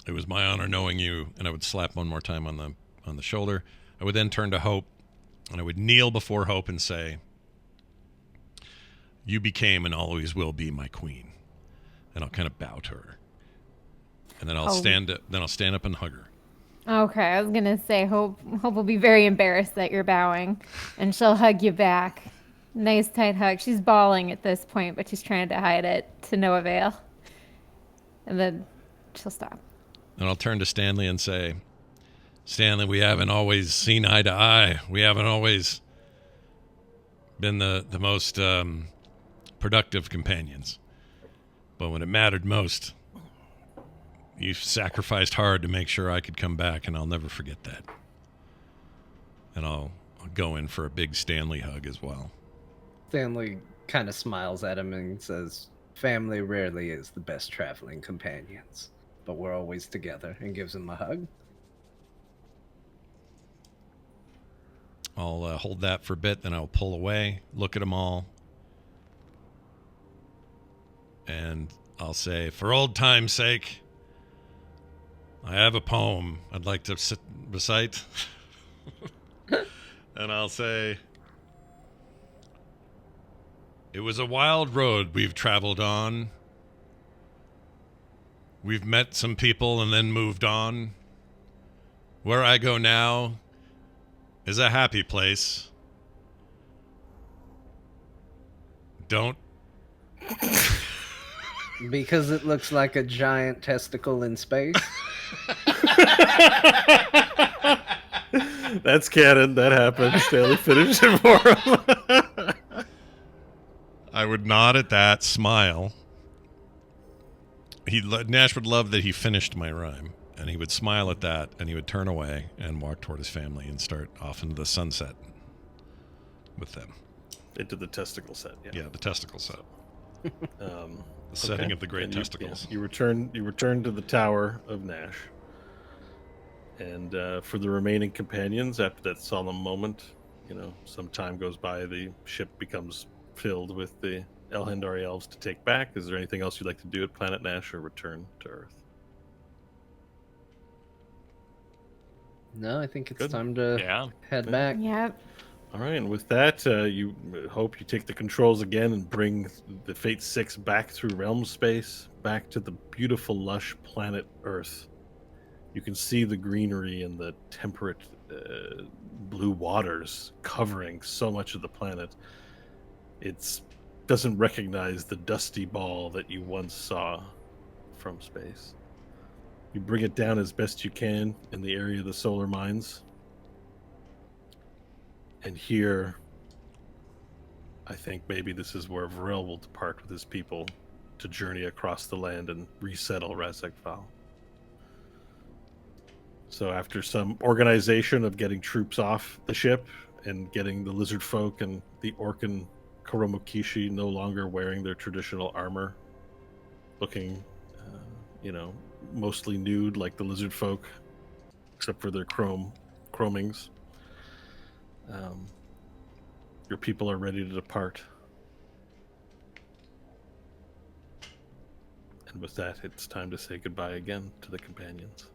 It was my honor knowing you, and I would slap one more time on the shoulder. I would then turn to Hope, and I would kneel before Hope and say, you became and always will be my queen. And I'll kind of bow to her. And then I'll stand up and hug her. Okay, I was gonna say Hope will be very embarrassed that you're bowing, and she'll hug you back. Nice tight hug. She's bawling at this point, but she's trying to hide it to no avail. And then she'll stop. And I'll turn to Stanley and say, Stanley, we haven't always seen eye to eye. We haven't always been the most productive companions. But when it mattered most, you sacrificed hard to make sure I could come back, and I'll never forget that. And I'll go in for a big Stanley hug as well. Stanley kind of smiles at him and says, family rarely is the best traveling companions, but we're always together, and gives him a hug. I'll hold that for a bit, then I'll pull away, look at them all, and I'll say, for old time's sake, I have a poem I'd like to recite. And I'll say, it was a wild road we've traveled on. We've met some people and then moved on. Where I go now is a happy place. Don't. Because it looks like a giant testicle in space. That's canon. That happened. Stanley finished it for him. I would nod at that, smile. Nash would love that he finished my rhyme, and he would smile at that, and he would turn away and walk toward his family and start off into the sunset with them. Into the testicle set. Yeah, the testicle set. The The setting of the great And testicles. You return to the Tower of Nash. And for the remaining companions, after that solemn moment, some time goes by, the ship becomes filled with the Elhendari elves to take back. Is there anything else you'd like to do at Planet Nash or return to Earth? No, I think it's Good. time to head back. Yep. All right, and with that, you hope you take the controls again and bring the Fate 6 back through realm space, back to the beautiful, lush planet Earth. You can see the greenery and the temperate blue waters covering so much of the planet. It doesn't recognize the dusty ball that you once saw from space. You bring it down as best you can in the area of the solar mines. And here, I think maybe this is where Varel will depart with his people to journey across the land and resettle Razekval. So after some organization of getting troops off the ship and getting the lizard folk and the Orkan Koromokishi no longer wearing their traditional armor, looking, mostly nude like the lizard folk, except for their chromings. Your people are ready to depart. And with that, it's time to say goodbye again to the companions.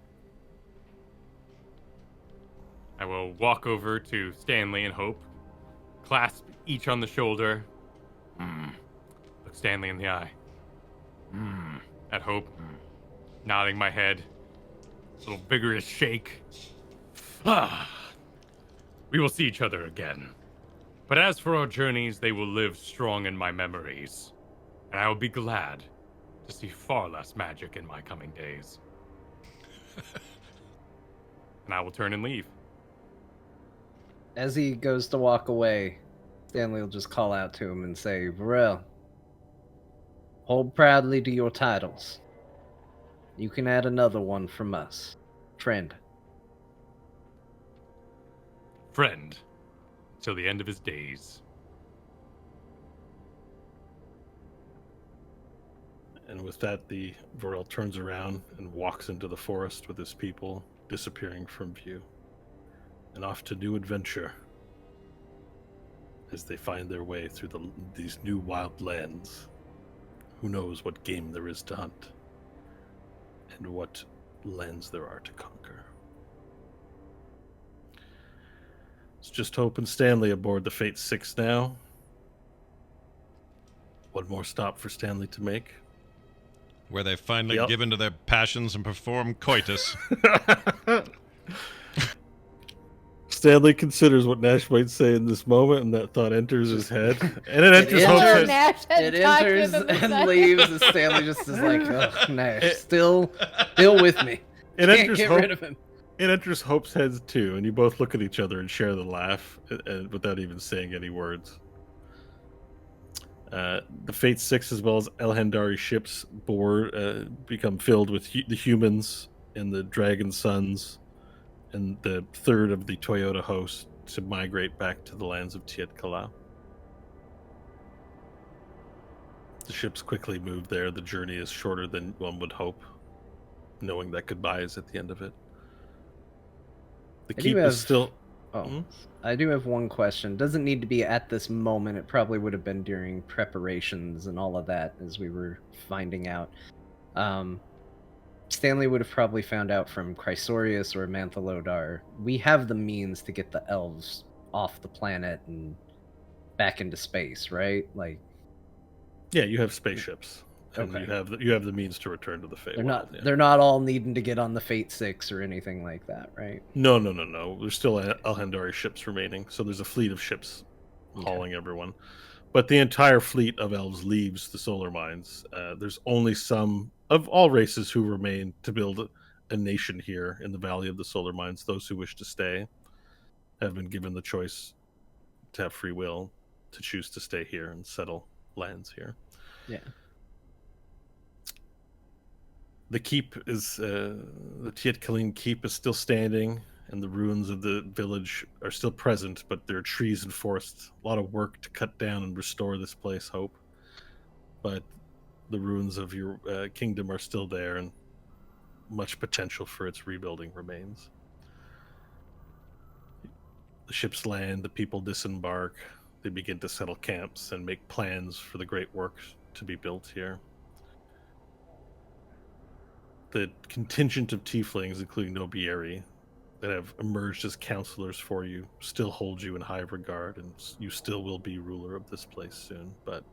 I will walk over to Stanley and Hope, clasp each on the shoulder. Look Stanley in the eye. At Hope, nodding my head. A little vigorous shake. We will see each other again. But as for our journeys, they will live strong in my memories. And I will be glad to see far less magic in my coming days. And I will turn and leave. As he goes to walk away, Stanley will just call out to him and say, Varel, hold proudly to your titles. You can add another one from us. Friend. Friend. Till the end of his days. And with that, the Varel turns around and walks into the forest with his people, disappearing from view. And off to new adventure as they find their way through these new wild lands. Who knows what game there is to hunt and what lands there are to conquer. It's just Hope and Stanley aboard the Fate 6 now. One more stop for Stanley to make. Where they finally give in to their passions and perform coitus. Stanley considers what Nash might say in this moment, and that thought enters his head. And it enters Hope's head. It enters and leaves, and Stanley just is like, oh, Nash, still with me. It Can't get rid of him. It enters Hope's head, too, and you both look at each other and share the laugh without even saying any words. The Fate 6 as well as Elhandari ships become filled with the humans and the Dragon Sons and the third of the Toyota host to migrate back to the lands of Tiet Kala. The ships quickly move there. The journey is shorter than one would hope, knowing that goodbye is at the end of it. The keep is still... Oh, I do have one question. Doesn't need to be at this moment. It probably would have been during preparations and all of that as we were finding out. Stanley would have probably found out from Chrysorius or Manthalodar. We have the means to get the elves off the planet and back into space, right? Like, yeah, you have spaceships. And okay. you have the means to return to the Fate. They're not all needing to get on the Fate 6 or anything like that, right? No. There's still Elhandari ships remaining, so there's a fleet of ships hauling everyone. But the entire fleet of elves leaves the solar mines. There's only some of all races who remain to build a nation here in the Valley of the Solar Mines. Those who wish to stay have been given the choice to have free will to choose to stay here and settle lands here. Yeah. The keep is the Tiet Kaleen keep is still standing, and the ruins of the village are still present, but there are trees and forests. A lot of work to cut down and restore this place, Hope. But the ruins of your kingdom are still there, and much potential for its rebuilding remains. The ships land, the people disembark, they begin to settle camps and make plans for the great work to be built here. The contingent of tieflings, including Nobieri, that have emerged as counselors for you, still hold you in high regard, and you still will be ruler of this place soon. But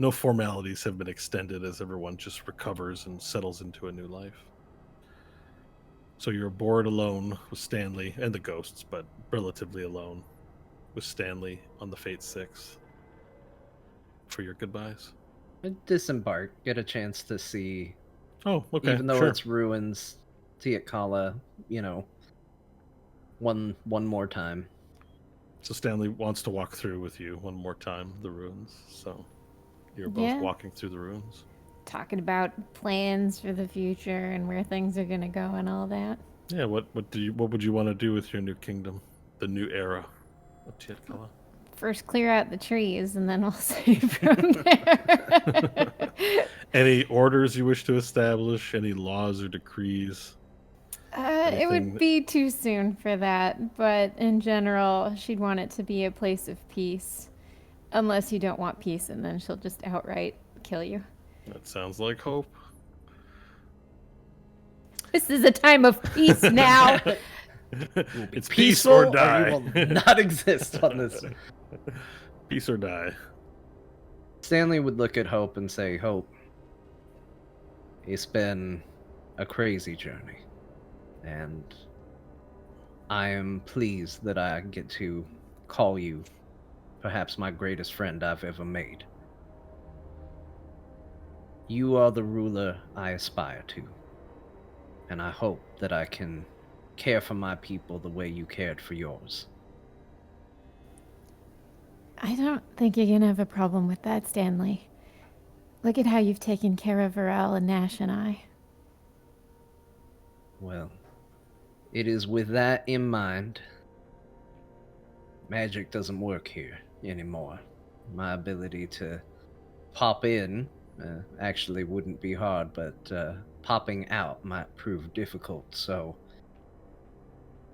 no formalities have been extended as everyone just recovers and settles into a new life. So you're aboard alone with Stanley and the ghosts, but relatively alone with Stanley on the Fate 6 for your goodbyes. Disembark, get a chance to see. Oh, okay. Even though sure. it's ruins, Tiet Kala, one more time. So Stanley wants to walk through with you one more time, the ruins. So you're both walking through the ruins. Talking about plans for the future and where things are going to go and all that. Yeah, what would you want to do with your new kingdom? The new era of Tiet Kala? First clear out the trees and then I'll see from there. Any orders you wish to establish? Any laws or decrees? It would be too soon for that, but in general, she'd want it to be a place of peace. Unless you don't want peace, and then she'll just outright kill you. That sounds like Hope. This is a time of peace now. It's peace or die. Or you will not exist on this. Peace or die. Stanley would look at Hope and say, Hope, it's been a crazy journey. And I am pleased that I get to call you perhaps my greatest friend I've ever made. You are the ruler I aspire to. And I hope that I can care for my people the way you cared for yours. I don't think you're gonna have a problem with that, Stanley. Look at how you've taken care of Varel and Nash and I. Well, it is with that in mind. Magic doesn't work here anymore. My ability to pop in actually wouldn't be hard, but popping out might prove difficult. So,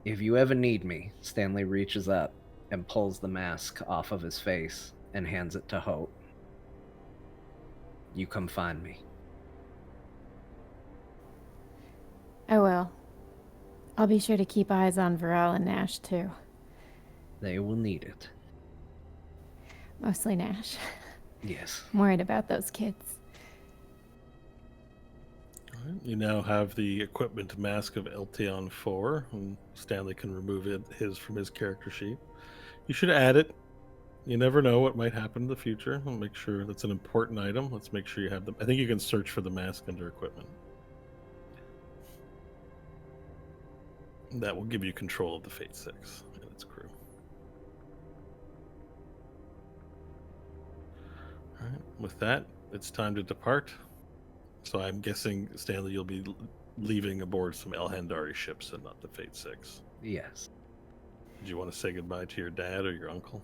if you ever need me, Stanley reaches up and pulls the mask off of his face and hands it to Hope. You come find me. I will. I'll be sure to keep eyes on Varel and Nash, too. They will need it. Mostly Nash. Yes. I'm worried about those kids. All right, you now have the equipment mask of Elteon 4, and Stanley can remove his from his character sheet. You should add it. You never know what might happen in the future. I'll make sure that's an important item. Let's make sure you have them. I think you can search for the mask under equipment. That will give you control of the Fate 6 and its crew. All right. With that, it's time to depart. So I'm guessing, Stanley, you'll be leaving aboard some Elhandari ships and not the Fate 6. Yes. Did you want to say goodbye to your dad or your uncle?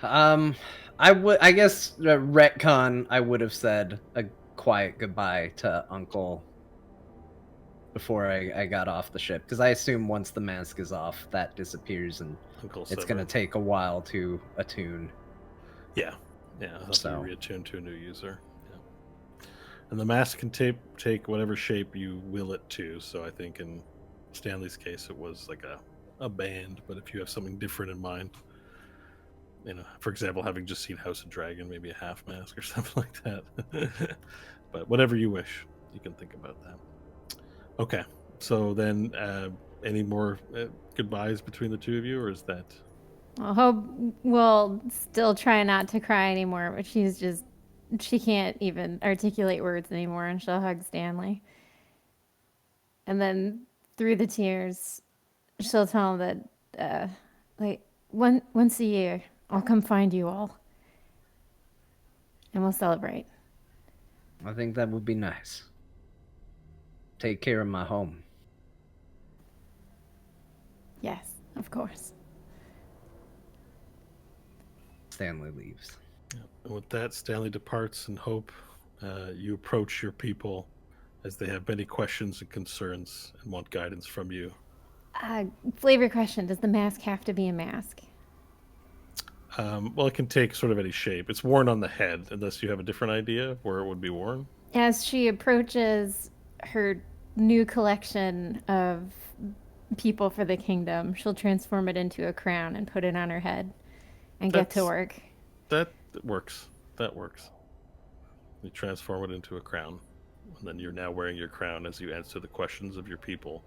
I guess retcon, I would have said a quiet goodbye to Uncle before I got off the ship, because I assume once the mask is off, that disappears, and Uncle it's going to take a while to attune. Yeah, it'll have So. to be reattuned to a new user. Yeah. And the mask can take whatever shape you will it to. So I think in Stanley's case, it was like a band, but if you have something different in mind, for example, having just seen House of Dragon, maybe a half mask or something like that. But whatever you wish, you can think about that. Okay, so then any more goodbyes between the two of you, or is that... Well, Hope will still try not to cry anymore, but she can't even articulate words anymore, and she'll hug Stanley. And then through the tears, she'll tell him that, once a year, I'll come find you all. And we'll celebrate. I think that would be nice. Take care of my home. Yes, of course. Stanley leaves. And with that, Stanley departs, and Hope, you approach your people as they have many questions and concerns and want guidance from you. Flavor question, does the mask have to be a mask? Well, it can take sort of any shape. It's worn on the head, unless you have a different idea of where it would be worn. As she approaches her new collection of people for the kingdom, she'll transform it into a crown and put it on her head and get to work. That works. That works. You transform it into a crown, and then you're now wearing your crown as you answer the questions of your people.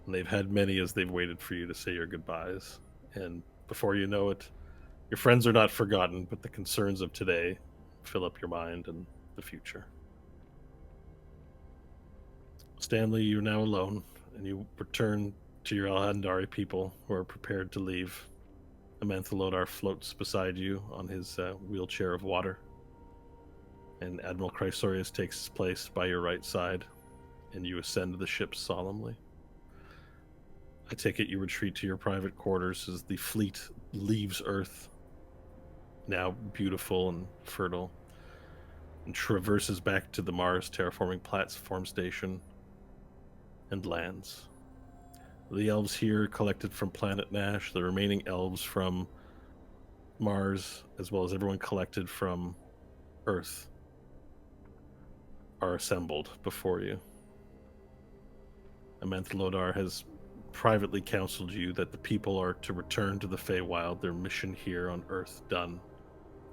And they've had many as they've waited for you to say your goodbyes. And before you know it, your friends are not forgotten, but the concerns of today fill up your mind and the future. Stanley, you're now alone, and you return to your Alhandari people who are prepared to leave. Amanthalodar floats beside you on his wheelchair of water, and Admiral Chrysorius takes his place by your right side, and you ascend the ship solemnly. I take it you retreat to your private quarters as the fleet leaves Earth, now beautiful and fertile, and traverses back to the Mars terraforming platform station and lands. The elves here collected from planet Nash, the remaining elves from Mars, as well as everyone collected from Earth, are assembled before you. Amanthalodar has privately counseled you that the people are to return to the Feywild, their mission here on Earth done,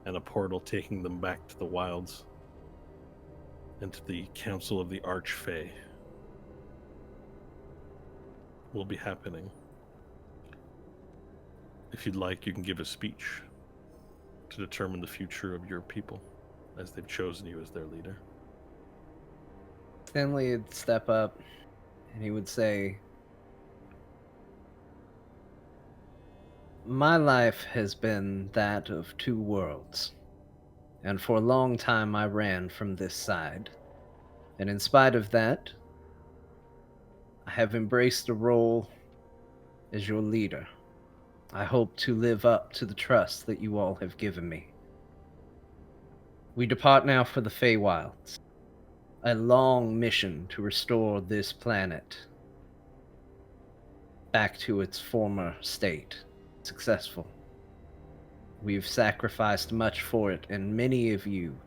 and a portal taking them back to the wilds and to the Council of the Archfey will be happening. If you'd like, you can give a speech to determine the future of your people, as they've chosen you as their leader. Stanley would step up And he would say, my life has been that of two worlds, and for a long time I ran from this side. And in spite of that, I have embraced the role as your leader. I hope to live up to the trust that you all have given me. We depart now for the Feywilds, a long mission to restore this planet back to its former state. Successful. We've sacrificed much for it, and many of you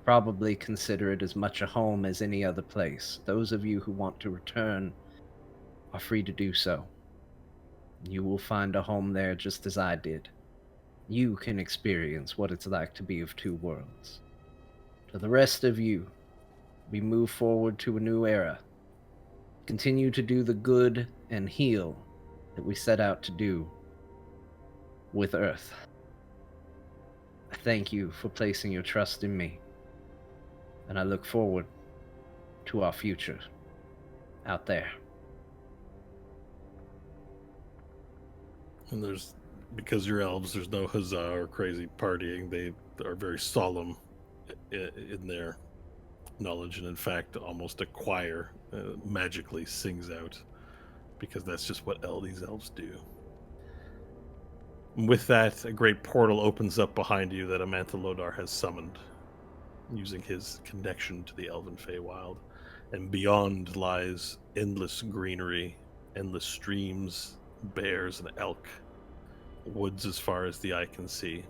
probably consider it as much a home as any other place. Those of you who want to return are free to do so. You will find a home there just as I did. You can experience what it's like to be of two worlds. To the rest of you, we move forward to a new era. Continue to do the good and heal that we set out to do with Earth. I thank you for placing your trust in me, and I look forward to our future out there. And because you're elves, there's no huzzah or crazy partying. They are very solemn in their knowledge, and in fact, almost a choir magically sings out, because that's just what these elves do. And with that, a great portal opens up behind you that Amantha Lodar has summoned, using his connection to the Elven Feywild. And beyond lies endless greenery, endless streams, bears and elk, woods as far as the eye can see.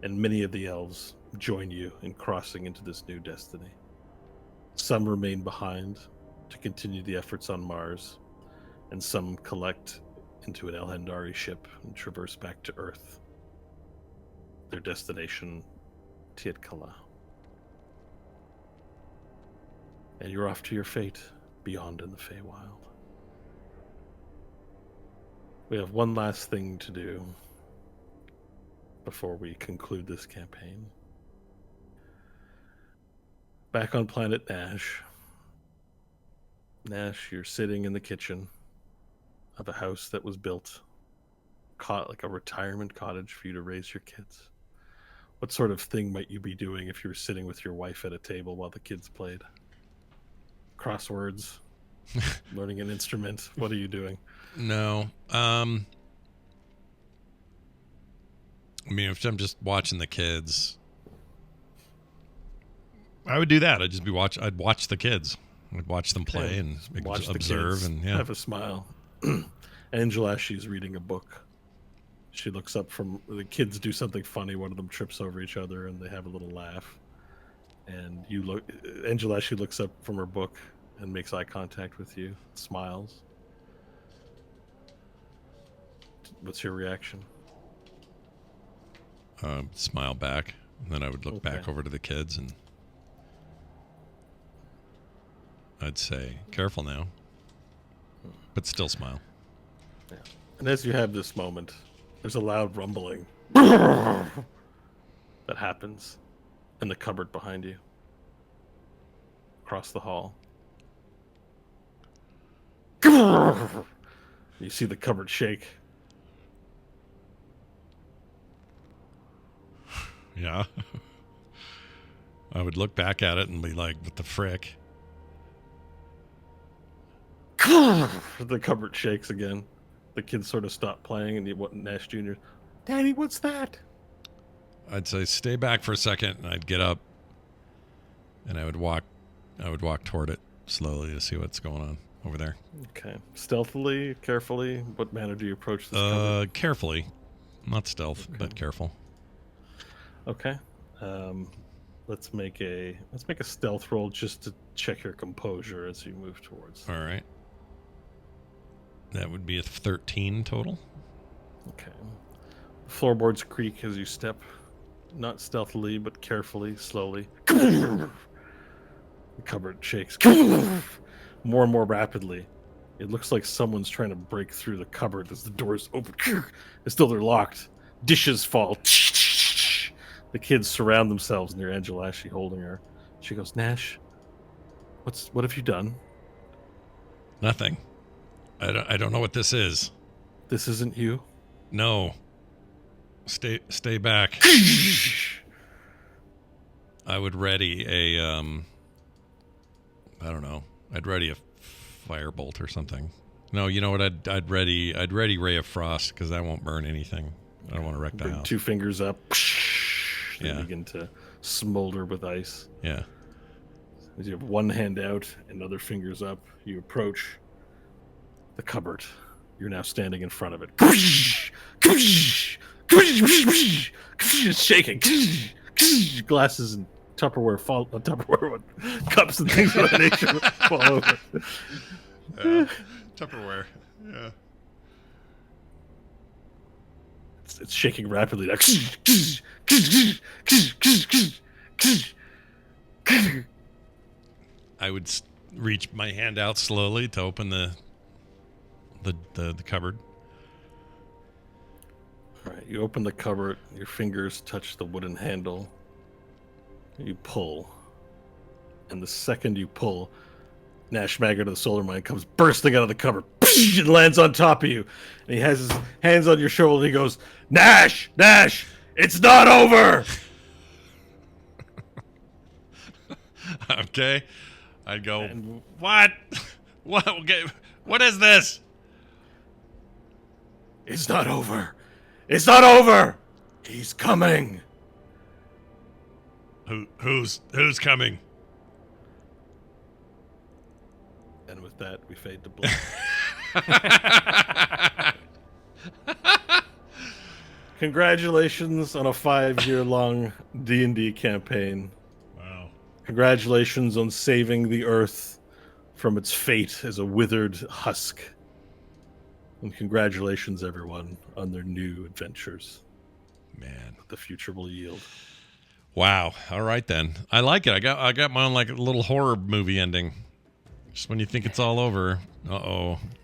And many of the elves join you in crossing into this new destiny. Some remain behind to continue the efforts on Mars, and some collect into an Elhendari ship and traverse back to Earth. Their destination, Tietkala. And you're off to your fate beyond in the Feywild. We have one last thing to do before we conclude this campaign. Back on planet Nash. Nash, you're sitting in the kitchen of a house that was built like a retirement cottage for you to raise your kids. What sort of thing might you be doing if you were sitting with your wife at a table while the kids played? Crosswords? Learning an instrument? What are you doing? No. I mean, if I'm just watching the kids, I would do that. I'd watch the kids. I'd watch them play and watch observe and have a smile. Angela, she's reading a book. She looks up from the kids do something funny. One of them trips over each other and they have a little laugh. And Angela, she looks up from her book and makes eye contact with you, smiles. What's your reaction? Smile back, and then I would look back over to the kids and I'd say, careful now, but still smile. Yeah. And as you have this moment, there's a loud rumbling that happens in the cupboard behind you, across the hall. You see the cupboard shake. Yeah. I would look back at it and be like, what the frick? The cupboard shakes again. The kids sort of stop playing, and Nash Jr., Daddy, what's that? I'd say, stay back for a second, and I'd get up, and I would walk toward it slowly to see what's going on over there. Okay. Stealthily, carefully, what manner do you approach this cupboard? Carefully. Not stealth, but careful. Okay. Let's make a stealth roll just to check your composure as you move towards. All right. That would be a 13 total. Okay. Floorboards creak as you step, not stealthily, but carefully, slowly. The cupboard shakes more and more rapidly. It looks like someone's trying to break through the cupboard as the doors open. And still they're locked. Dishes fall. The kids surround themselves near Angela, she holding her. She goes, Nash, what have you done? Nothing. I don't know what this is. This isn't you? No. Stay back. I would ready a I don't know. I'd ready a firebolt or something. No, you know what? I'd ready Ray of Frost because that won't burn anything. I don't want to wreck the Bring house. 2 fingers up. They Yeah. begin to smolder with ice. Yeah. As you have one hand out and other fingers up, you approach the cupboard. You're now standing in front of it. It's shaking. Glasses and Tupperware fall. Tupperware cups and things of that nature fall over. Tupperware. Yeah. It's shaking rapidly. Like, I would reach my hand out slowly to open the cupboard. all right, you open the cupboard. Your fingers touch the wooden handle. You pull, and the second you pull, Nash Maggard of the Solar Mine comes bursting out of the cupboard and lands on top of you. And he has his hands on your shoulder. And he goes, Nash, it's not over. Okay. I'd go, And what? What? Okay. What is this? it's not over. It's not over. He's coming. Who's coming? And with that, we fade to black. Congratulations on a 5-year-long D&D campaign. Wow. Congratulations on saving the Earth from its fate as a withered husk. And congratulations, everyone, on their new adventures Man. the future will yield. Wow. All right then. I like it. I got my own like little horror movie ending. Just when you think it's all over,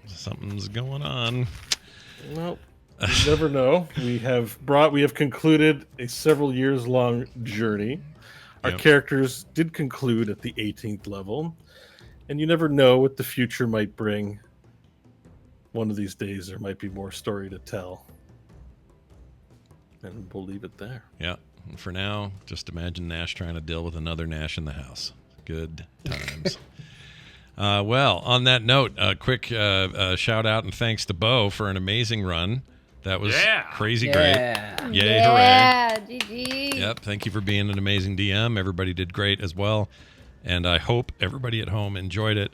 something's going on. Well, you never know. We have concluded a several years long journey. Our Yep. characters did conclude at the 18th level, and you never know what the future might bring. One of these days, there might be more story to tell. And we'll leave it there. Yeah. And for now, just imagine Nash trying to deal with another Nash in the house. Good times. Well, on that note, a quick shout out and thanks to Bo for an amazing run. That was crazy great. Yeah. Yay, Yeah, GG. Yep. Thank you for being an amazing DM. Everybody did great as well. And I hope everybody at home enjoyed it.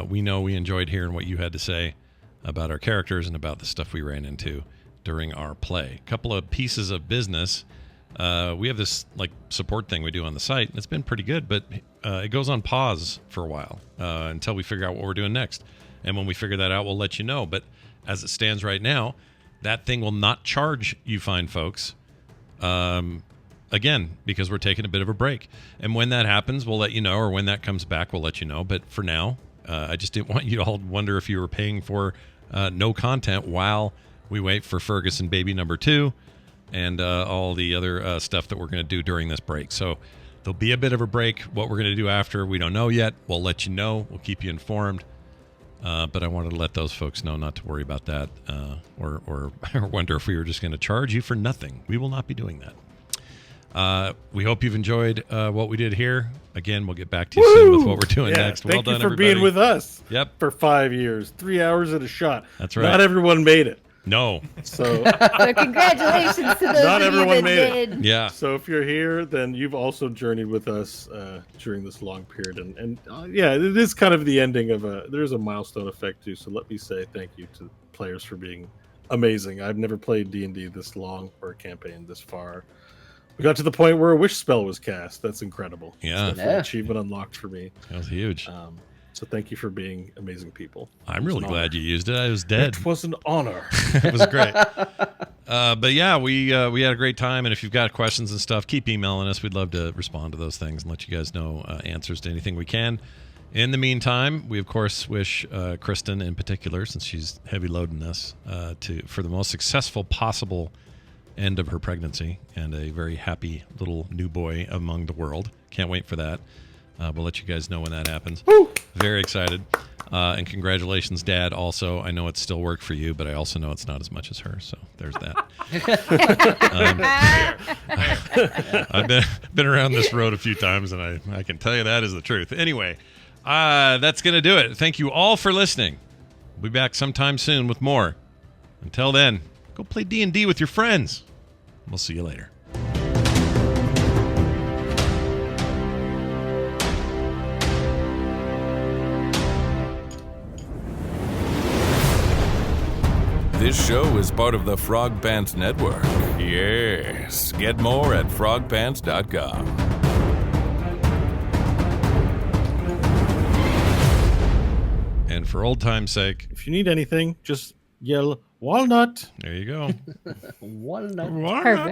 We know we enjoyed hearing what you had to say about our characters and about the stuff we ran into during our play. A couple of pieces of business. We have this like support thing we do on the site, and it's been pretty good, but it goes on pause for a while until we figure out what we're doing next. And when we figure that out, we'll let you know. But as it stands right now, that thing will not charge you fine folks. Again, because we're taking a bit of a break. And when that happens, we'll let you know, or when that comes back, we'll let you know. But for now, I just didn't want you to all wonder if you were paying for no content while we wait for Ferguson baby number 2 and all the other stuff that we're going to do during this break. So there'll be a bit of a break. What we're going to do after, we don't know yet. We'll let you know. We'll keep you informed. But I wanted to let those folks know not to worry about that or wonder if we were just going to charge you for nothing. We will not be doing that. We hope you've enjoyed what we did here. Again, we'll get back to you soon with what we're doing next. Well Thank done, you for everybody. being with us. Yep. For 5 years, 3 hours at a shot. That's right. Not everyone made it. No. So, So congratulations to those Not of you everyone that made it. did. Yeah. so if you're here, then you've also journeyed with us during this long period, and yeah, it is kind of the ending of there's a milestone effect too. So let me say thank you to players for being amazing. I've never played D&D this long or a campaign this far. We got to the point where a wish spell was cast. That's incredible. Yeah. It's definitely an achievement unlocked for me. That was huge. So thank you for being amazing people. I'm It was really an glad honor. you used it. I was dead. It was an honor. It was great. But yeah, we had a great time. And if you've got questions and stuff, keep emailing us. We'd love to respond to those things and let you guys know answers to anything we can. In the meantime, we of course wish Kristen in particular, since she's heavy loading this, for the most successful possible end of her pregnancy and a very happy little new boy among the world. Can't wait for that. We'll let you guys know when that happens. Woo! Very excited. And congratulations, Dad. Also, I know it's still work for you, but I also know it's not as much as her. So there's that. I've been around this road a few times, and I can tell you that is the truth. Anyway, that's going to do it. Thank you all for listening. We'll be back sometime soon with more. Until then, go play D&D with your friends. We'll see you later. This show is part of the Frog Pants Network. Yes. Get more at frogpants.com. And for old time's sake, if you need anything, just yell walnut. There you go. Walnut. Perfect.